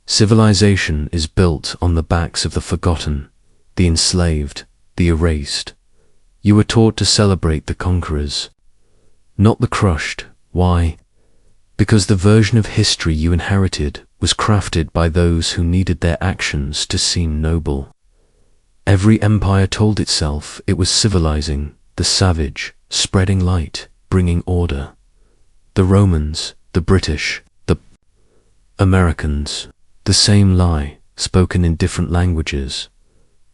Civilization is built on the backs of the forgotten, the enslaved, the erased. You were taught to celebrate the conquerors, not the crushed. Why? Because the version of history you inherited was crafted by those who needed their actions to seem noble. Every empire told itself it was civilizing, the savage, spreading light, bringing order. The Romans, the British, the Americans, the same lie, spoken in different languages.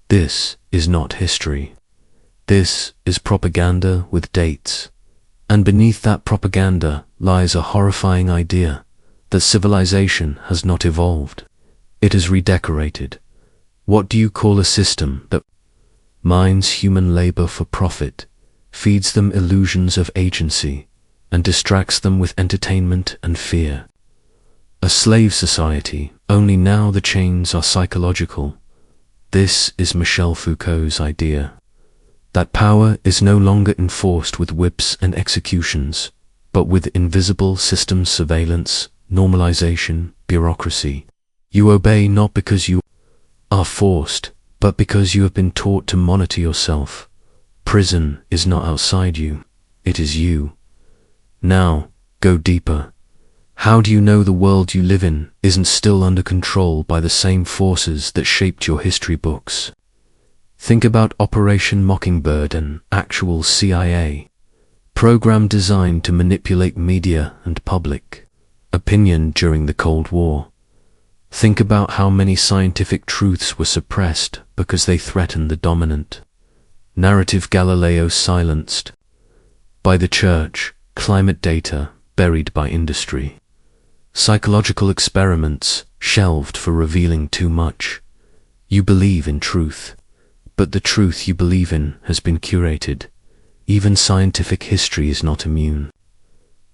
This is not history. This is propaganda with dates. And beneath that propaganda lies a horrifying idea that civilization has not evolved. It is redecorated. What do you call a system that mines human labor for profit, feeds them illusions of agency, and distracts them with entertainment and fear? A slave society, only now the chains are psychological. This is Michel Foucault's idea. That power is no longer enforced with whips and executions, but with invisible systems, surveillance, normalization, bureaucracy. You obey not because you are forced, but because you have been taught to monitor yourself. Prison is not outside you, it is you. Now, go deeper. How do you know the world you live in isn't still under control by the same forces that shaped your history books? Think about Operation Mockingbird, an actual CIA program designed to manipulate media and public opinion during the Cold War. Think about how many scientific truths were suppressed because they threatened the dominant narrative. Galileo silenced by the church, climate data buried by industry, psychological experiments shelved for revealing too much. You believe in truth, but the truth you believe in has been curated. Even scientific history is not immune.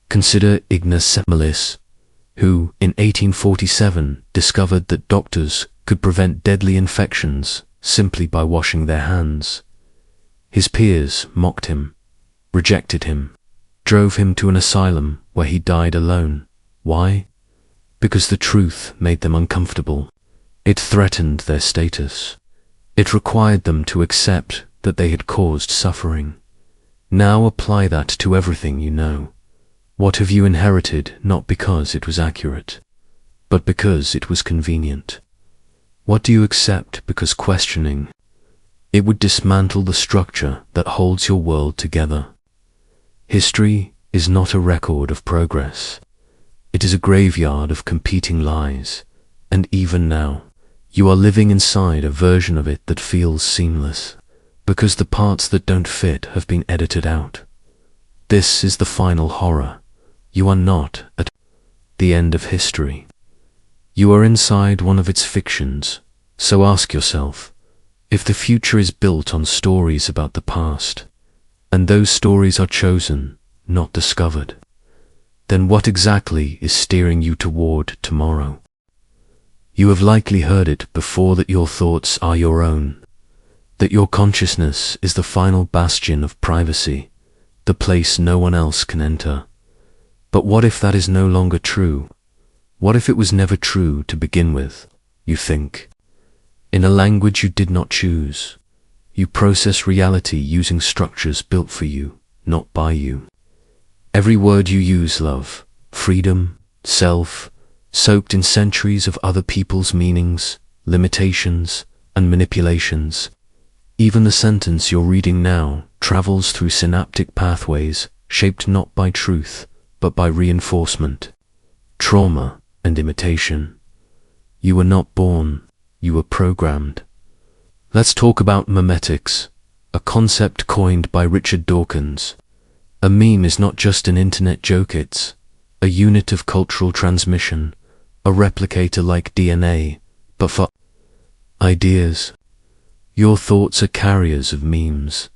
Consider Ignaz, who, in 1847, discovered that doctors could prevent deadly infections simply by washing their hands. His peers mocked him, rejected him, drove him to an asylum where he died alone. Why? Because the truth made them uncomfortable. It threatened their status. It required them to accept that they had caused suffering. Now apply that to everything you know. What have you inherited not because it was accurate, but because it was convenient? What do you accept because questioning it would dismantle the structure that holds your world together? History is not a record of progress. It is a graveyard of competing lies, and even now, you are living inside a version of it that feels seamless, because the parts that don't fit have been edited out. This is the final horror. You are not at the end of history. You are inside one of its fictions. So ask yourself, if the future is built on stories about the past, and those stories are chosen, not discovered, then what exactly is steering you toward tomorrow? You have likely heard it before that your thoughts are your own, that your consciousness is the final bastion of privacy, the place no one else can enter. But what if that is no longer true? What if it was never true to begin with? You think in a language you did not choose. You process reality using structures built for you, not by you. Every word you use, love, freedom, self, soaked in centuries of other people's meanings, limitations, and manipulations. Even the sentence you're reading now travels through synaptic pathways shaped not by truth, but by reinforcement, trauma, and imitation. You were not born, you were programmed. Let's talk about memetics, a concept coined by Richard Dawkins. A meme is not just an internet joke, it's a unit of cultural transmission, a replicator like DNA, but for ideas. Your thoughts are carriers of memes,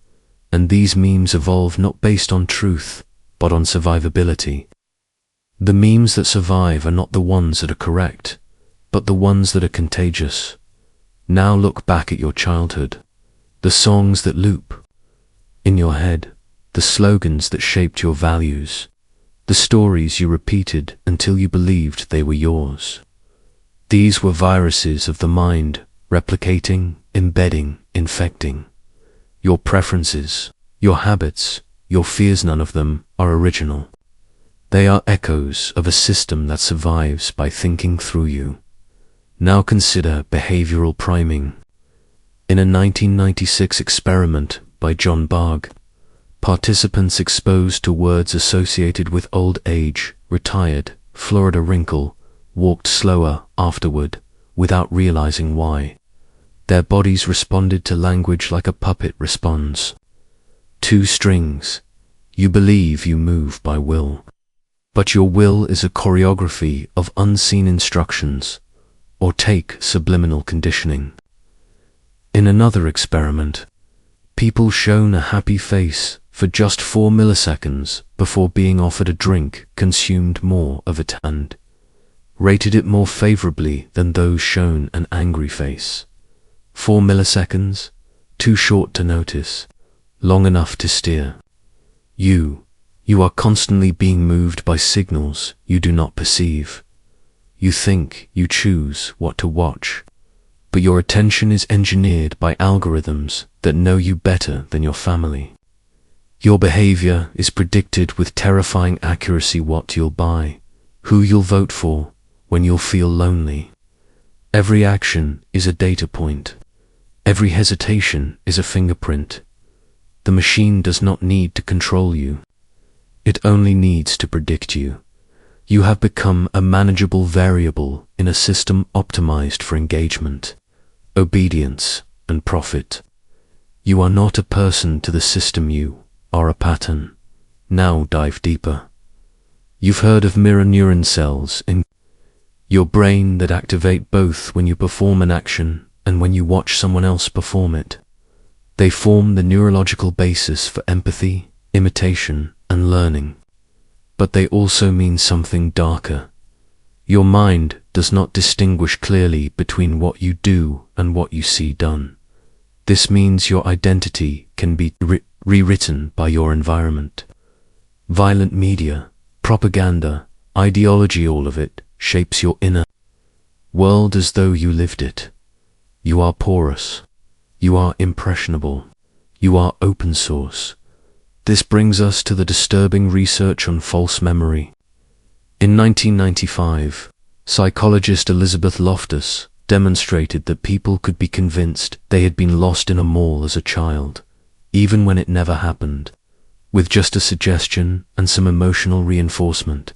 and these memes evolve not based on truth, but on survivability. The memes that survive are not the ones that are correct, but the ones that are contagious. Now look back at your childhood, the songs that loop in your head, the slogans that shaped your values, the stories you repeated until you believed they were yours. These were viruses of the mind, replicating, embedding, infecting. Your preferences, your habits, your fears, none of them are original. They are echoes of a system that survives by thinking through you. Now consider behavioral priming. In a 1996 experiment by John Bargh, participants exposed to words associated with old age, retired, Florida wrinkle, walked slower afterward without realizing why. Their bodies responded to language like a puppet responds. 2 strings. You believe you move by will. But your will is a choreography of unseen instructions, or take subliminal conditioning. In another experiment, people shown a happy face for just 4 milliseconds before being offered a drink consumed more of it and rated it more favorably than those shown an angry face. 4 milliseconds, too short to notice, long enough to steer. You You are constantly being moved by signals you do not perceive. You think you choose what to watch, but your attention is engineered by algorithms that know you better than your family. Your behavior is predicted with terrifying accuracy: what you'll buy, who you'll vote for, when you'll feel lonely. Every action is a data point. Every hesitation is a fingerprint. The machine does not need to control you. It only needs to predict you. You have become a manageable variable in a system optimized for engagement, obedience, and profit. You are not a person to the system, you are a pattern. Now dive deeper. You've heard of mirror neuron cells in your brain that activate both when you perform an action and when you watch someone else perform it. They form the neurological basis for empathy, imitation, and learning. But they also mean something darker. Your mind does not distinguish clearly between what you do and what you see done. This means your identity can be rewritten by your environment. Violent media, propaganda, ideology, all of it shapes your inner world as though you lived it. You are porous. You are impressionable. You are open source. This brings us to the disturbing research on false memory. In 1995, psychologist Elizabeth Loftus demonstrated that people could be convinced they had been lost in a mall as a child, even when it never happened, with just a suggestion and some emotional reinforcement.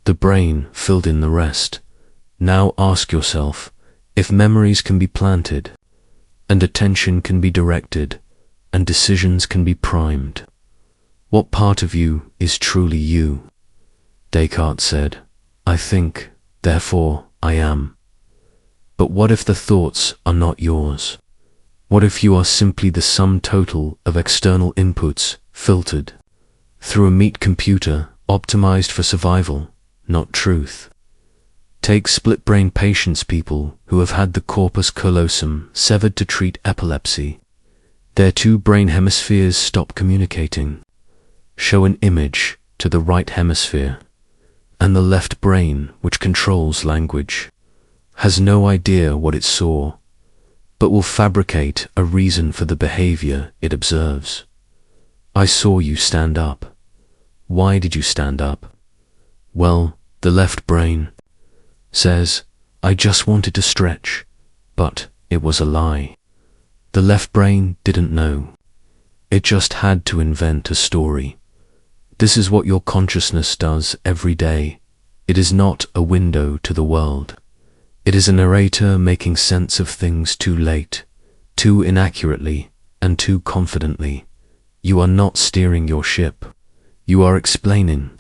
The brain filled in the rest. Now ask yourself, if memories can be planted, and attention can be directed, and decisions can be primed, what part of you is truly you? Descartes said, "I think, therefore I am." But what if the thoughts are not yours? What if you are simply the sum total of external inputs filtered through a meat computer optimized for survival, not truth? Take split-brain patients, people who have had the corpus callosum severed to treat epilepsy. Their two brain hemispheres stop communicating. Show an image to the right hemisphere, and the left brain, which controls language, has no idea what it saw, but will fabricate a reason for the behavior it observes. I saw you stand up. Why did you stand up? Well, the left brain says, I just wanted to stretch, but it was a lie. The left brain didn't know. It just had to invent a story. This is what your consciousness does every day. It is not a window to the world. It is a narrator making sense of things too late, too inaccurately, and too confidently. You are not steering your ship. You are explaining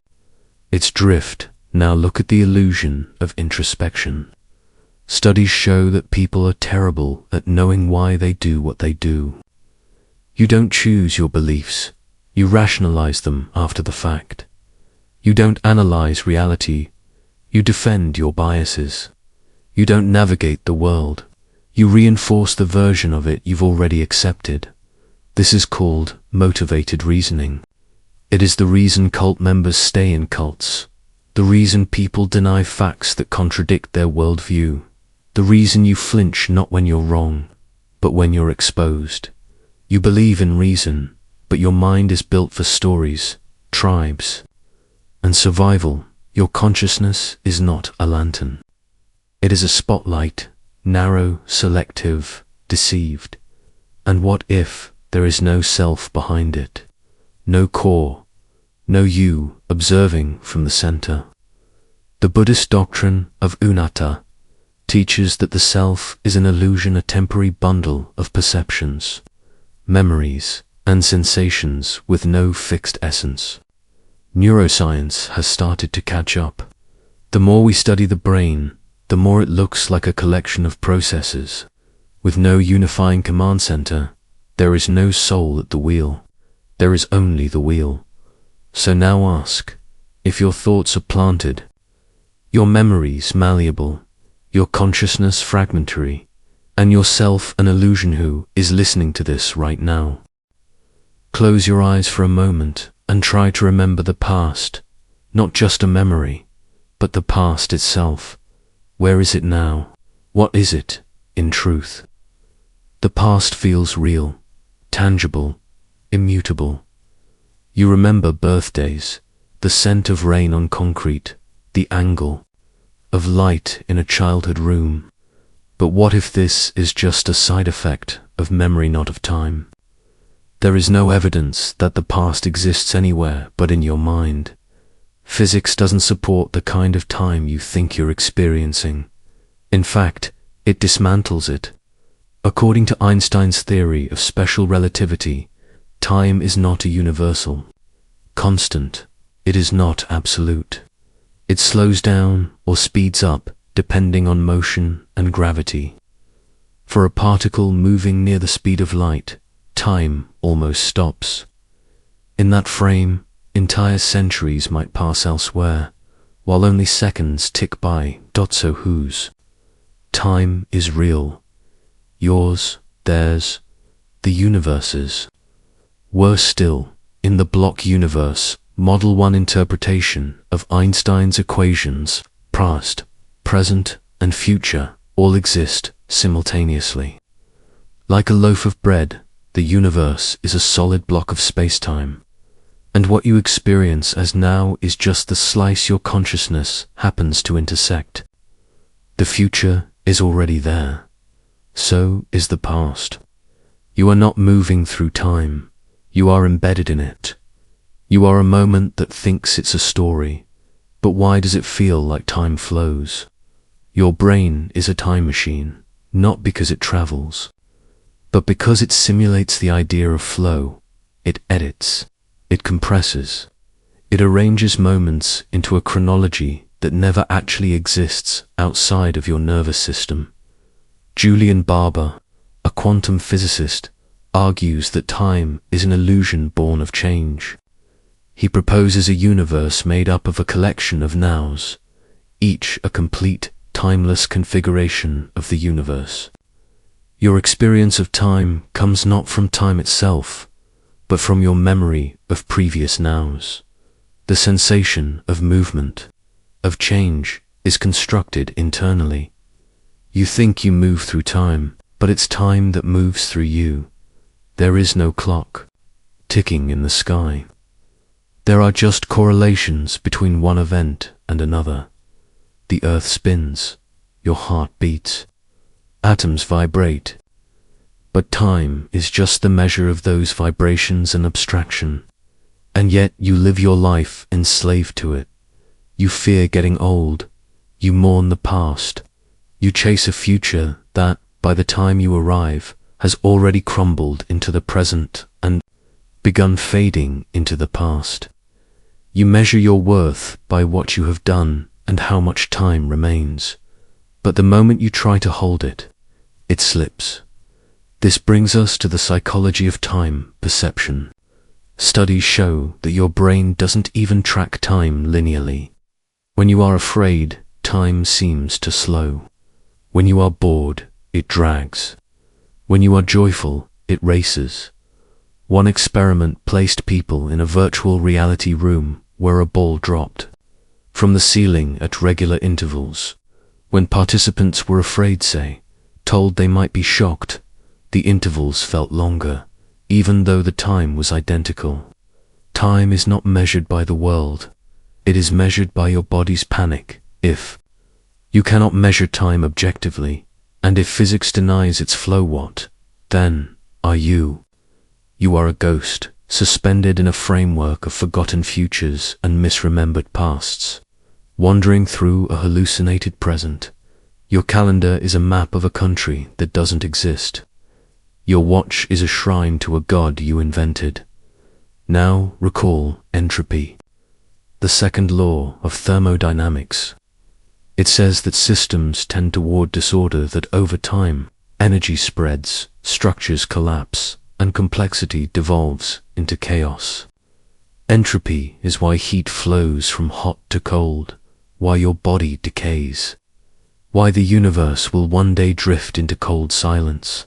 its drift. Now look at the illusion of introspection. Studies show that people are terrible at knowing why they do what they do. You don't choose your beliefs. You rationalize them after the fact. You don't analyze reality. You defend your biases. You don't navigate the world. You reinforce the version of it you've already accepted. This is called motivated reasoning. It is the reason cult members stay in cults. The reason people deny facts that contradict their worldview. The reason you flinch not when you're wrong, but when you're exposed. You believe in reason, but your mind is built for stories, tribes, and survival. Your consciousness is not a lantern. It is a spotlight, narrow, selective, deceived. And what if there is no self behind it? No core, no you observing from the center. The Buddhist doctrine of anatta teaches that the self is an illusion, a temporary bundle of perceptions, memories, and sensations with no fixed essence. Neuroscience has started to catch up. The more we study the brain, the more it looks like a collection of processes. With no unifying command center, there is no soul at the wheel. There is only the wheel. So now ask, if your thoughts are planted, your memories malleable, your consciousness fragmentary, and yourself an illusion, who is listening to this right now? Close your eyes for a moment and try to remember the past, not just a memory, but the past itself. Where is it now? What is it, in truth? The past feels real, tangible, immutable. You remember birthdays, the scent of rain on concrete, the angle of light in a childhood room. But what if this is just a side effect of memory, not of time? There is no evidence that the past exists anywhere but in your mind. Physics doesn't support the kind of time you think you're experiencing. In fact, it dismantles it. According to Einstein's theory of special relativity, time is not a universal constant. It is not absolute. It slows down or speeds up depending on motion and gravity. For a particle moving near the speed of light, time almost stops. In that frame, entire centuries might pass elsewhere, while only seconds tick by. So whose time is real? Yours, theirs, the universe's. Worse still, in the block universe, Model 1 interpretation of Einstein's equations, past, present, and future all exist simultaneously. Like a loaf of bread, the universe is a solid block of space-time, and what you experience as now is just the slice your consciousness happens to intersect. The future is already there. So is the past. You are not moving through time. You are embedded in it. You are a moment that thinks it's a story, but why does it feel like time flows? Your brain is a time machine, not because it travels, but because it simulates the idea of flow. It edits, it compresses, it arranges moments into a chronology that never actually exists outside of your nervous system. Julian Barber, a quantum physicist, argues that time is an illusion born of change. He proposes a universe made up of a collection of nows, each a complete, timeless configuration of the universe. Your experience of time comes not from time itself, but from your memory of previous nows. The sensation of movement, of change, is constructed internally. You think you move through time, but it's time that moves through you. There is no clock ticking in the sky. There are just correlations between one event and another. The earth spins, your heart beats, atoms vibrate. But time is just the measure of those vibrations and abstraction. And yet you live your life enslaved to it. You fear getting old. You mourn the past. You chase a future that, by the time you arrive, has already crumbled into the present and begun fading into the past. You measure your worth by what you have done and how much time remains. But the moment you try to hold it, it slips. This brings us to the psychology of time perception. Studies show that your brain doesn't even track time linearly. When you are afraid, time seems to slow. When you are bored, it drags. When you are joyful, it races. One experiment placed people in a virtual reality room where a ball dropped from the ceiling at regular intervals. When participants were afraid, say, told they might be shocked, the intervals felt longer, even though the time was identical. Time is not measured by the world. It is measured by your body's panic. If you cannot measure time objectively, and if physics denies its flow, what then are you? You are a ghost, suspended in a framework of forgotten futures and misremembered pasts, wandering through a hallucinated present. Your calendar is a map of a country that doesn't exist. Your watch is a shrine to a god you invented. Now recall entropy, the second law of thermodynamics. It says that systems tend toward disorder, that over time, energy spreads, structures collapse, and complexity devolves into chaos. Entropy is why heat flows from hot to cold, why your body decays, why the universe will one day drift into cold silence.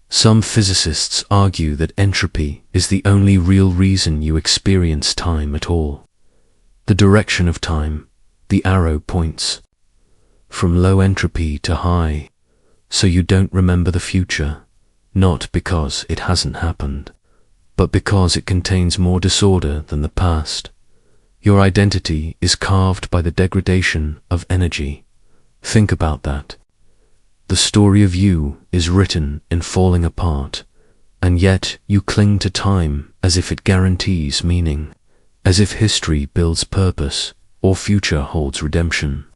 Some physicists argue that entropy is the only real reason you experience time at all. The direction of time, the arrow points from low entropy to high, so you don't remember the future, not because it hasn't happened, but because it contains more disorder than the past. Your identity is carved by the degradation of energy. Think about that. The story of you is written in falling apart, and yet you cling to time as if it guarantees meaning, as if history builds purpose or future holds redemption.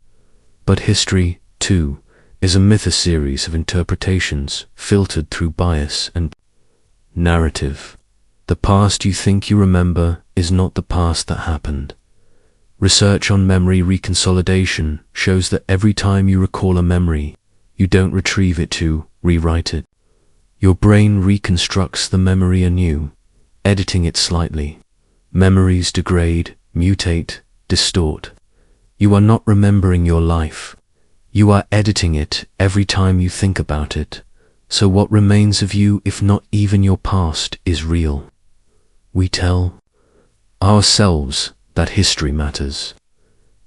But history, too, is a myth, a series of interpretations filtered through bias and narrative. The past you think you remember is not the past that happened. Research on memory reconsolidation shows that every time you recall a memory, you don't retrieve it to rewrite it. Your brain reconstructs the memory anew, editing it slightly. Memories degrade, mutate, distort. You are not remembering your life. You are editing it every time you think about it. So what remains of you, if not even your past, is real? We tell ourselves that history matters,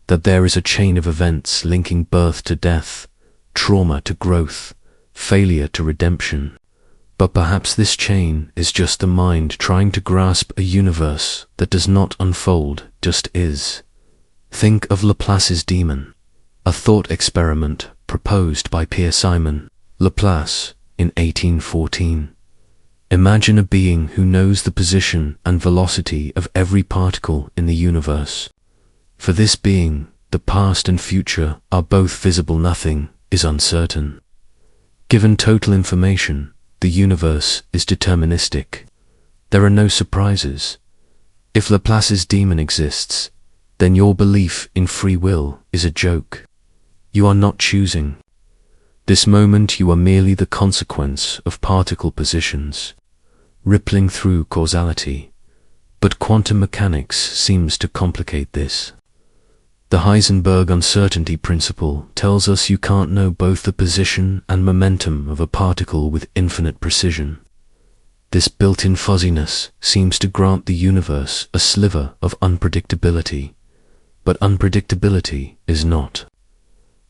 that there is a chain of events linking birth to death, trauma to growth, failure to redemption. But perhaps this chain is just the mind trying to grasp a universe that does not unfold, just is. Think of Laplace's demon, a thought experiment proposed by Pierre Simon Laplace in 1814. Imagine a being who knows the position and velocity of every particle in the universe. For this being, the past and future are both visible. Nothing is uncertain. Given total information, the universe is deterministic. There are no surprises. If Laplace's demon exists, then your belief in free will is a joke. You are not choosing. This moment you are merely the consequence of particle positions, rippling through causality. But quantum mechanics seems to complicate this. The Heisenberg uncertainty principle tells us you can't know both the position and momentum of a particle with infinite precision. This built-in fuzziness seems to grant the universe a sliver of unpredictability, but unpredictability is not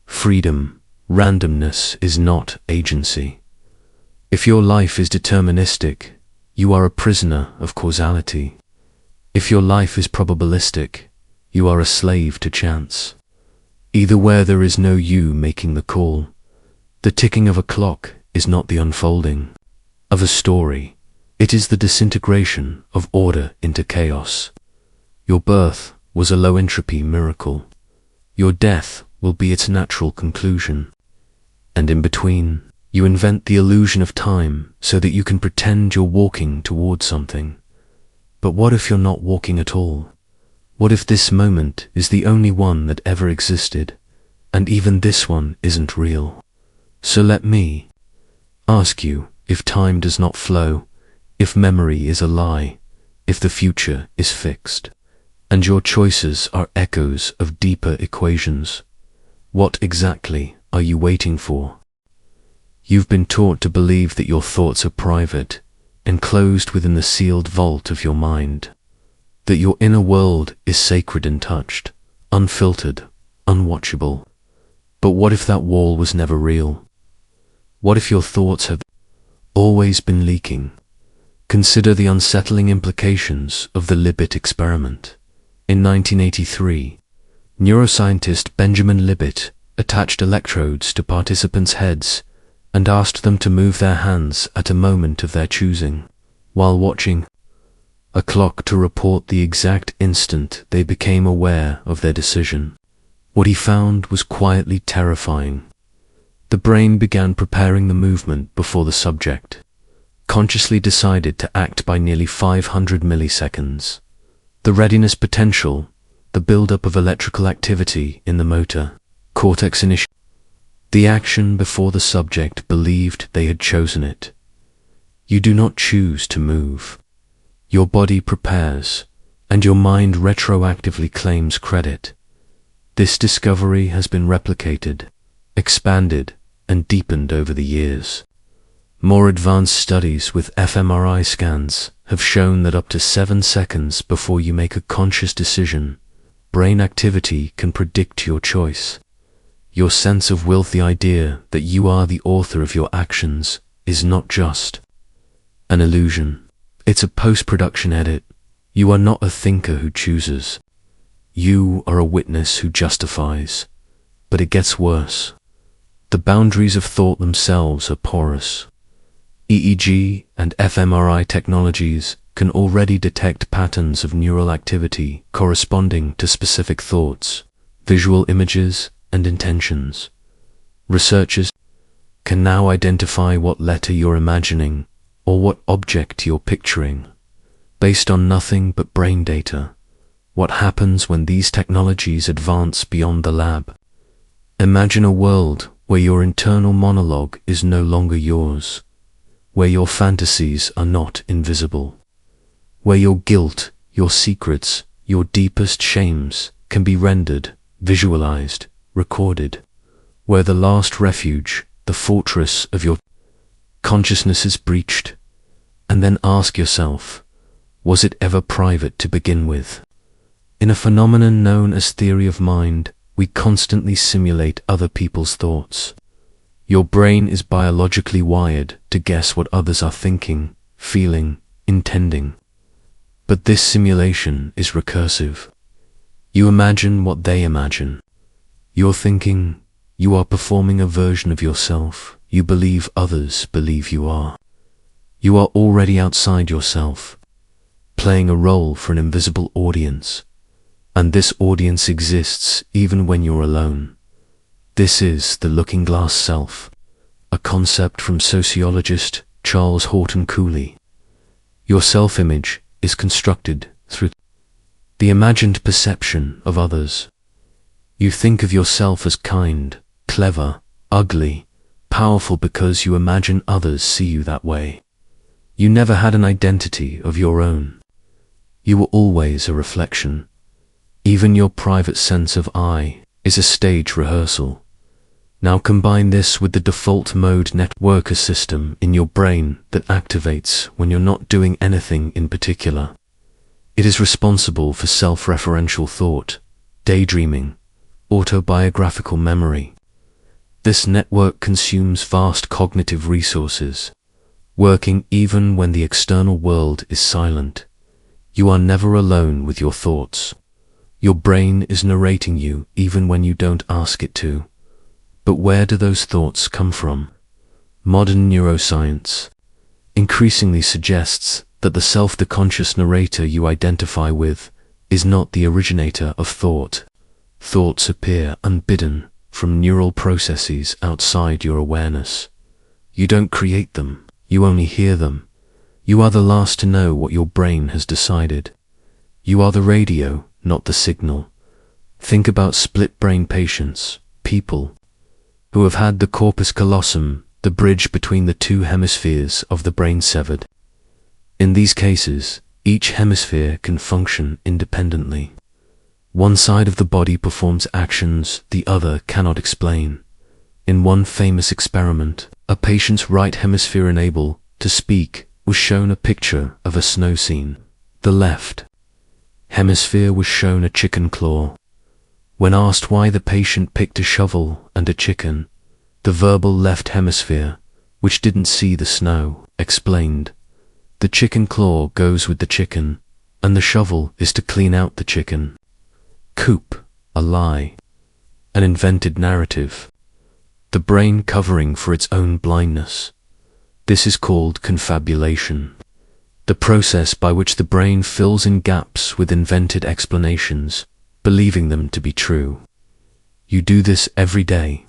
freedom. Randomness is not agency. If your life is deterministic, you are a prisoner of causality. If your life is probabilistic, you are a slave to chance. Either way, there is no you making the call. The ticking of a clock is not the unfolding of a story. It is the disintegration of order into chaos. Your birth was a low-entropy miracle. Your death will be its natural conclusion. And in between, you invent the illusion of time so that you can pretend you're walking towards something. But what if you're not walking at all? What if this moment is the only one that ever existed, and even this one isn't real? So let me ask you, if time does not flow, if memory is a lie, if the future is fixed, and your choices are echoes of deeper equations, what exactly are you waiting for? You've been taught to believe that your thoughts are private, enclosed within the sealed vault of your mind, that your inner world is sacred and touched, unfiltered, unwatchable. But what if that wall was never real? What if your thoughts have always been leaking? Consider the unsettling implications of the Libet experiment. In 1983, neuroscientist Benjamin Libet attached electrodes to participants' heads and asked them to move their hands at a moment of their choosing, while watching a clock to report the exact instant they became aware of their decision. What he found was quietly terrifying. The brain began preparing the movement before the subject consciously decided to act by nearly 500 milliseconds. The readiness potential, the buildup of electrical activity in the motor cortex initiated the action before the subject believed they had chosen it. You do not choose to move. Your body prepares, and your mind retroactively claims credit. This discovery has been replicated, expanded, and deepened over the years. More advanced studies with fMRI scans have shown that up to 7 seconds before you make a conscious decision, brain activity can predict your choice. Your sense of will, the idea that you are the author of your actions, is not just an illusion. It's a post-production edit. You are not a thinker who chooses. You are a witness who justifies. But it gets worse. The boundaries of thought themselves are porous. EEG and fMRI technologies can already detect patterns of neural activity corresponding to specific thoughts, visual images, and intentions. Researchers can now identify what letter you're imagining or what object you're picturing, based on nothing but brain data. What happens when these technologies advance beyond the lab? Imagine a world where your internal monologue is no longer yours, where your fantasies are not invisible, where your guilt, your secrets, your deepest shames can be rendered, visualized, recorded, where the last refuge, the fortress of your consciousness is breached. And then ask yourself, was it ever private to begin with? In a phenomenon known as theory of mind, we constantly simulate other people's thoughts. Your brain is biologically wired to guess what others are thinking, feeling, intending. But this simulation is recursive. You imagine what they imagine. You're thinking, you are performing a version of yourself you believe others believe you are. You are already outside yourself, playing a role for an invisible audience. And this audience exists even when you're alone. This is the looking glass self, a concept from sociologist Charles Horton Cooley. Your self-image is constructed through the imagined perception of others. You think of yourself as kind, clever, ugly, powerful because you imagine others see you that way. You never had an identity of your own. You were always a reflection. Even your private sense of I is a stage rehearsal. Now combine this with the default mode networker system in your brain that activates when you're not doing anything in particular. It is responsible for self-referential thought, daydreaming, autobiographical memory. This network consumes vast cognitive resources, working even when the external world is silent. You are never alone with your thoughts. Your brain is narrating you even when you don't ask it to. But where do those thoughts come from? Modern neuroscience increasingly suggests that the self, the conscious narrator you identify with, is not the originator of thought. Thoughts appear unbidden from neural processes outside your awareness. You don't create them, you only hear them. You are the last to know what your brain has decided. You are the radio, not the signal. Think about split-brain patients, people who have had the corpus callosum, the bridge between the two hemispheres of the brain, severed. In these cases, each hemisphere can function independently. One side of the body performs actions the other cannot explain. In one famous experiment, a patient's right hemisphere unable to speak was shown a picture of a snow scene. The left hemisphere was shown a chicken claw. When asked why the patient picked a shovel and a chicken, the verbal left hemisphere, which didn't see the snow, explained, "The chicken claw goes with the chicken, and the shovel is to clean out the chicken." Coop, a lie, an invented narrative, the brain covering for its own blindness. This is called confabulation, the process by which the brain fills in gaps with invented explanations, believing them to be true. You do this every day.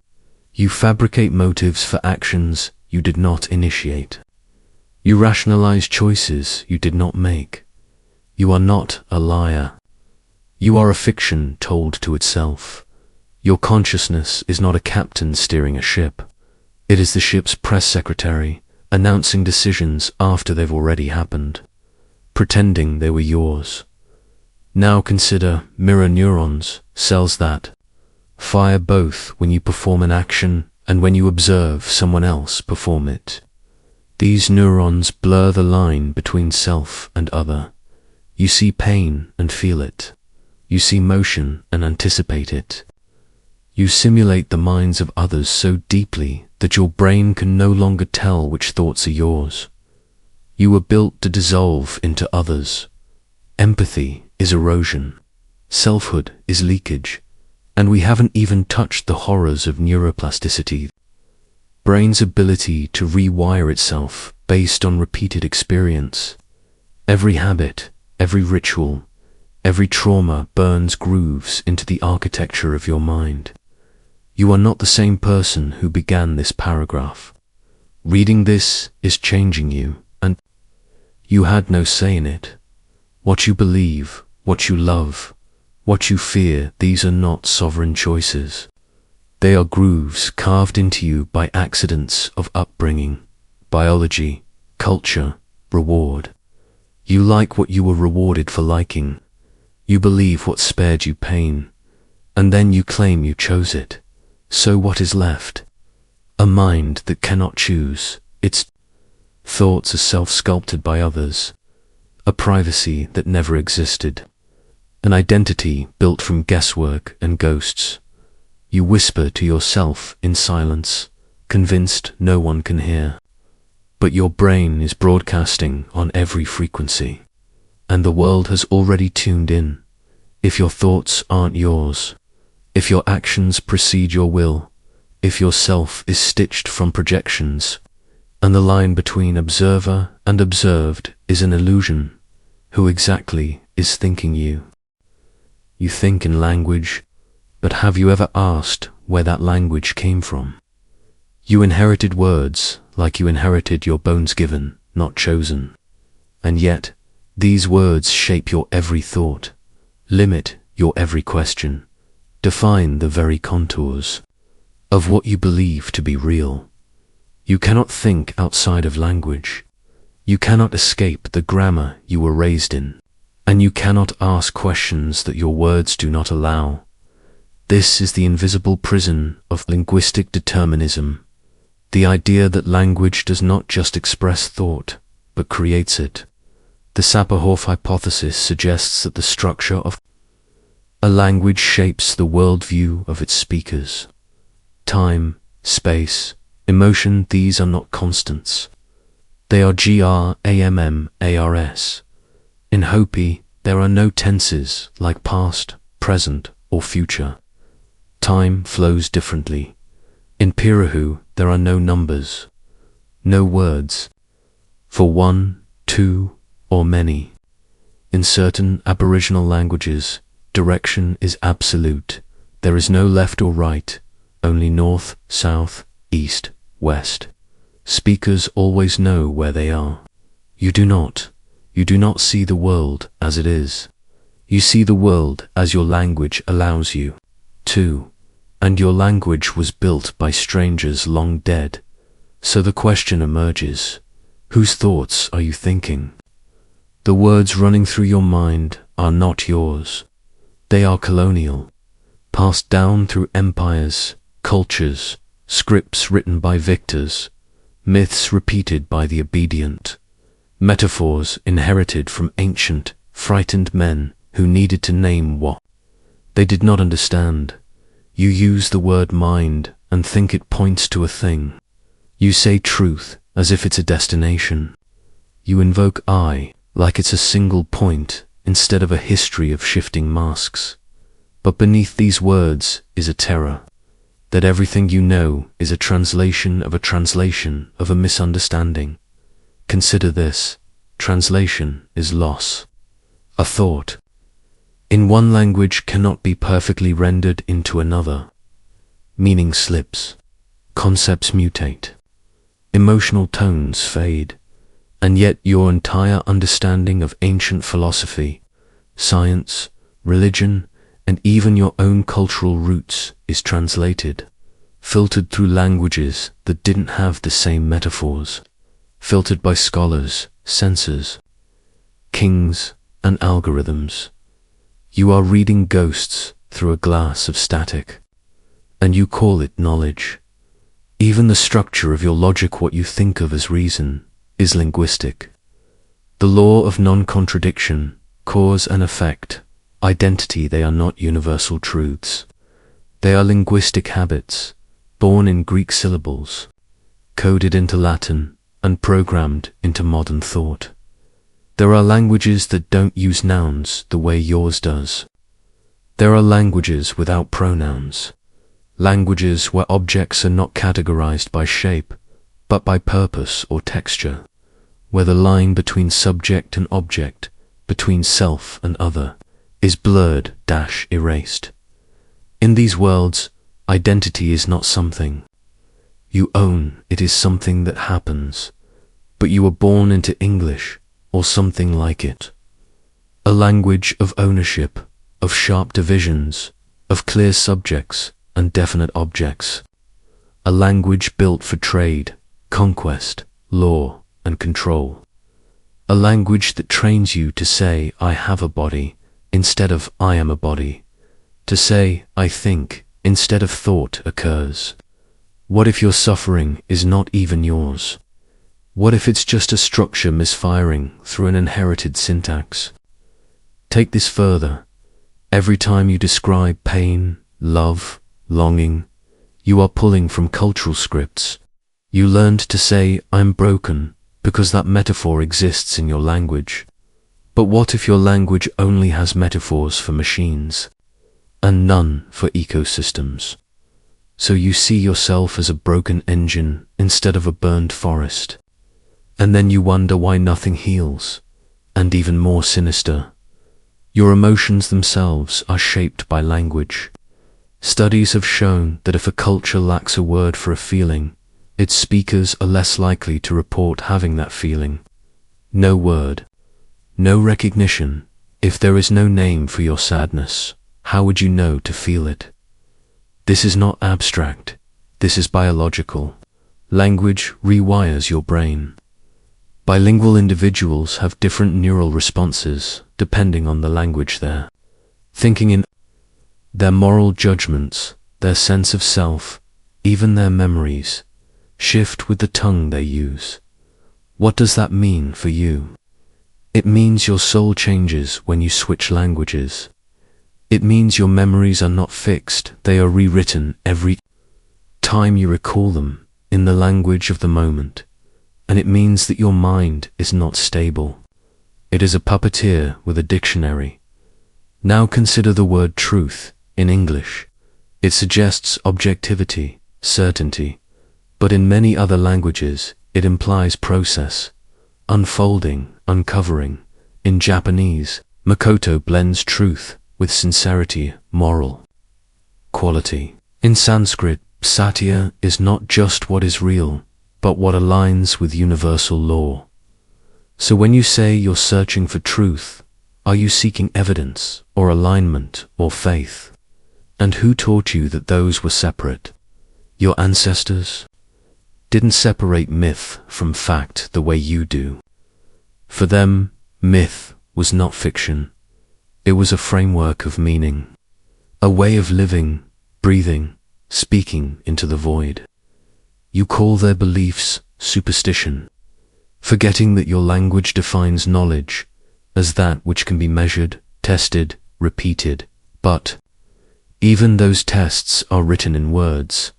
You fabricate motives for actions you did not initiate. You rationalize choices you did not make. You are not a liar. You are a fiction told to itself. Your consciousness is not a captain steering a ship. It is the ship's press secretary, announcing decisions after they've already happened, pretending they were yours. Now consider mirror neurons, cells that fire both when you perform an action and when you observe someone else perform it. These neurons blur the line between self and other. You see pain and feel it. You see motion and anticipate it. You simulate the minds of others so deeply that your brain can no longer tell which thoughts are yours. You were built to dissolve into others. Empathy is erosion. Selfhood is leakage. And we haven't even touched the horrors of neuroplasticity. Brain's ability to rewire itself based on repeated experience. Every habit, every ritual, every trauma burns grooves into the architecture of your mind. You are not the same person who began this paragraph. Reading this is changing you, and you had no say in it. What you believe, what you love, what you fear, these are not sovereign choices. They are grooves carved into you by accidents of upbringing, biology, culture, reward. You like what you were rewarded for liking. You believe what spared you pain, and then you claim you chose it. So what is left? A mind that cannot choose. Its thoughts are self-sculpted by others. A privacy that never existed. An identity built from guesswork and ghosts. You whisper to yourself in silence, convinced no one can hear. But your brain is broadcasting on every frequency, and the world has already tuned in. If your thoughts aren't yours, if your actions precede your will, if your self is stitched from projections, and the line between observer and observed is an illusion, who exactly is thinking you? You think in language, but have you ever asked where that language came from? You inherited words like you inherited your bones given, not chosen. And yet, these words shape your every thought, limit your every question, define the very contours of what you believe to be real. You cannot think outside of language. You cannot escape the grammar you were raised in, and you cannot ask questions that your words do not allow. This is the invisible prison of linguistic determinism, the idea that language does not just express thought, but creates it. The Sapir-Whorf hypothesis suggests that the structure of a language shapes the worldview of its speakers. Time, space, emotion, these are not constants. They are grammars. In Hopi, there are no tenses like past, present, or future. Time flows differently. In Pirahu, there are no numbers, no words, for one, two, or many. In certain Aboriginal languages, direction is absolute. There is no left or right, only north, south, east, west. Speakers always know where they are. You do not. You do not see the world as it is. You see the world as your language allows you to. And your language was built by strangers long dead. So the question emerges, whose thoughts are you thinking? The words running through your mind are not yours. They are colonial, passed down through empires, cultures, scripts written by victors, myths repeated by the obedient, metaphors inherited from ancient, frightened men who needed to name what they did not understand. You use the word mind and think it points to a thing. You say truth as if it's a destination. You invoke I like it's a single point instead of a history of shifting masks. But beneath these words is a terror, that everything you know is a translation of a misunderstanding. Consider this, translation is loss. A thought in one language cannot be perfectly rendered into another. Meaning slips, concepts mutate, emotional tones fade, and yet your entire understanding of ancient philosophy, science, religion, and even your own cultural roots is translated, filtered through languages that didn't have the same metaphors, filtered by scholars, censors, kings, and algorithms. You are reading ghosts through a glass of static, and you call it knowledge. Even the structure of your logic, what you think of as reason, is linguistic. The law of non-contradiction, cause and effect, identity, they are not universal truths. They are linguistic habits, born in Greek syllables, coded into Latin, and programmed into modern thought. There are languages that don't use nouns the way yours does. There are languages without pronouns, languages where objects are not categorized by shape, but by purpose or texture, where the line between subject and object, between self and other, is blurred, erased. In these worlds, identity is not something you own, it is something that happens, but you were born into English, or something like it. A language of ownership, of sharp divisions, of clear subjects and definite objects. A language built for trade, conquest, law, and control. A language that trains you to say, I have a body, instead of I am a body. To say, I think, instead of thought occurs. What if your suffering is not even yours? What if it's just a structure misfiring through an inherited syntax? Take this further. Every time you describe pain, love, longing, you are pulling from cultural scripts. You learned to say, I'm broken, because that metaphor exists in your language. But what if your language only has metaphors for machines, and none for ecosystems? So you see yourself as a broken engine instead of a burned forest. And then you wonder why nothing heals, and even more sinister, your emotions themselves are shaped by language. Studies have shown that if a culture lacks a word for a feeling, its speakers are less likely to report having that feeling. No word, no recognition. If there is no name for your sadness, how would you know to feel it? This is not abstract, this is biological. Language rewires your brain. Bilingual individuals have different neural responses depending on the language they're thinking in. Their moral judgments, their sense of self, even their memories, shift with the tongue they use. What does that mean for you? It means your soul changes when you switch languages. It means your memories are not fixed, they are rewritten every time you recall them in the language of the moment. And it means that your mind is not stable. It is a puppeteer with a dictionary. Now consider the word truth in English. It suggests objectivity, certainty, but in many other languages it implies process, unfolding, uncovering. In Japanese, Makoto blends truth with sincerity, moral quality. In Sanskrit, satya is not just what is real, but what aligns with universal law. So when you say you're searching for truth, are you seeking evidence, or alignment, or faith? And who taught you that those were separate? Your ancestors didn't separate myth from fact the way you do. For them, myth was not fiction. It was a framework of meaning, a way of living, breathing, speaking into the void. You call their beliefs superstition, forgetting that your language defines knowledge as that which can be measured, tested, repeated. But even those tests are written in words.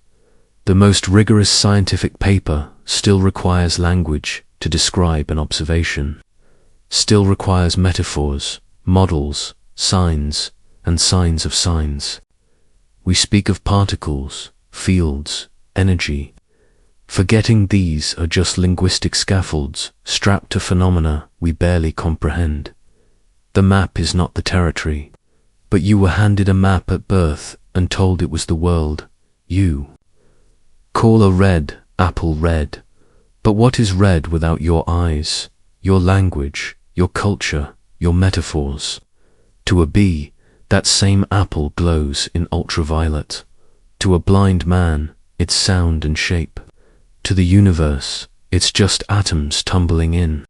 The most rigorous scientific paper still requires language to describe an observation, still requires metaphors, models, signs, and signs of signs. We speak of particles, fields, energy, forgetting these are just linguistic scaffolds strapped to phenomena we barely comprehend. The map is not the territory, but you were handed a map at birth and told it was the world. You call a red apple red, but what is red without your eyes, your language, your culture, your metaphors? To a bee, that same apple glows in ultraviolet. To a blind man, it's sound and shape. To the universe, it's just atoms tumbling in.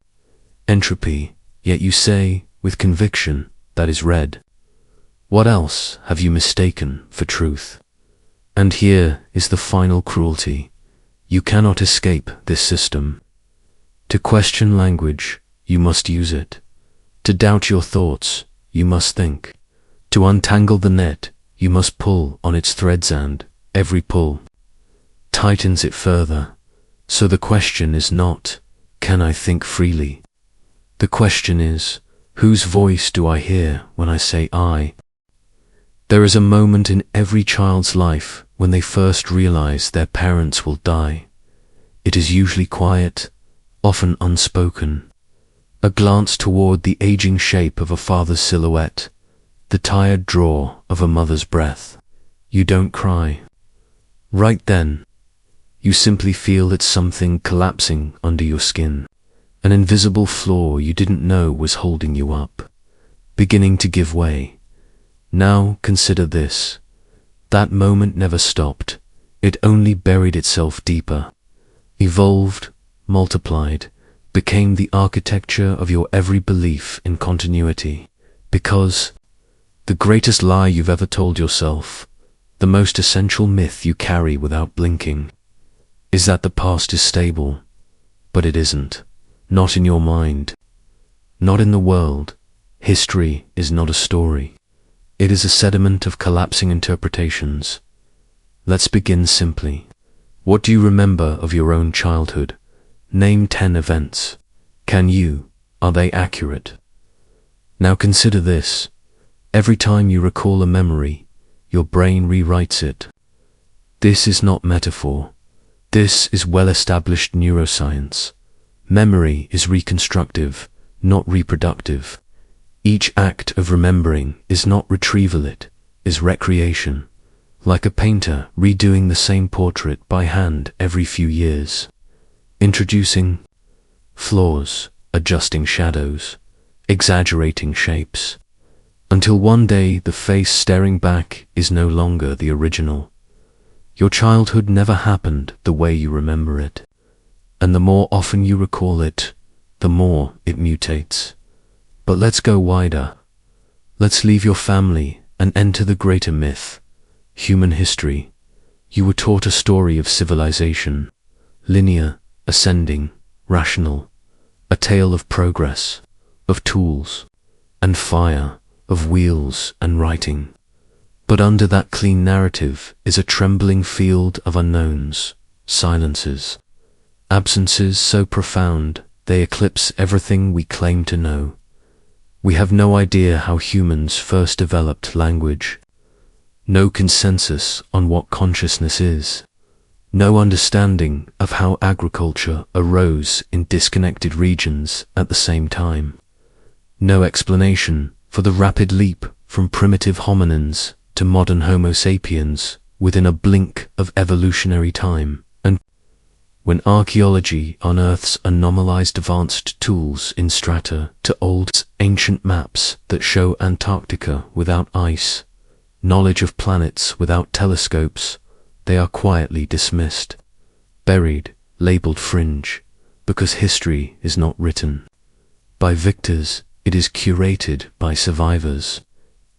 Entropy, yet you say, with conviction, that is red. What else have you mistaken for truth? And here is the final cruelty. You cannot escape this system. To question language, you must use it. To doubt your thoughts, you must think. To untangle the net, you must pull on its threads, and every pull tightens it further. So the question is not, can I think freely? The question is, whose voice do I hear when I say I? There is a moment in every child's life when they first realize their parents will die. It is usually quiet, often unspoken. A glance toward the aging shape of a father's silhouette, the tired draw of a mother's breath. You don't cry. Right then, you simply feel it's something collapsing under your skin, an invisible floor you didn't know was holding you up, beginning to give way. Now consider this. That moment never stopped. It only buried itself deeper, evolved, multiplied, became the architecture of your every belief in continuity. Because the greatest lie you've ever told yourself, the most essential myth you carry without blinking, is that the past is stable. But it isn't. Not in your mind. Not in the world. History is not a story. It is a sediment of collapsing interpretations. Let's begin simply. What do you remember of your own childhood? Name 10 events. Can you? Are they accurate? Now consider this. Every time you recall a memory, your brain rewrites it. This is not metaphor. This is well-established neuroscience. Memory is reconstructive, not reproductive. Each act of remembering is not retrieval, it is recreation, like a painter redoing the same portrait by hand every few years. Introducing flaws, adjusting shadows, exaggerating shapes, until one day the face staring back is no longer the original. Your childhood never happened the way you remember it, and the more often you recall it, the more it mutates. But let's go wider. Let's leave your family and enter the greater myth, human history. You were taught a story of civilization, linear, ascending, rational, a tale of progress, of tools and fire, of wheels and writing. But under that clean narrative is a trembling field of unknowns, silences, absences so profound they eclipse everything we claim to know. We have no idea how humans first developed language, no consensus on what consciousness is, no understanding of how agriculture arose in disconnected regions at the same time, no explanation for the rapid leap from primitive hominins to modern Homo sapiens within a blink of evolutionary time. And when archaeology unearths anomalized advanced tools in strata to old ancient maps that show Antarctica without ice, knowledge of planets without telescopes, they are quietly dismissed, buried, labeled fringe, because history is not written by victors, it is curated by survivors,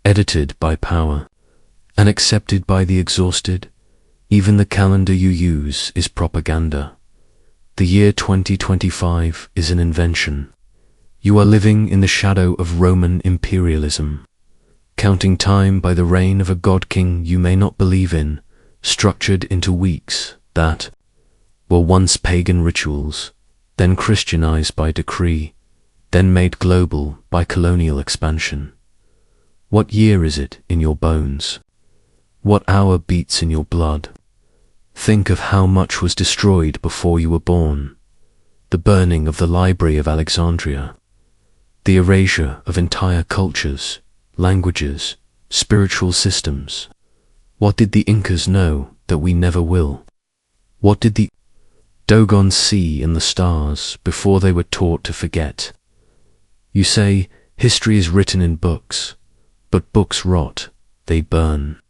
edited by power, and accepted by the exhausted. Even the calendar you use is propaganda. The year 2025 is an invention. You are living in the shadow of Roman imperialism, counting time by the reign of a god-king you may not believe in, structured into weeks that were once pagan rituals, then Christianized by decree, then made global by colonial expansion. What year is it in your bones? What hour beats in your blood? Think of how much was destroyed before you were born. The burning of the Library of Alexandria, the erasure of entire cultures, languages, spiritual systems. What did the Incas know that we never will? What did the Dogons see in the stars before they were taught to forget? You say history is written in books, but books rot, they burn.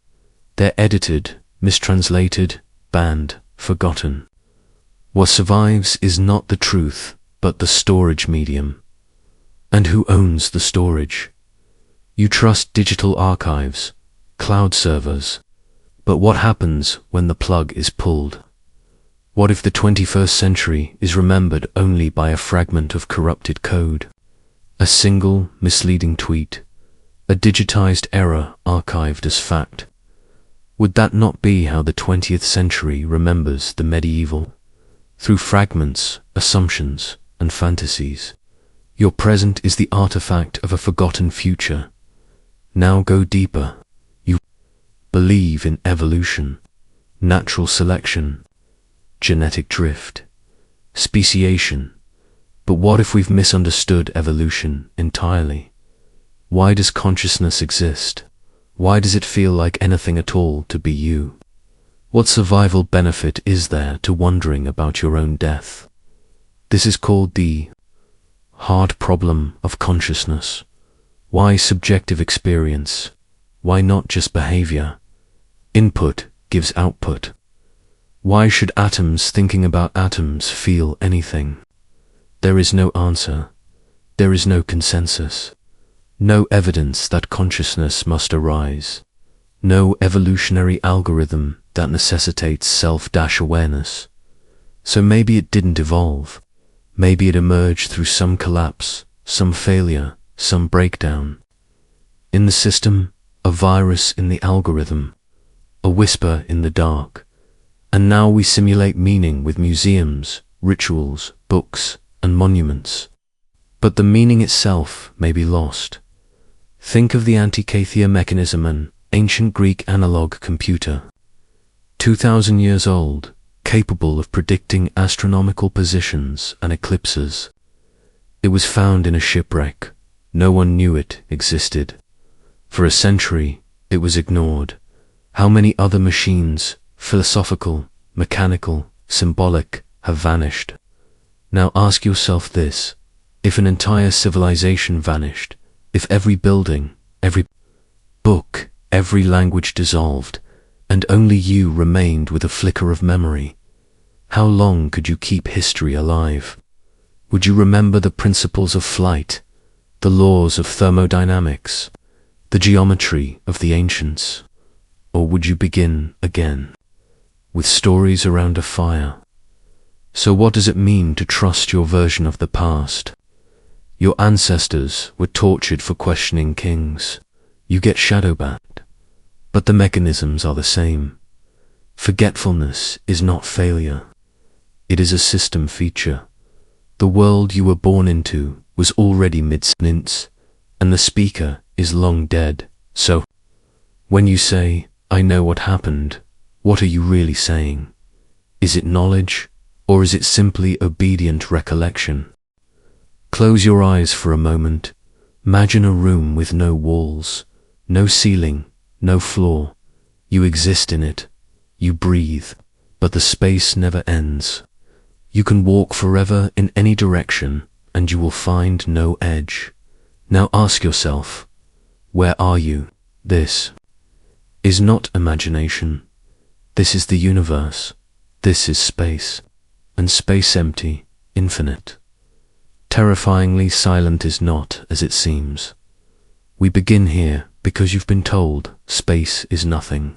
They're edited, mistranslated, banned, forgotten. What survives is not the truth, but the storage medium. And who owns the storage? You trust digital archives, cloud servers, but what happens when the plug is pulled? What if the 21st century is remembered only by a fragment of corrupted code? A single misleading tweet, a digitized error archived as fact. Would that not be how the 20th century remembers the medieval? Through fragments, assumptions, and fantasies. Your present is the artifact of a forgotten future. Now go deeper. You believe in evolution, natural selection, genetic drift, speciation. But what if we've misunderstood evolution entirely? Why does consciousness exist? Why does it feel like anything at all to be you? What survival benefit is there to wondering about your own death? This is called the hard problem of consciousness. Why subjective experience? Why not just behavior? Input gives output. Why should atoms thinking about atoms feel anything? There is no answer. There is no consensus. No evidence that consciousness must arise. No evolutionary algorithm that necessitates self-awareness. So maybe it didn't evolve. Maybe it emerged through some collapse, some failure, some breakdown. In the system, a virus in the algorithm, a whisper in the dark. And now we simulate meaning with museums, rituals, books, and monuments. But the meaning itself may be lost. Think of the Antikythera mechanism, an ancient Greek analog computer. 2,000 years old, capable of predicting astronomical positions and eclipses. It was found in a shipwreck. No one knew it existed. For a century, it was ignored. How many other machines, philosophical, mechanical, symbolic, have vanished? Now ask yourself this: if an entire civilization vanished, if every building, every book, every language dissolved, and only you remained with a flicker of memory, how long could you keep history alive? Would you remember the principles of flight, the laws of thermodynamics, the geometry of the ancients? Or would you begin again, with stories around a fire? So what does it mean to trust your version of the past? Your ancestors were tortured for questioning kings. You get shadow banned. But the mechanisms are the same. Forgetfulness is not failure. It is a system feature. The world you were born into was already mid-sentence, and the speaker is long dead. So, when you say, "I know what happened," what are you really saying? Is it knowledge, or is it simply obedient recollection? Close your eyes for a moment. Imagine a room with no walls, no ceiling, no floor. You exist in it. You breathe, but the space never ends. You can walk forever in any direction, and you will find no edge. Now ask yourself, where are you? This is not imagination. This is the universe. This is space, and space empty, infinite. Terrifyingly silent is not as it seems. We begin here because you've been told space is nothing,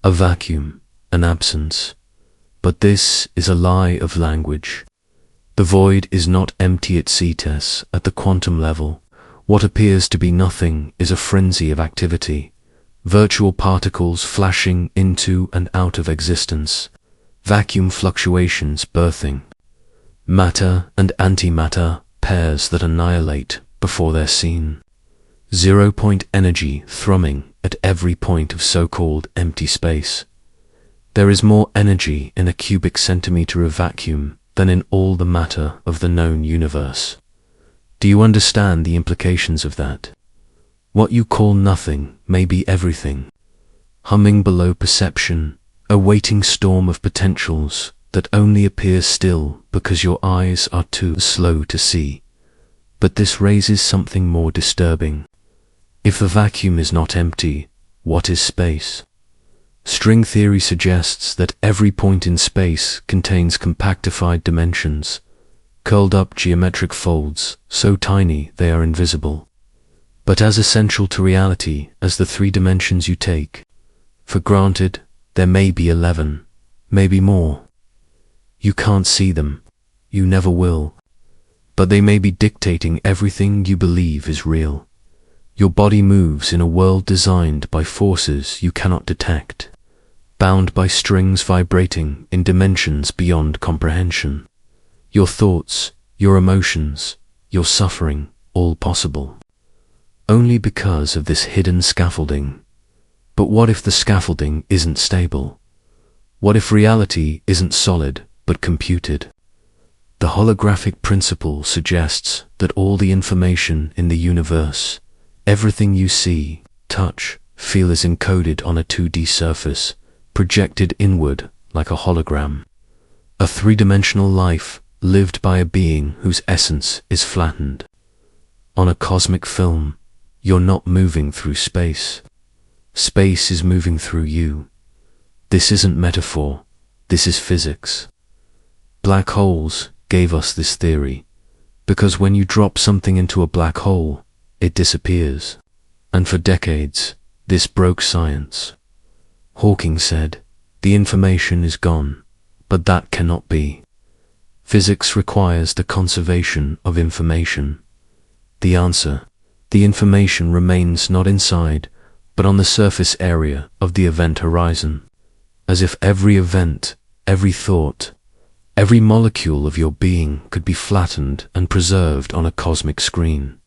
a vacuum, an absence. But this is a lie of language. The void is not empty at CTES, at the quantum level. What appears to be nothing is a frenzy of activity, virtual particles flashing into and out of existence, vacuum fluctuations birthing, matter and antimatter pairs that annihilate before they're seen, zero-point energy thrumming at every point of so-called empty space. There is more energy in a cubic centimeter of vacuum than in all the matter of the known universe. Do you understand the implications of that? What you call nothing may be everything, humming below perception, a waiting storm of potentials that only appear still because your eyes are too slow to see. But this raises something more disturbing. If the vacuum is not empty, what is space? String theory suggests that every point in space contains compactified dimensions, curled up geometric folds so tiny they are invisible, but as essential to reality as the 3 dimensions you take for granted. There may be 11, maybe more. You can't see them. You never will. But they may be dictating everything you believe is real. Your body moves in a world designed by forces you cannot detect, bound by strings vibrating in dimensions beyond comprehension. Your thoughts, your emotions, your suffering, all possible. Only because of this hidden scaffolding. But what if the scaffolding isn't stable? What if reality isn't solid, but computed? The holographic principle suggests that all the information in the universe, everything you see, touch, feel is encoded on a 2D surface, projected inward like a hologram. A three-dimensional life lived by a being whose essence is flattened. On a cosmic film, you're not moving through space. Space is moving through you. This isn't metaphor, this is physics. Black holes gave us this theory, because when you drop something into a black hole, it disappears. And for decades, this broke science. Hawking said, the information is gone, but that cannot be. Physics requires the conservation of information. The answer, the information remains not inside, but on the surface area of the event horizon, as if every event, every thought, every molecule of your being could be flattened and preserved on a cosmic screen.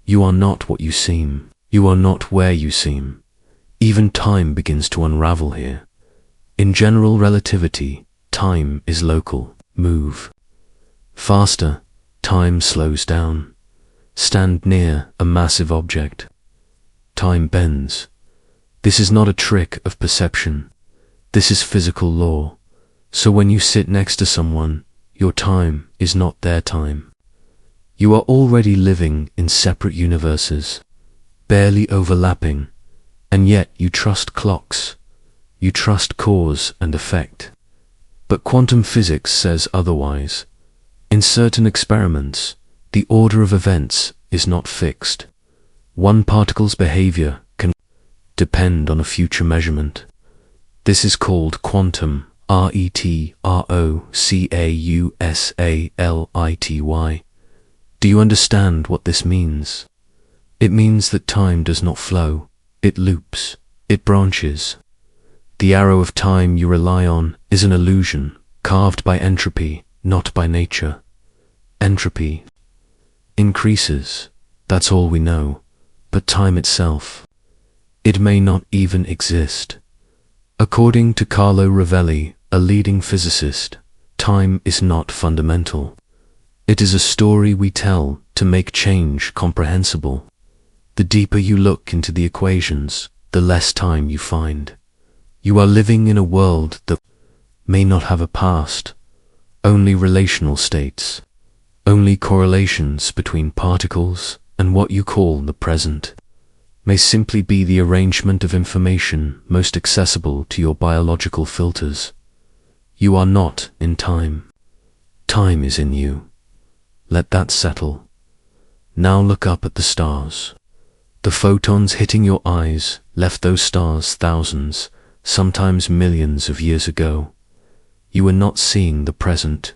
You are not what you seem. You are not where you seem. Even time begins to unravel here. In general relativity, time is local. Move faster, time slows down. Stand near a massive object. Time bends. This is not a trick of perception. This is physical law. So when you sit next to someone, your time is not their time. You are already living in separate universes, barely overlapping, and yet you trust clocks. You trust cause and effect. But quantum physics says otherwise. In certain experiments, the order of events is not fixed. One particle's behavior can depend on a future measurement. This is called quantum, RETROCAUSALITY. Do you understand what this means? It means that time does not flow, it loops, it branches. The arrow of time you rely on is an illusion, carved by entropy, not by nature. Entropy increases, that's all we know, but time itself, it may not even exist. According to Carlo Rovelli, a leading physicist, time is not fundamental. It is a story we tell to make change comprehensible. The deeper you look into the equations, the less time you find. You are living in a world that may not have a past, only relational states, only correlations between particles, and what you call the present may simply be the arrangement of information most accessible to your biological filters. You are not in time. Time is in you. Let that settle. Now look up at the stars. The photons hitting your eyes left those stars thousands, sometimes millions of years ago. You are not seeing the present.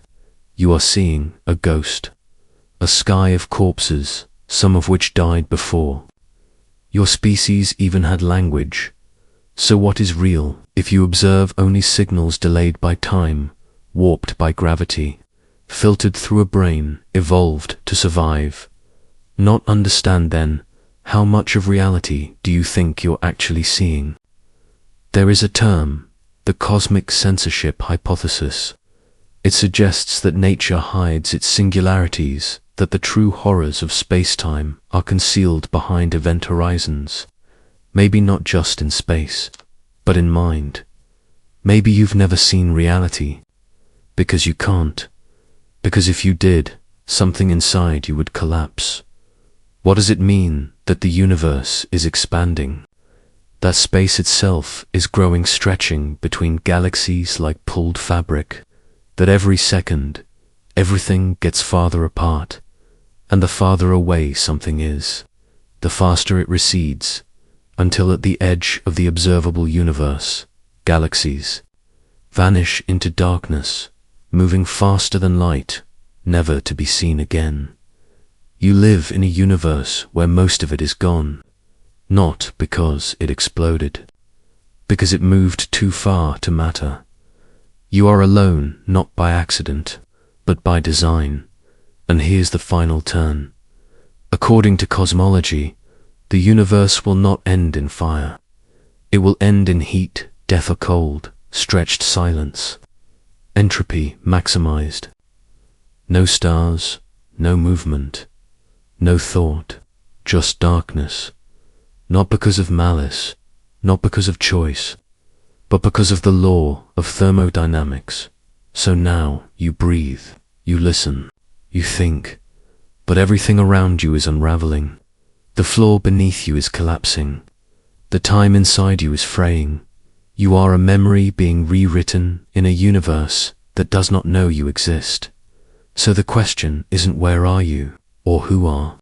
You are seeing a ghost. A sky of corpses, some of which died before. Your species even had language. So what is real if you observe only signals delayed by time, warped by gravity, filtered through a brain evolved to survive? Not understand then, how much of reality do you think you're actually seeing? There is a term, the cosmic censorship hypothesis. It suggests that nature hides its singularities, that the true horrors of space-time are concealed behind event horizons. Maybe not just in space, but in mind. Maybe you've never seen reality, because you can't. Because if you did, something inside you would collapse. What does it mean that the universe is expanding? That space itself is growing, stretching between galaxies like pulled fabric, that every second, everything gets farther apart, and the farther away something is, the faster it recedes, until at the edge of the observable universe, galaxies vanish into darkness, moving faster than light, never to be seen again. You live in a universe where most of it is gone, not because it exploded, because it moved too far to matter. You are alone, not by accident, but by design. And here's the final turn. According to cosmology, the universe will not end in fire. It will end in heat, death or cold, stretched silence. Entropy maximized. No stars, no movement, no thought, just darkness. Not because of malice, not because of choice, but because of the law of thermodynamics. So now you breathe, you listen, you think, but everything around you is unraveling. The floor beneath you is collapsing. The time inside you is fraying. You are a memory being rewritten in a universe that does not know you exist. So the question isn't where are you, or who are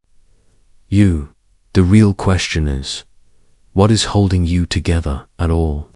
you. The real question is, what is holding you together at all?